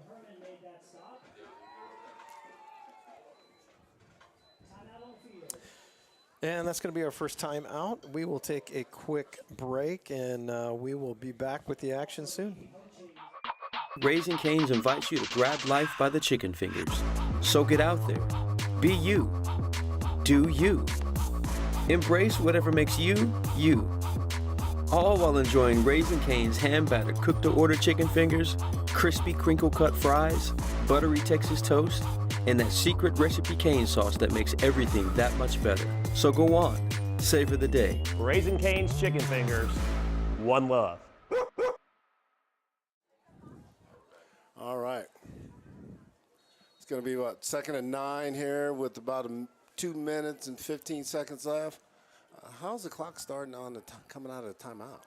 Speaker 3: Herman made that stop. Timeout on the field.
Speaker 1: And that's going to be our first time out. We will take a quick break, and we will be back with the action soon.
Speaker 5: Raising Cane's invites you to grab life by the chicken fingers. So get out there. Be you. Do you. Embrace whatever makes you, you. All while enjoying Raising Cane's hand-battered cooked-to-order chicken fingers, crispy crinkle-cut fries, buttery Texas toast, and that secret recipe cane sauce that makes everything that much better. So go on, savor the day.
Speaker 6: Raising Cane's chicken fingers, one love.
Speaker 2: all right. It's going to be, what, 2nd and 9 here with about 2 minutes and 15 seconds left. How's the clock starting on the coming out of the timeout?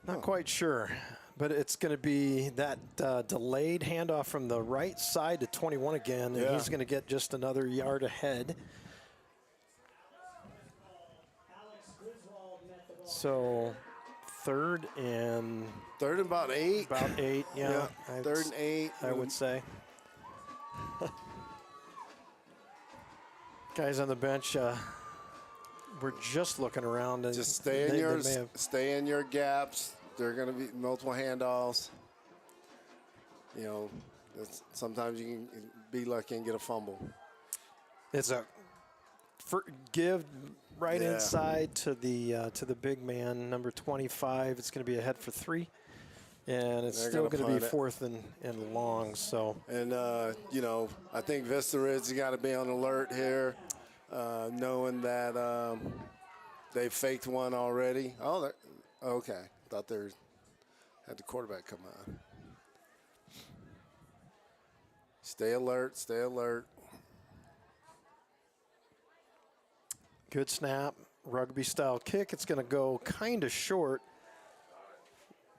Speaker 1: Not quite sure, but it's going to be that delayed handoff from the right side to 21 again, and
Speaker 2: Yeah.
Speaker 1: he's going to get just another yard ahead. So 3rd and
Speaker 2: about 8.
Speaker 1: about 8, yeah.
Speaker 2: Yeah, 3rd and 8.
Speaker 1: I would say. Guys on the bench, we're just looking around, and
Speaker 2: Just stay in your gaps. There are going to be multiple handoffs. You know, sometimes you can be lucky and get a fumble.
Speaker 1: It's a give right
Speaker 2: Yeah.
Speaker 1: inside to the big man, number 25. It's going to be a head for 3, and it's
Speaker 2: They're
Speaker 1: still
Speaker 2: gonna
Speaker 1: going to be
Speaker 2: punt it.
Speaker 1: 4th and long. So
Speaker 2: And, you know, I think Vista Ridge has got to be on alert here, knowing that they faked one already. Oh, okay. Thought they had the quarterback come on. Stay alert, stay alert.
Speaker 1: good snap, rugby style kick. It's going to go kind of short.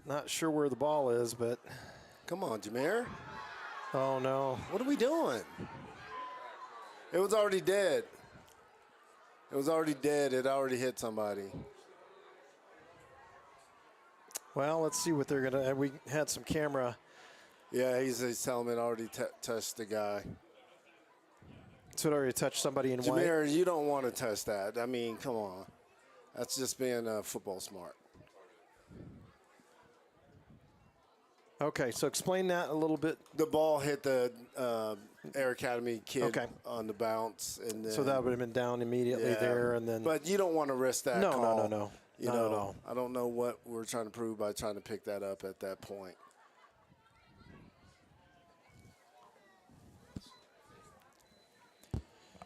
Speaker 1: Not sure where the ball is, but
Speaker 2: Come on, Jameer.
Speaker 1: oh no.
Speaker 2: What are we doing? It was already dead. It was already dead. It already hit somebody.
Speaker 1: Well, let's see what they're going to. We had some camera.
Speaker 2: Yeah, he's telling me it already touched the guy.
Speaker 1: So it already touched somebody in white.
Speaker 2: Jameer, you don't want to touch that. I mean, come on. That's just being football smart.
Speaker 1: Okay, so explain that a little bit.
Speaker 2: The ball hit the Air Academy kid on the bounce. And then,
Speaker 1: So that would have been down immediately there, and then.
Speaker 2: But you don't want to risk that call.
Speaker 1: No.
Speaker 2: You
Speaker 1: Not
Speaker 2: know,
Speaker 1: at all.
Speaker 2: I don't know what we're trying to prove by trying to pick that up at that point.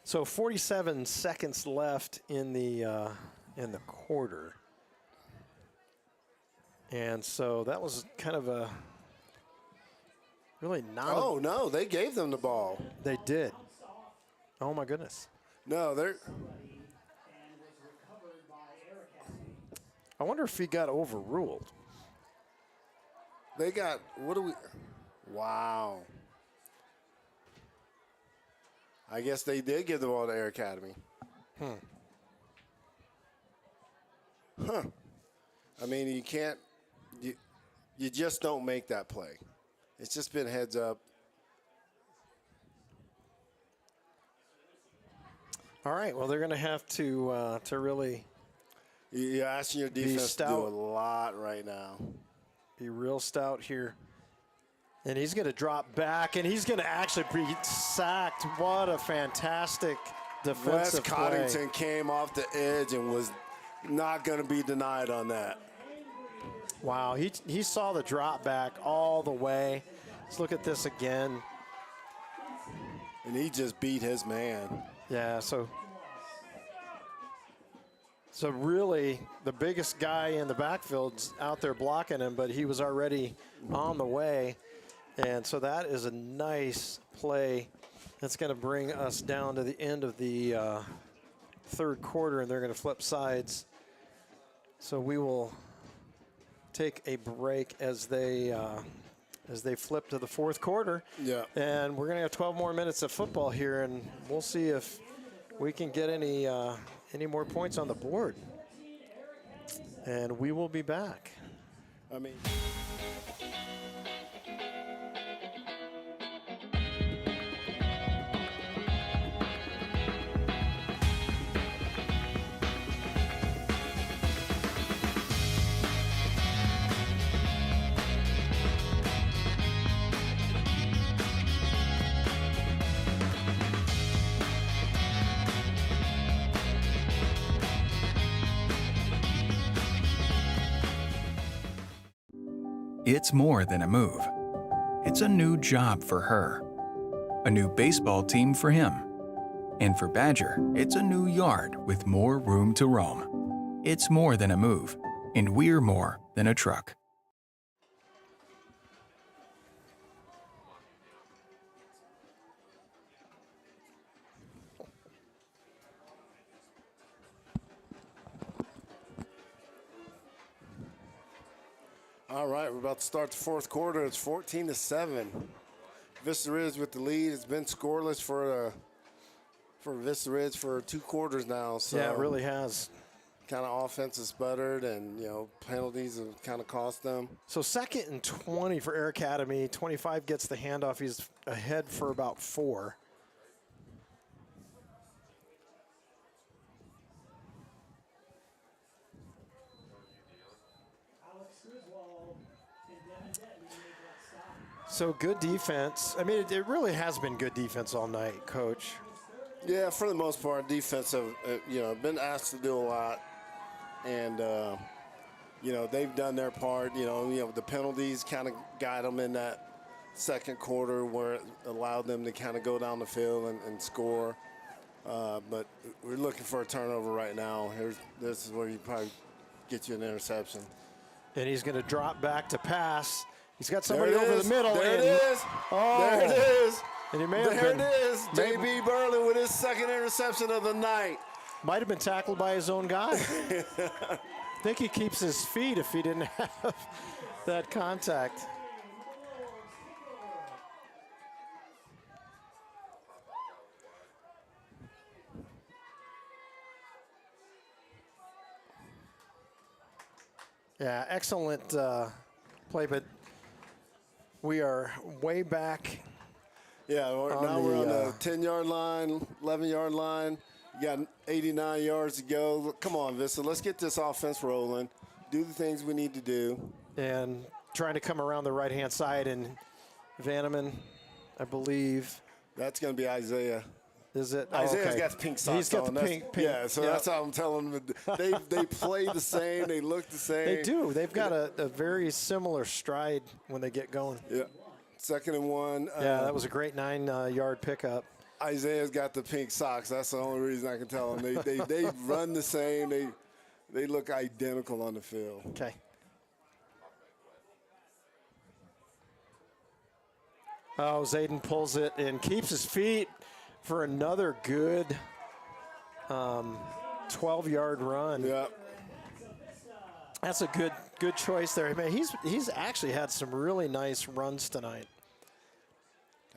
Speaker 1: So 47 seconds left in the quarter, and so that was kind of a really not.
Speaker 2: Oh no, they gave them the ball.
Speaker 1: They did. Oh my goodness.
Speaker 2: No, they're.
Speaker 1: I wonder if he got overruled.
Speaker 2: They got, what do we, wow. I guess they did give the ball to Air Academy. Huh. I mean, you can't, you just don't make that play. It's just been heads up.
Speaker 1: All right, well, they're going to have to really
Speaker 2: You're asking your defense to do a lot right now.
Speaker 1: Be real stout here. And he's going to drop back, and he's going to actually be sacked. What a fantastic defensive
Speaker 2: Wes
Speaker 1: play.
Speaker 2: Coddington came off the edge and was not going to be denied on that.
Speaker 1: Wow, he saw the drop back all the way. Let's look at this again.
Speaker 2: And he just beat his man.
Speaker 1: Yeah, so really the biggest guy in the backfield's out there blocking him, but he was already on the way. And so that is a nice play. That's going to bring us down to the end of the third quarter, and they're going to flip sides. So we will take a break as they flip to the fourth quarter.
Speaker 2: Yeah.
Speaker 1: And we're going to have 12 more minutes of football here, and we'll see if we can get any more points on the board. And we will be back.
Speaker 2: I mean.
Speaker 4: It's more than a move. It's a new job for her. A new baseball team for him. And for Badger, it's a new yard with more room to roam. It's more than a move, and we're more than a truck.
Speaker 2: All right, we're about to start the fourth quarter. It's 14-7. Vista Ridge with the lead. It's been scoreless for Vista Ridge for 2 quarters now. So
Speaker 1: Yeah, it really has.
Speaker 2: Kind of offense has sputtered, and penalties have kind of cost them.
Speaker 1: So 2nd and 20 for Air Academy. 25 gets the handoff. He's ahead for about 4. So good defense. I mean, it really has been good defense all night, Coach.
Speaker 2: Yeah, for the most part, defense have been asked to do a lot, and they've done their part. The penalties kind of got them in that second quarter where it allowed them to kind of go down the field and score. But we're looking for a turnover right now. This is where you probably get you an interception.
Speaker 1: And he's going to drop back to pass. He's got somebody over the middle.
Speaker 2: There it is.
Speaker 1: Oh.
Speaker 2: There it is.
Speaker 1: And he may have
Speaker 2: there
Speaker 1: been,
Speaker 2: it is. J.B. Burley with his second interception of the night.
Speaker 1: Might have been tackled by his own guy. I think he keeps his feet if he didn't have that contact. Yeah, excellent play, but we are way back
Speaker 2: Yeah, now we're on the 10-yard line, 11-yard line. You got 89 yards to go. Look, come on, Vista. Let's get this offense rolling. Do the things we need to do.
Speaker 1: And trying to come around the right-hand side, and Vanneman, I believe.
Speaker 2: That's going to be Isaiah.
Speaker 1: Is it?
Speaker 2: Isaiah's
Speaker 1: okay.
Speaker 2: got the pink socks
Speaker 1: He's got
Speaker 2: on.
Speaker 1: the pink.
Speaker 2: Yeah, so
Speaker 1: yep.
Speaker 2: that's how I'm telling them. They play the same. They look the same.
Speaker 1: They do. They've got a very similar stride when they get going.
Speaker 2: Yeah. 2nd and 1.
Speaker 1: Yeah, that was a great 9-yard pickup.
Speaker 2: Isaiah's got the pink socks. That's the only reason I can tell them. They run the same. They look identical on the field.
Speaker 1: Okay. Oh, Zayden pulls it and keeps his feet for another good 12-yard run.
Speaker 2: Yeah.
Speaker 1: That's a good choice there. Man, he's actually had some really nice runs tonight.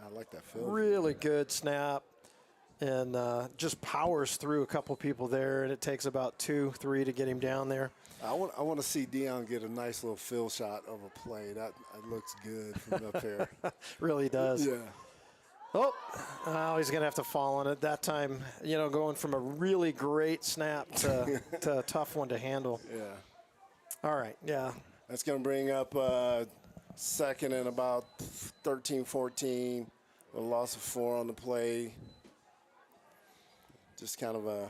Speaker 2: I like that field.
Speaker 1: Really good snap, and just powers through a couple people there, and it takes about 2-3 to get him down there.
Speaker 2: I want to see Dion get a nice little field shot of a play. That looks good from up here.
Speaker 1: Really does.
Speaker 2: Yeah.
Speaker 1: Oh, he's going to have to fall on it. That time, going from a really great snap to a tough one to handle.
Speaker 2: Yeah.
Speaker 1: All right, yeah.
Speaker 2: That's going to bring up 2nd and about 13, 14. A loss of 4 on the play. Just kind of a...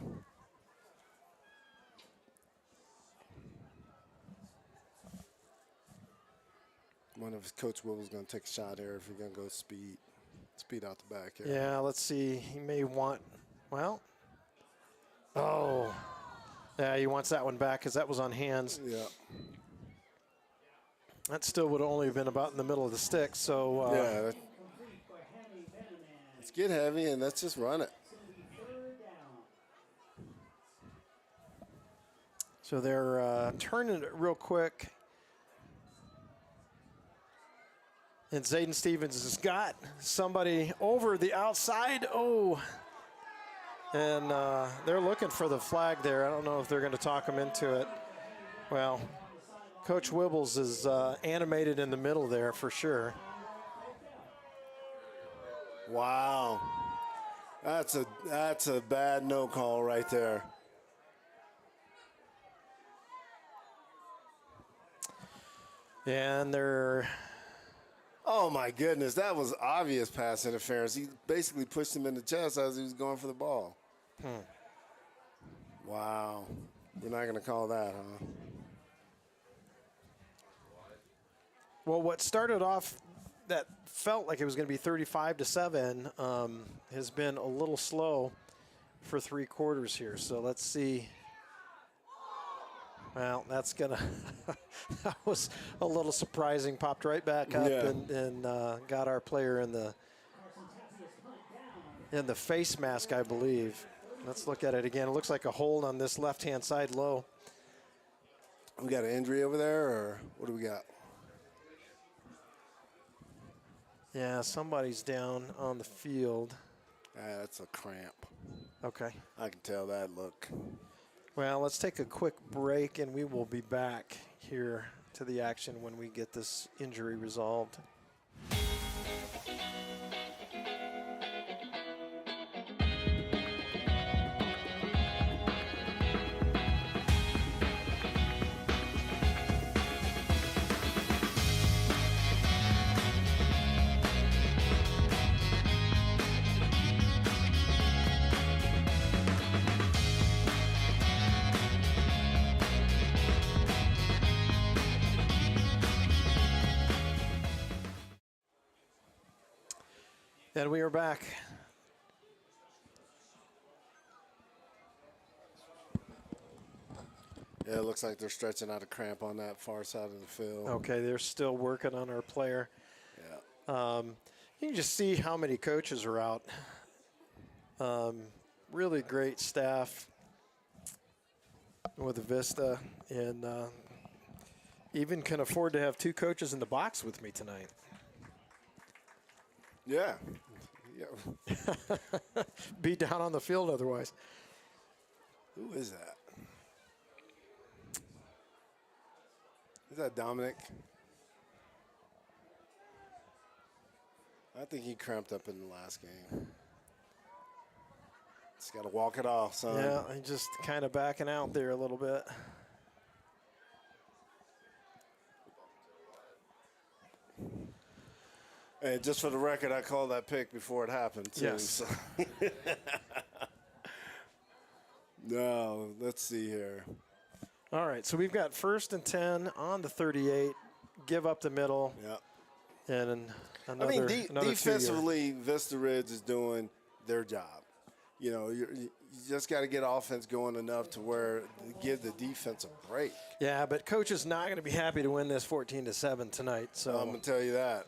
Speaker 2: One of his Coach Will was going to take a shot here if you're going to go speed out the back here.
Speaker 1: Yeah, let's see. He may want, oh. Yeah, he wants that one back because that was on hands.
Speaker 2: Yeah.
Speaker 1: That still would have only been about in the middle of the stick, so.
Speaker 2: Yeah. Let's get heavy and let's just run it.
Speaker 1: So they're turning it real quick. And Zayden Stevens has got somebody over the outside. Oh. And they're looking for the flag there. I don't know if they're going to talk him into it. Well, Coach Wibbles is animated in the middle there for sure.
Speaker 2: Wow. That's a bad no call right there.
Speaker 1: And they're...
Speaker 2: Oh, my goodness. That was obvious pass interference. He basically pushed him in the chest as he was going for the ball. Wow. We're not going to call that, huh?
Speaker 1: Well, what started off that felt like it was going to be 35-7 has been a little slow for 3 quarters here. So let's see. Well, that's going to – that was a little surprising. Popped right back up and got our player in the face mask, I believe. Let's look at it again. It looks like a hold on this left-hand side low.
Speaker 2: We got an injury over there, or what do we got?
Speaker 1: Yeah, somebody's down on the field.
Speaker 2: That's a cramp.
Speaker 1: Okay.
Speaker 2: I can tell that look.
Speaker 1: Well, let's take a quick break, and we will be back here to the action when we get this injury resolved. And we are back.
Speaker 2: Yeah, it looks like they're stretching out a cramp on that far side of the field.
Speaker 1: Okay, they're still working on our player.
Speaker 2: Yeah.
Speaker 1: You can just see how many coaches are out. Really great staff with the Vista, and even can afford to have 2 coaches in the box with me tonight.
Speaker 2: Yeah. Yeah.
Speaker 1: Be down on the field otherwise.
Speaker 2: Who is that? Is that Dominic? I think he cramped up in the last game. Just got to walk it off, son.
Speaker 1: Yeah, he just kind of backing out there a little bit.
Speaker 2: And just for the record, I called that pick before it happened, too.
Speaker 1: Yes.
Speaker 2: So. No, let's see here.
Speaker 1: All right, so we've got 1st and 10 on the 38, give up the middle,
Speaker 2: Yeah.
Speaker 1: and another,
Speaker 2: I mean,
Speaker 1: another 2-yard.
Speaker 2: defensively, Vista Ridge is doing their job. You know, you just got to get offense going enough to where give the defense a break.
Speaker 1: Yeah, but coach is not going to be happy to win this 14-7 tonight. So
Speaker 2: I'm gonna tell you that.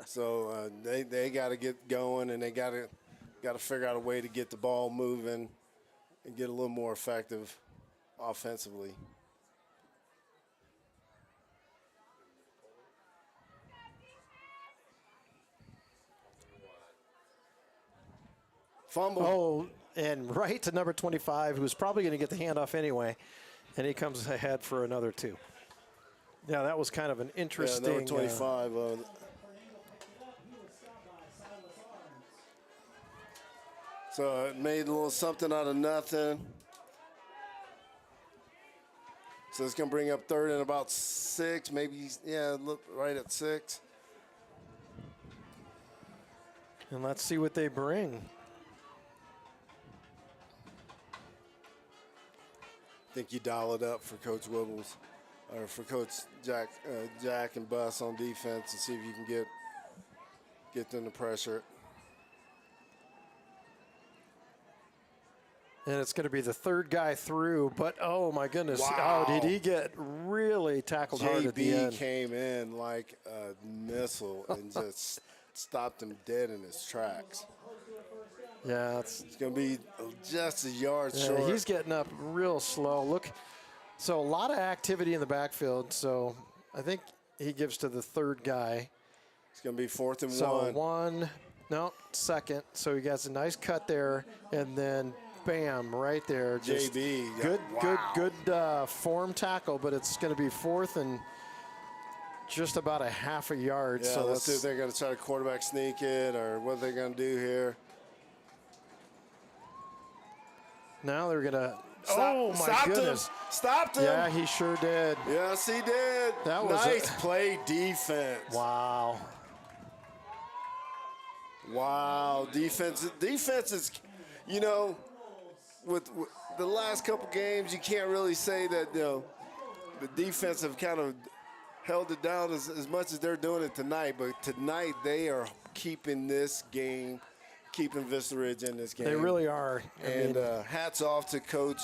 Speaker 2: So they got to get going, and they got to figure out a way to get the ball moving and get a little more effective offensively. Fumble.
Speaker 1: Oh, and right to number 25, who's probably going to get the handoff anyway, and he comes ahead for another 2. Yeah, that was kind of an interesting.
Speaker 2: Yeah, number 25. So it made a little something out of nothing. So it's going to bring up 3rd and about 6, maybe, yeah, look right at 6.
Speaker 1: And let's see what they bring.
Speaker 2: I think you dial it up for Coach Wibbles, or for Coach Jack and Bus on defense, and see if you can get them to pressure.
Speaker 1: And it's going to be the 3rd guy through, but oh my goodness.
Speaker 2: Wow.
Speaker 1: Oh, did he get really tackled hard at the
Speaker 2: JB
Speaker 1: end?
Speaker 2: came in like a missile and just stopped him dead in his tracks.
Speaker 1: Yeah, it's
Speaker 2: going to be just a yard short.
Speaker 1: he's getting up real slow. Look, so a lot of activity in the backfield. So I think he gives to the 3rd guy.
Speaker 2: It's going to be 4th and
Speaker 1: So
Speaker 2: 1.
Speaker 1: second. So he gets a nice cut there, and then bam, right there. Just
Speaker 2: JB.
Speaker 1: Good form tackle, but it's going to be 4th and just about a half a yard.
Speaker 2: Yeah,
Speaker 1: So
Speaker 2: let's see if they're going to try to quarterback sneak it or what they're going to do here.
Speaker 1: now they're going to.
Speaker 2: Stop,
Speaker 1: Oh my
Speaker 2: stopped
Speaker 1: goodness!
Speaker 2: him. Stopped him.
Speaker 1: Yeah, he sure did.
Speaker 2: Yes, he did.
Speaker 1: That was
Speaker 2: nice play defense.
Speaker 1: Wow.
Speaker 2: Wow, defense is, you know, with the last couple games, you can't really say that, you know, the defense have kind of held it down as much as they're doing it tonight. But tonight they are keeping this game, keeping Vista Ridge in this game.
Speaker 1: They really are.
Speaker 2: And hats off to Coach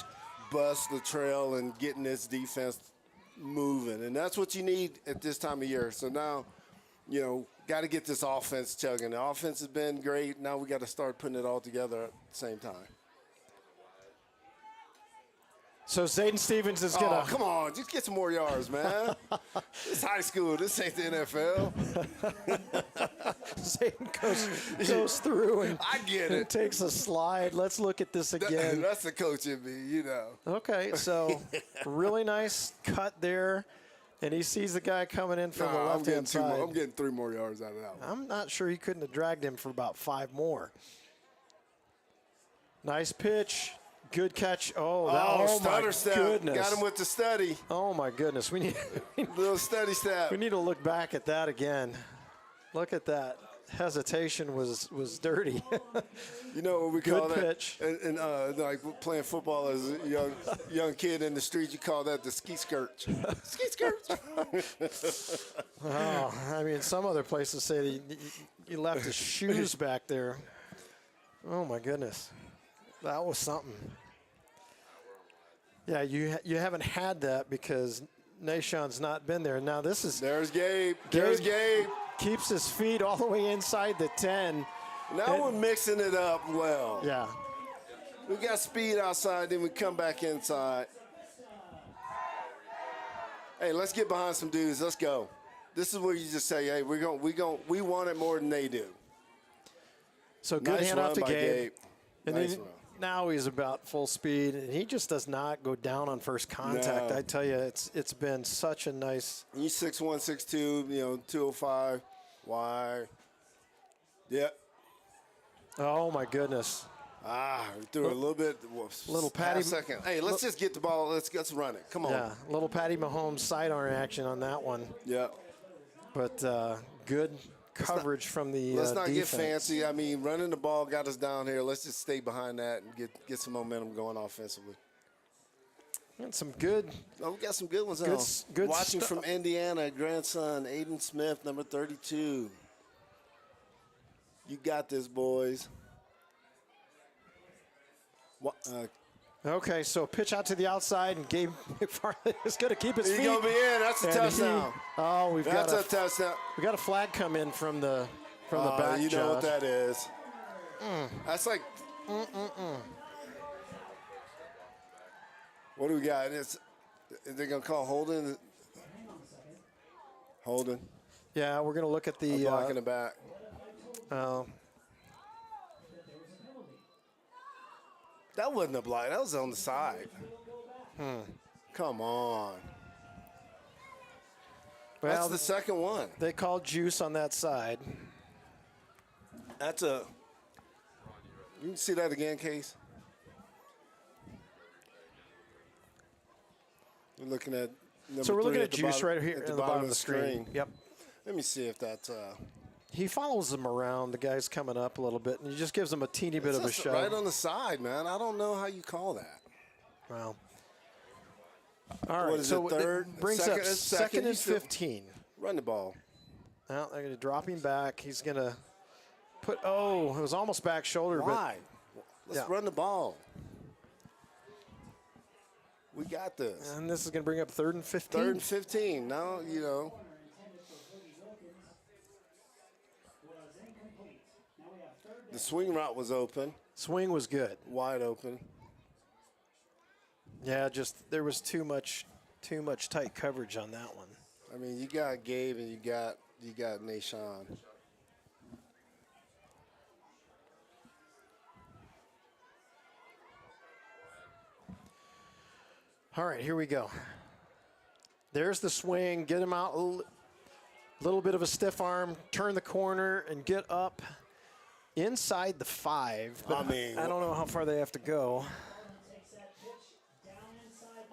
Speaker 2: Bus Latrell and getting this defense moving. And that's what you need at this time of year. So now, you know, got to get this offense chugging. The offense has been great. Now we got to start putting it all together at the same time.
Speaker 1: So Zayden Stevens is going to.
Speaker 2: Oh, come on. Just get some more yards, man. It's high school. This ain't the NFL.
Speaker 1: Zayden goes through and,
Speaker 2: I get
Speaker 1: and
Speaker 2: it.
Speaker 1: takes a slide. Let's look at this again.
Speaker 2: That's the coach in me, you know.
Speaker 1: Okay, so really nice cut there. And he sees the guy coming in from the left-hand side.
Speaker 2: I'm getting 3 more yards out of that one.
Speaker 1: I'm not sure he couldn't have dragged him for about 5 more. Nice pitch. Good catch. Oh, my
Speaker 2: stutter step.
Speaker 1: goodness.
Speaker 2: Got him with the study.
Speaker 1: Oh, my goodness. We need
Speaker 2: Little study step.
Speaker 1: to look back at that again. Look at that. Hesitation was dirty.
Speaker 2: You know what we
Speaker 1: Good
Speaker 2: call that?
Speaker 1: pitch.
Speaker 2: And like playing football as a young kid in the street, you call that the ski skirt. Ski skirt.
Speaker 1: Oh, I mean, some other places say that you left his shoes back there. Oh, my goodness. That was something. Yeah, you haven't had that because Nashon's not been there. Now this is
Speaker 2: There's Gabe. There's Gabe.
Speaker 1: keeps his feet all the way inside the 10.
Speaker 2: Now we're mixing it up well.
Speaker 1: Yeah.
Speaker 2: We got speed outside, then we come back inside. Hey, let's get behind some dudes. Let's go. This is where you just say, hey, we want it more than they do.
Speaker 1: So good
Speaker 2: Nice
Speaker 1: hand off
Speaker 2: run
Speaker 1: to
Speaker 2: by
Speaker 1: Gabe. And
Speaker 2: Nice
Speaker 1: then
Speaker 2: run.
Speaker 1: now he's about full speed, and he just does not go down on first contact.
Speaker 2: No.
Speaker 1: I tell you, it's been such a nice.
Speaker 2: He's 6'1", 6'2", 205. Why? Yeah.
Speaker 1: Oh, my goodness.
Speaker 2: We threw a little bit.
Speaker 1: Little patty-
Speaker 2: Second. Hey, let's just get the ball. Let's run it. Come on.
Speaker 1: Yeah, little Patty Mahomes sidearm action on that one.
Speaker 2: Yeah.
Speaker 1: But good coverage from the
Speaker 2: Let's not
Speaker 1: defense.
Speaker 2: get fancy. I mean, running the ball got us down here. Let's just stay behind that and get some momentum going offensively.
Speaker 1: And some good.
Speaker 2: Oh, we got some good ones.
Speaker 1: Good
Speaker 2: Watching
Speaker 1: stuff.
Speaker 2: from Indiana, grandson Aiden Smith, number 32. You got this, boys.
Speaker 1: Okay, so pitch out to the outside, and Gabe McFarland is going to keep his feet.
Speaker 2: He's going to be in. That's a
Speaker 1: And
Speaker 2: touchdown.
Speaker 1: That's
Speaker 2: a touchdown.
Speaker 1: We got a flag come in from the back.
Speaker 2: You know what
Speaker 1: Josh.
Speaker 2: that is. That's like. What do we got? They're going to call holding. Holding.
Speaker 1: Yeah, we're going to look at the
Speaker 2: Blocking the back. That wasn't a block. That was on the side. Come on.
Speaker 1: well,
Speaker 2: That's the second one.
Speaker 1: they called juice on that side.
Speaker 2: That's a. You can see that again, Case. We're looking at.
Speaker 1: So we're looking at
Speaker 2: the
Speaker 1: juice
Speaker 2: bottom-
Speaker 1: right here
Speaker 2: at
Speaker 1: at the bottom of the screen. Yep.
Speaker 2: Let me see if that's.
Speaker 1: He follows them around. The guy's coming up a little bit, and he just gives them a teeny bit of a
Speaker 2: It's just
Speaker 1: shove.
Speaker 2: right on the side, man. I don't know how you call that.
Speaker 1: Wow. All right,
Speaker 2: What is
Speaker 1: so
Speaker 2: it, third?
Speaker 1: that brings
Speaker 2: Second-
Speaker 1: up
Speaker 2: it's
Speaker 1: second and
Speaker 2: still-
Speaker 1: 15.
Speaker 2: Run the ball.
Speaker 1: Now they're going to drop him back. He's going to put. Oh, it was almost back shoulder,
Speaker 2: Why? Let's
Speaker 1: Yeah.
Speaker 2: run the ball. We got this.
Speaker 1: but and this is going to bring up 3rd and 15.
Speaker 2: 3rd and 15. Now, you know. The swing route was open,
Speaker 1: Swing was good.
Speaker 2: wide open.
Speaker 1: Yeah, just there was too much tight coverage on that one.
Speaker 2: I mean, you got Gabe and you got Nashawn.
Speaker 1: All right, here we go. There's the swing. Get him out. Little bit of a stiff arm. Turn the corner and get up inside the 5. But
Speaker 2: I mean,
Speaker 1: I don't know how far they have to go.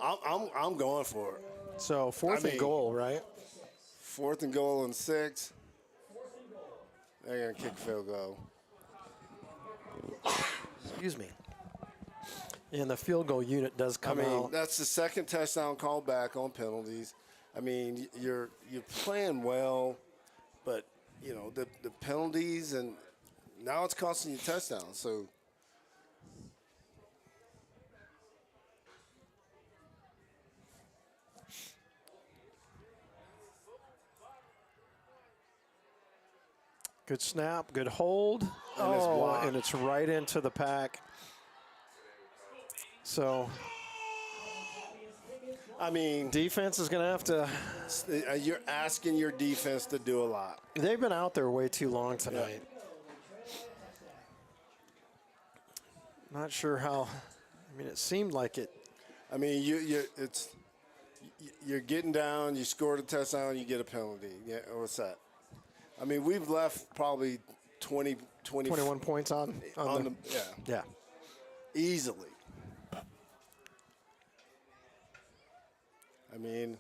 Speaker 2: I'm going for it.
Speaker 1: So 4th and
Speaker 2: mean-
Speaker 1: goal, right?
Speaker 2: 4th and goal and 6. They're going to kick field goal.
Speaker 1: Excuse me. And the field goal unit does
Speaker 2: I
Speaker 1: come
Speaker 2: mean,
Speaker 1: out.
Speaker 2: that's the second touchdown call back on penalties. I mean, you're playing well, but you know the penalties, and now it's costing you touchdowns. So
Speaker 1: Good snap, good hold.
Speaker 2: it's blocked.
Speaker 1: And it's right into the pack. So
Speaker 2: I mean,
Speaker 1: defense is going to have to.
Speaker 2: you're asking your defense to do a lot.
Speaker 1: They've been out there way too long tonight. Not sure how. I mean, it seemed like it.
Speaker 2: I mean, you're getting down. You scored a touchdown. You get a penalty. Yeah, what's that? I mean, we've left probably
Speaker 1: 21 points on the. Yeah.
Speaker 2: Easily. I mean,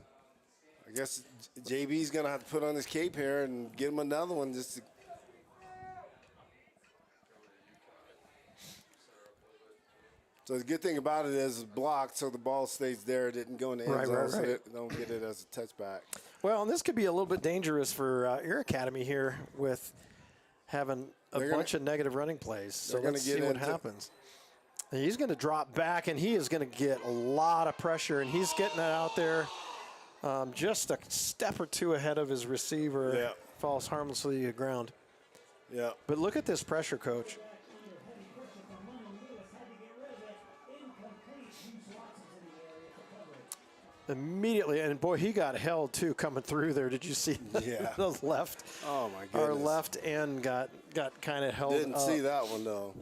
Speaker 2: I guess JB's going to have to put on his cape here and get him another one just to. So the good thing about it is it's blocked, so the ball stays there. It didn't go in the end zone, so they don't get it as a touchback.
Speaker 1: Well, and this could be a little bit dangerous for Air Academy here with having a bunch of negative running plays. So let's see what happens. And he's going to drop back, and he is going to get a lot of pressure, and he's getting it out there just a step or two ahead of his receiver.
Speaker 2: Yeah.
Speaker 1: Falls harmlessly to the ground.
Speaker 2: Yeah.
Speaker 1: But look at this pressure, Coach. Immediately, and boy, he got held too coming through there. Did you see the left?
Speaker 2: Oh my goodness.
Speaker 1: Our left end got kind of held.
Speaker 2: Didn't see that one though.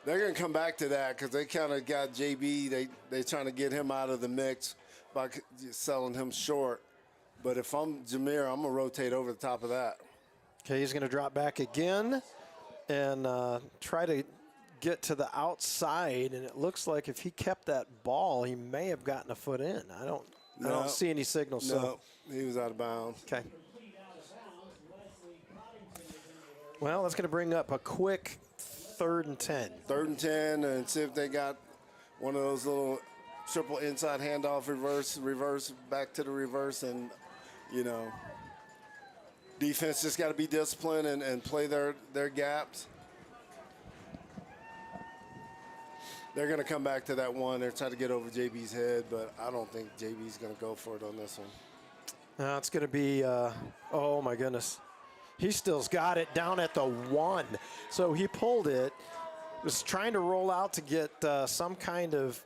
Speaker 2: They're going to come back to that because they kind of got JB. They trying to get him out of the mix by selling him short. But if I'm Jameer, I'm gonna rotate over the top of that.
Speaker 1: Okay, he's going to drop back again and try to get to the outside. And it looks like if he kept that ball, he may have gotten a foot in. I don't see any signals.
Speaker 2: No,
Speaker 1: So.
Speaker 2: he was out of bounds.
Speaker 1: Okay. Well, that's going to bring up a quick 3rd and 10.
Speaker 2: 3rd and 10, and see if they got one of those little triple inside handoff, reverse, back to the reverse, and, you know, defense just got to be disciplined and play their gaps. They're going to come back to that one. They're trying to get over JB's head, but I don't think JB's going to go for it on this one.
Speaker 1: Now it's going to be, oh my goodness. He still's got it down at the 1. So he pulled it, was trying to roll out to get some kind of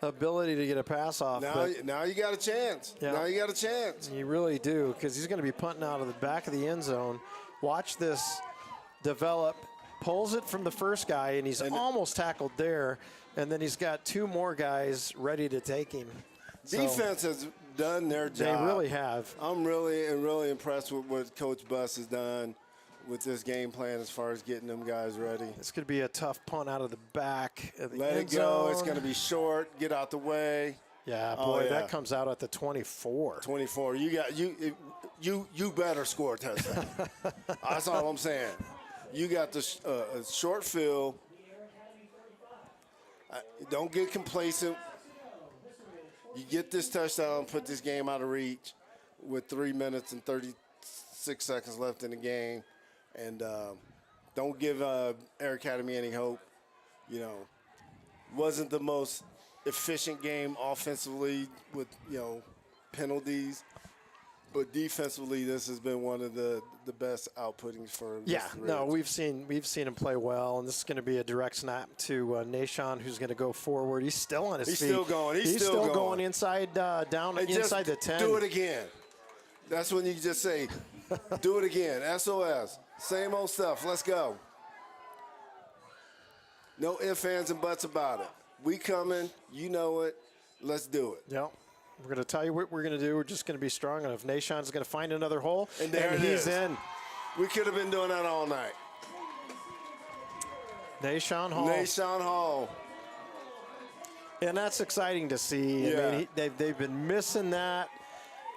Speaker 1: ability to get a pass off.
Speaker 2: Now you got a chance.
Speaker 1: Yeah.
Speaker 2: Now you got a chance.
Speaker 1: You really do, because he's going to be punting out of the back of the end zone. Watch this develop. Pulls it from the first guy, and he's almost tackled there. And then he's got 2 more guys ready to take him.
Speaker 2: Defense has done their job.
Speaker 1: They really have.
Speaker 2: I'm really impressed with what Coach Buss has done with this game plan as far as getting them guys ready.
Speaker 1: It's going to be a tough punt out of the back of the
Speaker 2: Let
Speaker 1: end
Speaker 2: it go.
Speaker 1: zone.
Speaker 2: It's going to be short. Get out the way.
Speaker 1: Yeah, boy, that comes out at the 24.
Speaker 2: 24. You better score a touchdown. That's all I'm saying. You got the short field. Don't get complacent. You get this touchdown, put this game out of reach with 3 minutes and 36 seconds left in the game. And don't give Air Academy any hope. You know, wasn't the most efficient game offensively with, you know, penalties. But defensively, this has been one of the best outputtings for
Speaker 1: Vista Ridge. No, we've seen him play well, and this is going to be a direct snap to Nashon, who's going to go forward. He's still on his feet.
Speaker 2: He's still going. He's
Speaker 1: still going inside, down inside the 10.
Speaker 2: Do it again. That's when you just say, do it again. SOS. Same old stuff. Let's go. No ifs, ands, and buts about it. We coming. You know it. Let's do it.
Speaker 1: Yep. We're going to tell you what we're going to do. We're just going to be strong enough. Nashon's going to find another hole,
Speaker 2: and there
Speaker 1: he's in.
Speaker 2: We could have been doing that all night.
Speaker 1: Nashon Hall.
Speaker 2: Nashon Hall.
Speaker 1: And that's exciting to see.
Speaker 2: Yeah.
Speaker 1: I mean, they've been missing that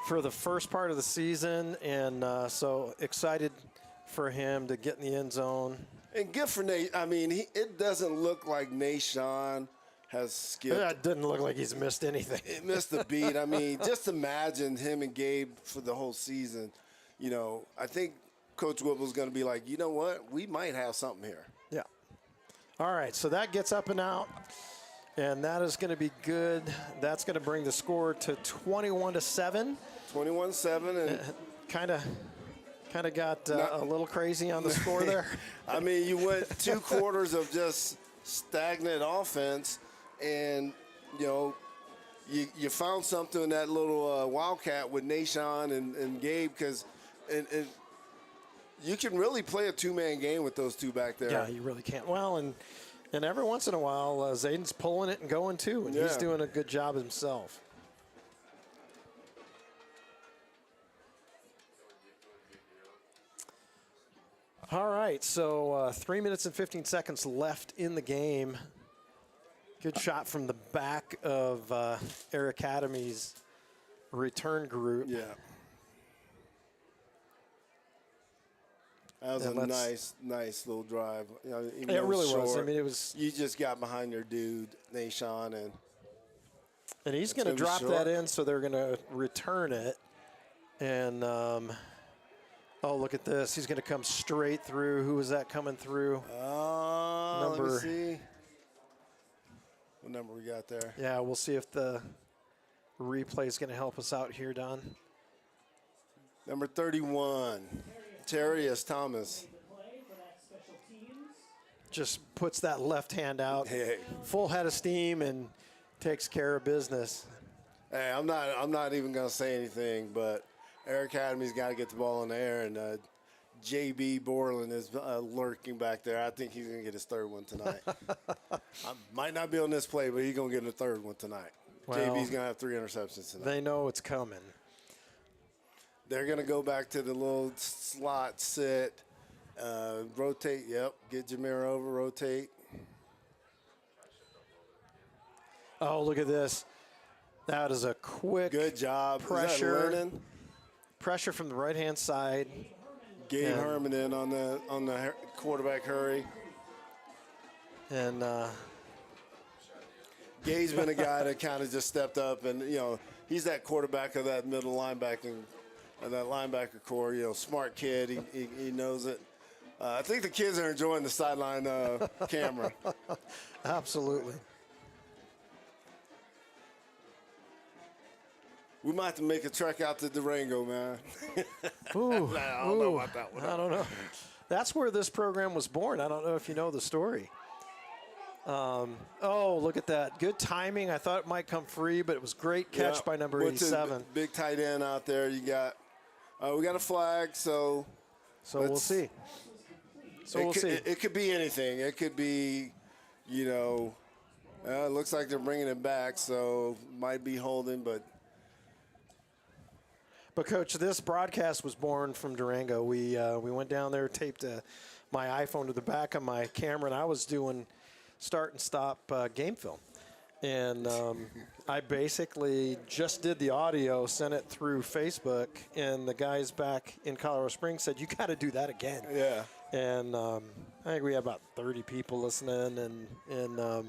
Speaker 1: for the first part of the season, and so excited for him to get in the end zone.
Speaker 2: And good for Nate. I mean, it doesn't look like Nashon has skipped.
Speaker 1: That doesn't look like he's missed anything.
Speaker 2: It missed the beat. I mean, just imagine him and Gabe for the whole season. You know, I think Coach Whipple's going to be like, you know what? We might have something here.
Speaker 1: Yeah. All right, so that gets up and out, and that is going to be good. That's going to bring the score to 21-7.
Speaker 2: 21-7, and
Speaker 1: kind of got a little crazy on the score there.
Speaker 2: I mean, you went 2 quarters of just stagnant offense, and you know, you found something in that little wildcat with Nashon and Gabe, because and you can really play a 2-man game with those 2 back there.
Speaker 1: Yeah, you really can't. Well, and every once in a while, Zayden's pulling it and going too, and he's doing a good job himself. All right, so 3 minutes and 15 seconds left in the game. Good shot from the back of Air Academy's return group.
Speaker 2: Yeah. That was a nice little drive. You know, even
Speaker 1: it really
Speaker 2: short,
Speaker 1: was. I mean, it was.
Speaker 2: You just got behind your dude, Nashon,
Speaker 1: and he's going to drop that in, so they're going to return it. And oh, look at this! He's going to come straight through. Who was that coming through?
Speaker 2: Let me see. What number we got there?
Speaker 1: Yeah, we'll see if the replay is going to help us out here, Don.
Speaker 2: Number 31, Terrius Thomas.
Speaker 1: Just puts that left hand out, full head of steam, and takes care of business.
Speaker 2: Hey, I'm not even going to say anything, but Air Academy's got to get the ball in the air, and JB Borland is lurking back there. I think he's going to get his 3rd one tonight. I might not be on this play, but he's going to get a 3rd one tonight. Well, JB's going to have 3 interceptions tonight.
Speaker 1: They know it's coming.
Speaker 2: They're going to go back to the little slot sit, rotate. Yep, get Jameer over, rotate.
Speaker 1: Oh, look at this. That is a quick
Speaker 2: Good job.
Speaker 1: pressure.
Speaker 2: Is that Lennon?
Speaker 1: Pressure from the right-hand side.
Speaker 2: Gabe Herman in on the quarterback hurry.
Speaker 1: And
Speaker 2: Gabe's been a guy that kind of just stepped up, and he's that quarterback of that middle linebacker, of that linebacker core. Smart kid. He knows it. I think the kids are enjoying the sideline camera.
Speaker 1: absolutely.
Speaker 2: We might have to make a trek out to Durango, man.
Speaker 1: Ooh,
Speaker 2: I don't know about that one.
Speaker 1: I don't know. That's where this program was born. I don't know if you know the story. Oh, look at that. Good timing. I thought it might come free, but it was great catch by number 87.
Speaker 2: Big tight end out there. We got a flag, so
Speaker 1: we'll see.
Speaker 2: It could be anything. It could be, it looks like they're bringing it back, so might be holding, but
Speaker 1: Coach, this broadcast was born from Durango. We went down there, taped my iPhone to the back of my camera, and I was doing start and stop game film. And I basically just did the audio, sent it through Facebook, and the guys back in Colorado Springs said, you got to do that again.
Speaker 2: yeah.
Speaker 1: And I think we had about 30 people listening, and that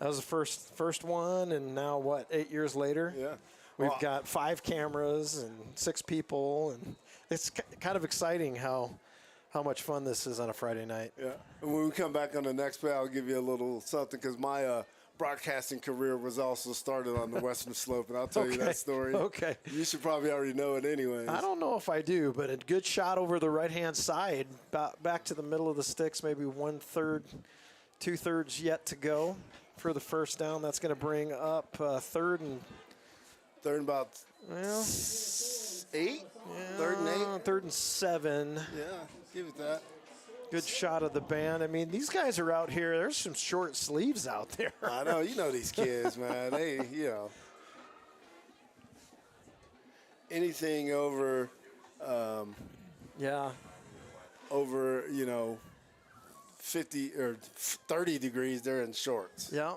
Speaker 1: was the first one, and now, 8 years later?
Speaker 2: Yeah.
Speaker 1: We've got 5 cameras and 6 people, and it's kind of exciting how much fun this is on a Friday night.
Speaker 2: Yeah. And when we come back on the next play, I'll give you a little something because my broadcasting career was also started on the Western Slope, and I'll tell you that story.
Speaker 1: Okay.
Speaker 2: You should probably already know it anyways.
Speaker 1: I don't know if I do, but a good shot over the right-hand side, back to the middle of the sticks, maybe 1/3, 2/3 yet to go for the first down. That's going to bring up third and
Speaker 2: about 8?
Speaker 1: Yeah,
Speaker 2: 3rd and 8?
Speaker 1: 3rd and 7.
Speaker 2: Yeah, give it that.
Speaker 1: Good shot of the band. I mean, these guys are out here. There's some short sleeves out there.
Speaker 2: I know. You know these kids, man. They, anything over, over, 50 or 30 degrees, they're in shorts.
Speaker 1: Yeah.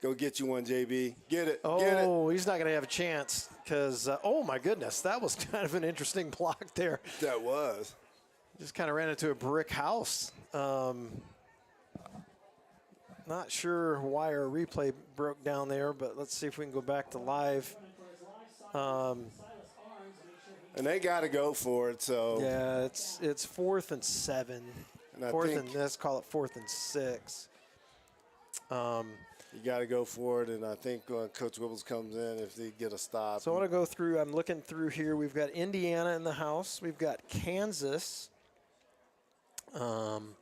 Speaker 2: Go get you one, JB. Get it.
Speaker 1: Oh,
Speaker 2: Get it.
Speaker 1: he's not going to have a chance because, oh, my goodness, that was kind of an interesting block there.
Speaker 2: That was.
Speaker 1: Just kind of ran into a brick house. Not sure why our replay broke down there, but let's see if we can go back to live.
Speaker 2: And they got to go for it, so.
Speaker 1: Yeah, it's 4th and 7. Let's call it 4th and 6.
Speaker 2: You got to go for it, and I think Coach Wibbles comes in if they get a stop.
Speaker 1: So I want to go through. I'm looking through here. We've got Indiana in the house. We've got Kansas. And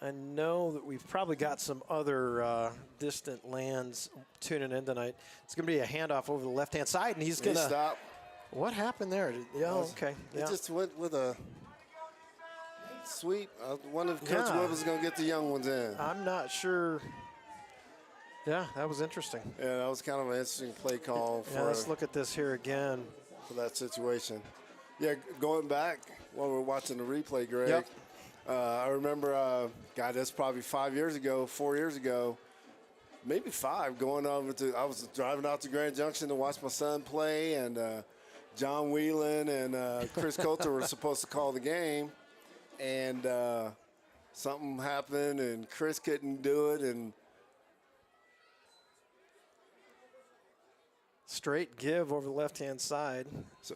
Speaker 1: I know that we've probably got some other distant lands tuning in tonight. It's going to be a handoff over the left-hand side, and he's going to
Speaker 2: stop.
Speaker 1: What happened there? Okay.
Speaker 2: He
Speaker 1: Yeah.
Speaker 2: just went with a sweep. One of Coach Webb is going to get the young ones in.
Speaker 1: I'm not sure. Yeah, that was interesting.
Speaker 2: Yeah, that was kind of an interesting play call
Speaker 1: Yeah, let's look at this here again.
Speaker 2: for that situation. Yeah, going back while we're watching the replay, Greg,
Speaker 1: Yep.
Speaker 2: I remember, that's probably 4 years ago, maybe 5, I was driving out to Grand Junction to watch my son play, and John Whelan and Chris Coulter were supposed to call the game, and something happened, and Chris couldn't do it, and
Speaker 1: Straight give over the left-hand side.
Speaker 2: so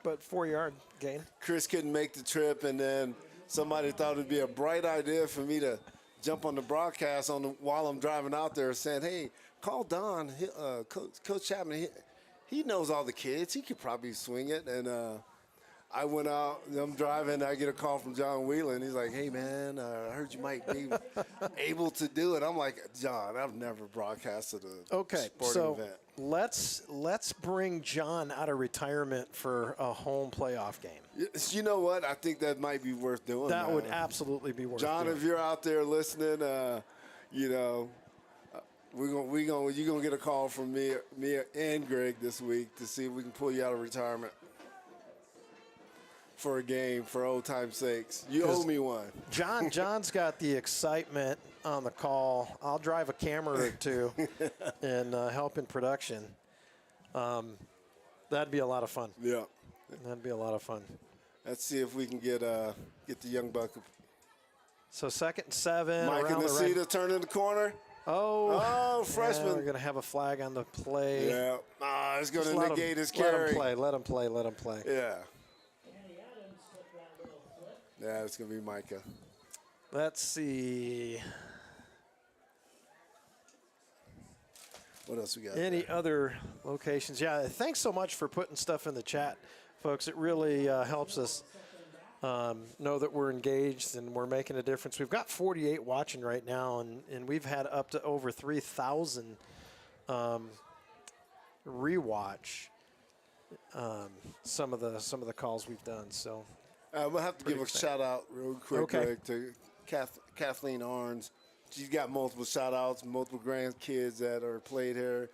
Speaker 1: But 4-yard gain.
Speaker 2: Chris couldn't make the trip, and then somebody thought it'd be a bright idea for me to jump on the broadcast while I'm driving out there, saying, "Hey, call Don, Coach Chapman. He knows all the kids. He could probably swing it." And I went out. I'm driving. I get a call from John Whelan. He's like, "Hey, man, I heard you might be able to do it." I'm like, "John, I've never broadcasted a sporting event."
Speaker 1: Let's bring John out of retirement for a home playoff game.
Speaker 2: You know what? I think that might be worth doing.
Speaker 1: That
Speaker 2: man.
Speaker 1: would absolutely be worth
Speaker 2: John,
Speaker 1: doing.
Speaker 2: if you're out there listening, You're gonna get a call from me and Greg this week to see if we can pull you out of retirement for a game for old time's sakes. You owe me one.
Speaker 1: John's got the excitement on the call. I'll drive a camera or two and help in production. That'd be a lot of fun.
Speaker 2: Yeah.
Speaker 1: That'd be a lot of fun.
Speaker 2: Let's see if we can get the young buck.
Speaker 1: So 2nd and 7.
Speaker 2: Mike in
Speaker 1: around
Speaker 2: the
Speaker 1: the
Speaker 2: seat, turn in the corner.
Speaker 1: Oh,
Speaker 2: freshman.
Speaker 1: Yeah, we're gonna have a flag on the play.
Speaker 2: Yeah. It's going
Speaker 1: Just
Speaker 2: to
Speaker 1: let
Speaker 2: negate
Speaker 1: him,
Speaker 2: his carry.
Speaker 1: Let him play.
Speaker 2: Yeah.
Speaker 3: Danny Adams took that little flip.
Speaker 2: Yeah, it's going to be Micah.
Speaker 1: Let's see.
Speaker 2: What else we got?
Speaker 1: Any other locations? Yeah, thanks so much for putting stuff in the chat, folks. It really helps us know that we're engaged and we're making a difference. We've got 48 watching right now, and we've had up to over 3,000 rewatch some of the calls we've done. So
Speaker 2: we'll have to give a shout out real quick, Greg, to Kathleen Arns. She's got multiple shout outs, multiple grandkids that are played here,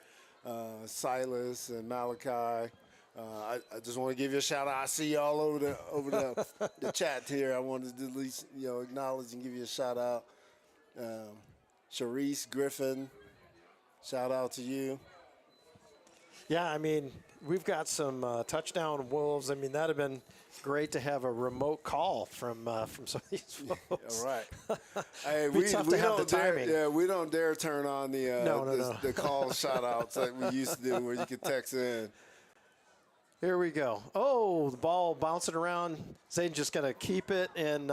Speaker 2: Silas and Malachi. I just want to give you a shout out. I see you all over the chat here. I wanted to at least acknowledge and give you a shout out. Sharice Griffin, shout out to you.
Speaker 1: Yeah, I mean, we've got some touchdown wolves. I mean, that'd have been great to have a remote call from some of these folks.
Speaker 2: All right. Hey,
Speaker 1: Be tough to have the timing.
Speaker 2: Yeah, we don't dare turn on the call shout outs like we used to do, where you could text in.
Speaker 1: Here we go. Oh, the ball bouncing around. Zayden's just going to keep it and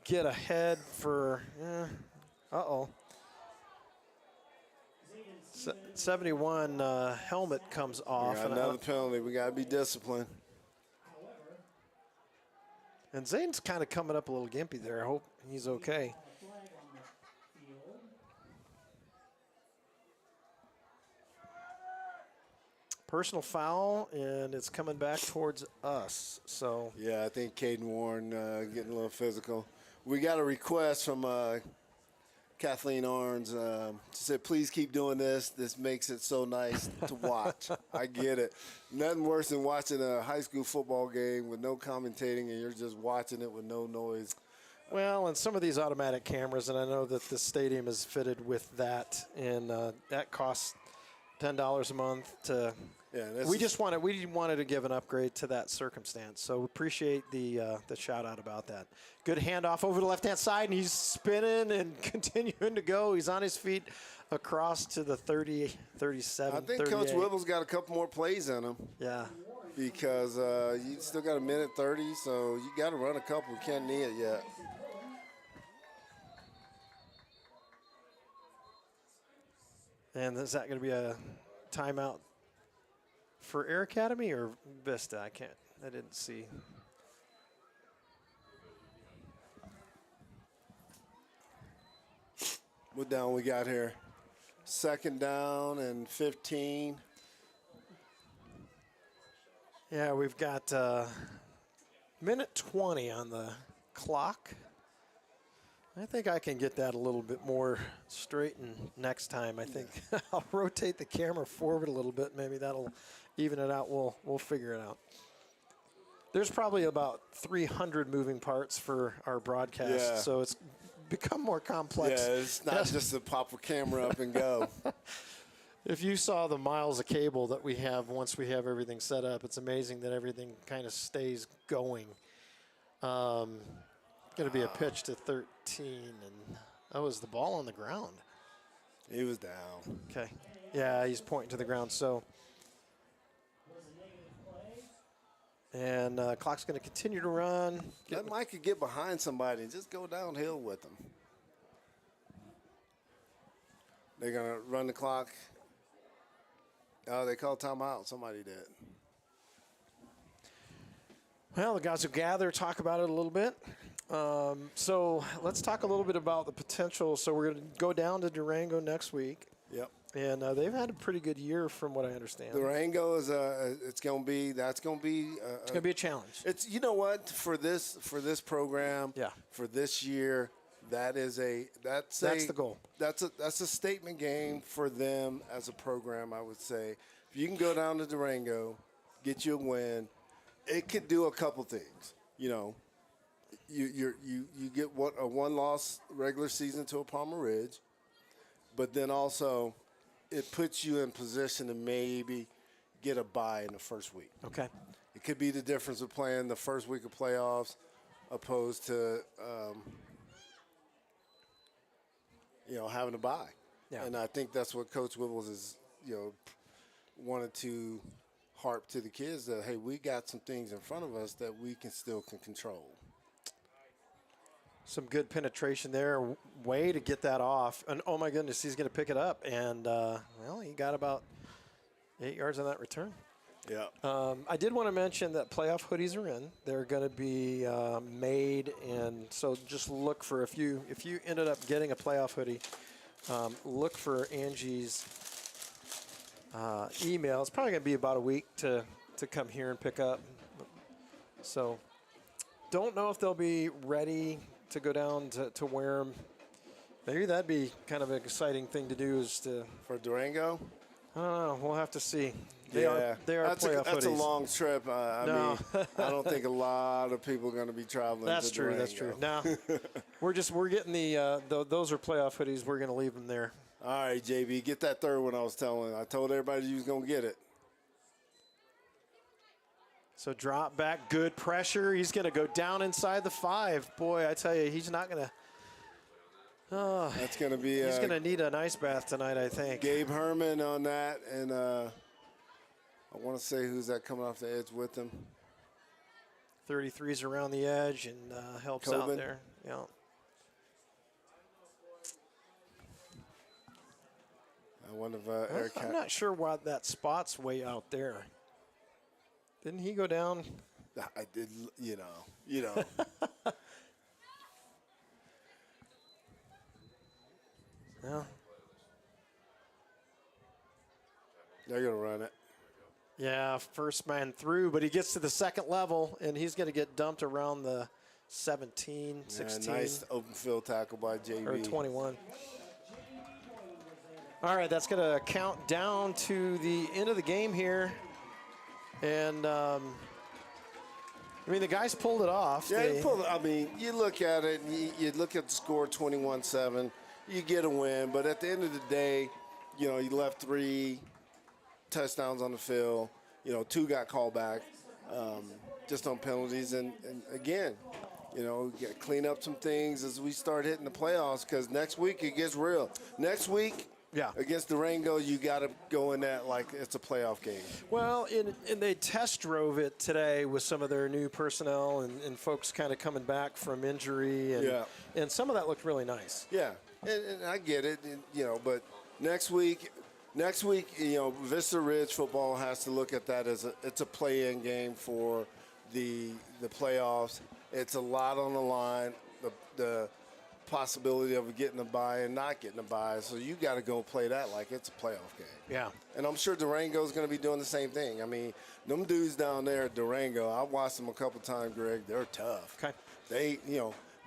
Speaker 1: get ahead for, uh-oh. 71 helmet comes off.
Speaker 2: We got another penalty. We got to be disciplined.
Speaker 1: And Zayden's kind of coming up a little gimpy there. I hope he's okay. Personal foul, and it's coming back towards us. So
Speaker 2: yeah, I think Caden Warren getting a little physical. We got a request from Kathleen Arns. She said, please keep doing this. This makes it so nice to watch. I get it. Nothing worse than watching a high school football game with no commentating and you're just watching it with no noise.
Speaker 1: Well, and some of these automatic cameras, and I know that the stadium is fitted with that, and that costs $10 a month to.
Speaker 2: Yeah,
Speaker 1: we wanted to give an upgrade to that circumstance. So appreciate the shout out about that. Good handoff over the left-hand side, and he's spinning and continuing to go. He's on his feet across to the 30, 37,
Speaker 2: I think
Speaker 1: 38.
Speaker 2: Coach Whibble's got a couple more plays in him.
Speaker 1: Yeah.
Speaker 2: Because you still got a minute 30, so you got to run a couple. You can't knee it yet.
Speaker 1: And is that going to be a timeout for Air Academy or Vista? I didn't see.
Speaker 2: What down we got here? 2nd down and 15.
Speaker 1: Yeah, we've got minute 20 on the clock. I think I can get that a little bit more straightened next time. I think I'll rotate the camera forward a little bit. Maybe that'll even it out. We'll figure it out. There's probably about 300 moving parts for our broadcast, so it's become more complex.
Speaker 2: Yeah, it's not just to pop a camera up and go.
Speaker 1: If you saw the miles of cable that we have once we have everything set up, it's amazing that everything kind of stays going. Going to be a pitch to 13, and that was the ball on the ground.
Speaker 2: He was down.
Speaker 1: Okay. Yeah, he's pointing to the ground. So, and clock's going to continue to run.
Speaker 2: Let Mike could get behind somebody and just go downhill with them. They're going to run the clock. Oh, they called timeout. Somebody did.
Speaker 1: Well, the guys will gather, talk about it a little bit. So let's talk a little bit about the potential. So we're going to go down to Durango next week.
Speaker 2: Yep.
Speaker 1: And they've had a pretty good year from what I understand.
Speaker 2: Durango is it's going to be it's going to be
Speaker 1: a challenge.
Speaker 2: It's for this program.
Speaker 1: Yeah.
Speaker 2: For this year, that's
Speaker 1: the goal.
Speaker 2: That's a statement game for them as a program, I would say. If you can go down to Durango, get you a win, it could do a couple things. You know, you get a one-loss regular season to a Palmer Ridge, but then also it puts you in position to maybe get a bye in the first week.
Speaker 1: Okay.
Speaker 2: It could be the difference of playing the first week of playoffs opposed to having a bye.
Speaker 1: Yeah.
Speaker 2: And I think that's what Coach Wibbles is, wanted to harp to the kids that, hey, we got some things in front of us that we can control.
Speaker 1: Some good penetration there. Way to get that off. And, oh, my goodness, he's going to pick it up. And, he got about 8 yards on that return.
Speaker 2: Yeah.
Speaker 1: I did want to mention that playoff hoodies are in. They're going to be made, and so just look for if you ended up getting a playoff hoodie, look for Angie's email. It's probably going to be about a week to come here and pick up. So don't know if they'll be ready to go down to wear them. Maybe that'd be kind of an exciting thing to do
Speaker 2: for Durango.
Speaker 1: I don't know. We'll have to see. They are
Speaker 2: that's
Speaker 1: playoff
Speaker 2: that's
Speaker 1: hoodies.
Speaker 2: a long trip. I mean, I don't think a lot of people are going to be traveling.
Speaker 1: That's
Speaker 2: to
Speaker 1: true.
Speaker 2: Durango.
Speaker 1: That's true. Now, we're getting those are playoff hoodies. We're going to leave them there.
Speaker 2: All right, JB, get that third one I told everybody you was going to get it.
Speaker 1: So drop back, good pressure. He's going to go down inside the 5. Boy, I tell you, he's not going to.
Speaker 2: That's going to be.
Speaker 1: He's going to need an ice bath tonight, I think.
Speaker 2: Gabe Herman on that, and I want to say who's that coming off the edge with him.
Speaker 1: 33's around the edge and helps out
Speaker 2: Coben.
Speaker 1: there. Yeah.
Speaker 2: I wonder if Eric.
Speaker 1: I'm not sure why that spot's way out there. Didn't he go down?
Speaker 2: I did, you know.
Speaker 1: No.
Speaker 2: They're going to run it.
Speaker 1: Yeah, first man through, but he gets to the second level, and he's going to get dumped around the 17, 16.
Speaker 2: Nice open field tackle by JB.
Speaker 1: Or 21. All right, that's going to count down to the end of the game here. And, the guys pulled it off.
Speaker 2: Yeah, you look at it, and you look at the score, 21-7. You get a win, but at the end of the day, you left 3 touchdowns on the field. 2 got called back just on penalties. And again, clean up some things as we start hitting the playoffs because next week it gets real. Next week, against Durango, you got to go in that like it's a playoff game.
Speaker 1: Well, and they test drove it today with some of their new personnel and folks kind of coming back from injury. And some of that looked really nice.
Speaker 2: Yeah, and I get it, but next week, Vista Ridge football has to look at that as it's a play-in game for the playoffs. It's a lot on the line. The possibility of getting a bye and not getting a bye, so you got to go play that like it's a playoff game.
Speaker 1: Yeah.
Speaker 2: And I'm sure Durango's going to be doing the same thing. I mean, them dudes down there at Durango, I watched them a couple times, Greg. They're tough.
Speaker 1: Okay.
Speaker 2: They,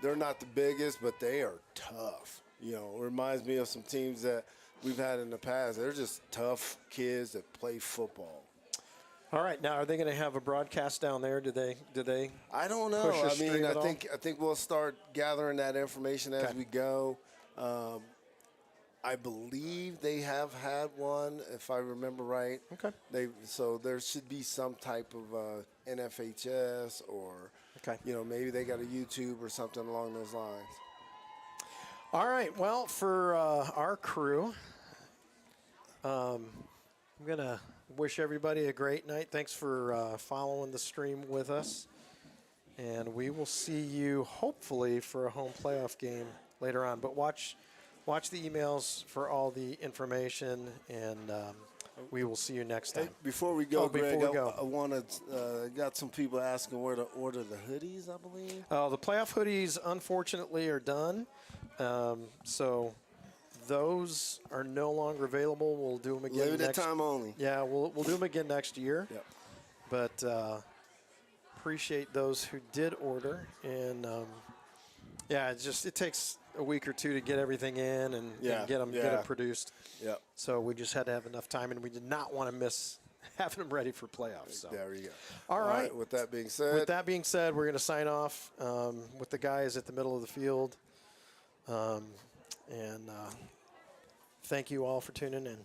Speaker 2: they're not the biggest, but they are tough. It reminds me of some teams that we've had in the past. They're just tough kids that play football.
Speaker 1: All right, now are they going to have a broadcast down there? Do they?
Speaker 2: I don't know.
Speaker 1: Push a
Speaker 2: I mean,
Speaker 1: stream
Speaker 2: I
Speaker 1: at all?
Speaker 2: think we'll start gathering that information as we go. I believe they have had one, if I remember right.
Speaker 1: Okay.
Speaker 2: So there should be some type of NFHS or, maybe they got a YouTube or something along those lines.
Speaker 1: All right. Well, for our crew, I'm going to wish everybody a great night. Thanks for following the stream with us. And we will see you hopefully for a home playoff game later on. But watch the emails for all the information, and we will see you next time.
Speaker 2: Hey, before we go, Greg, I want to got some people asking where to order the hoodies, I believe.
Speaker 1: The playoff hoodies, unfortunately, are done. So those are no longer available. We'll do them again
Speaker 2: Limited time only.
Speaker 1: Yeah, we'll do them again next year.
Speaker 2: Yep.
Speaker 1: But appreciate those who did order. And, it takes a week or two to get everything in and get them produced.
Speaker 2: Yep.
Speaker 1: So we just had to have enough time, and we did not want to miss having them ready for playoffs. So.
Speaker 2: There you go.
Speaker 1: All right.
Speaker 2: With that being said,
Speaker 1: we're going to sign off with the guys at the middle of the field. And thank you all for tuning in.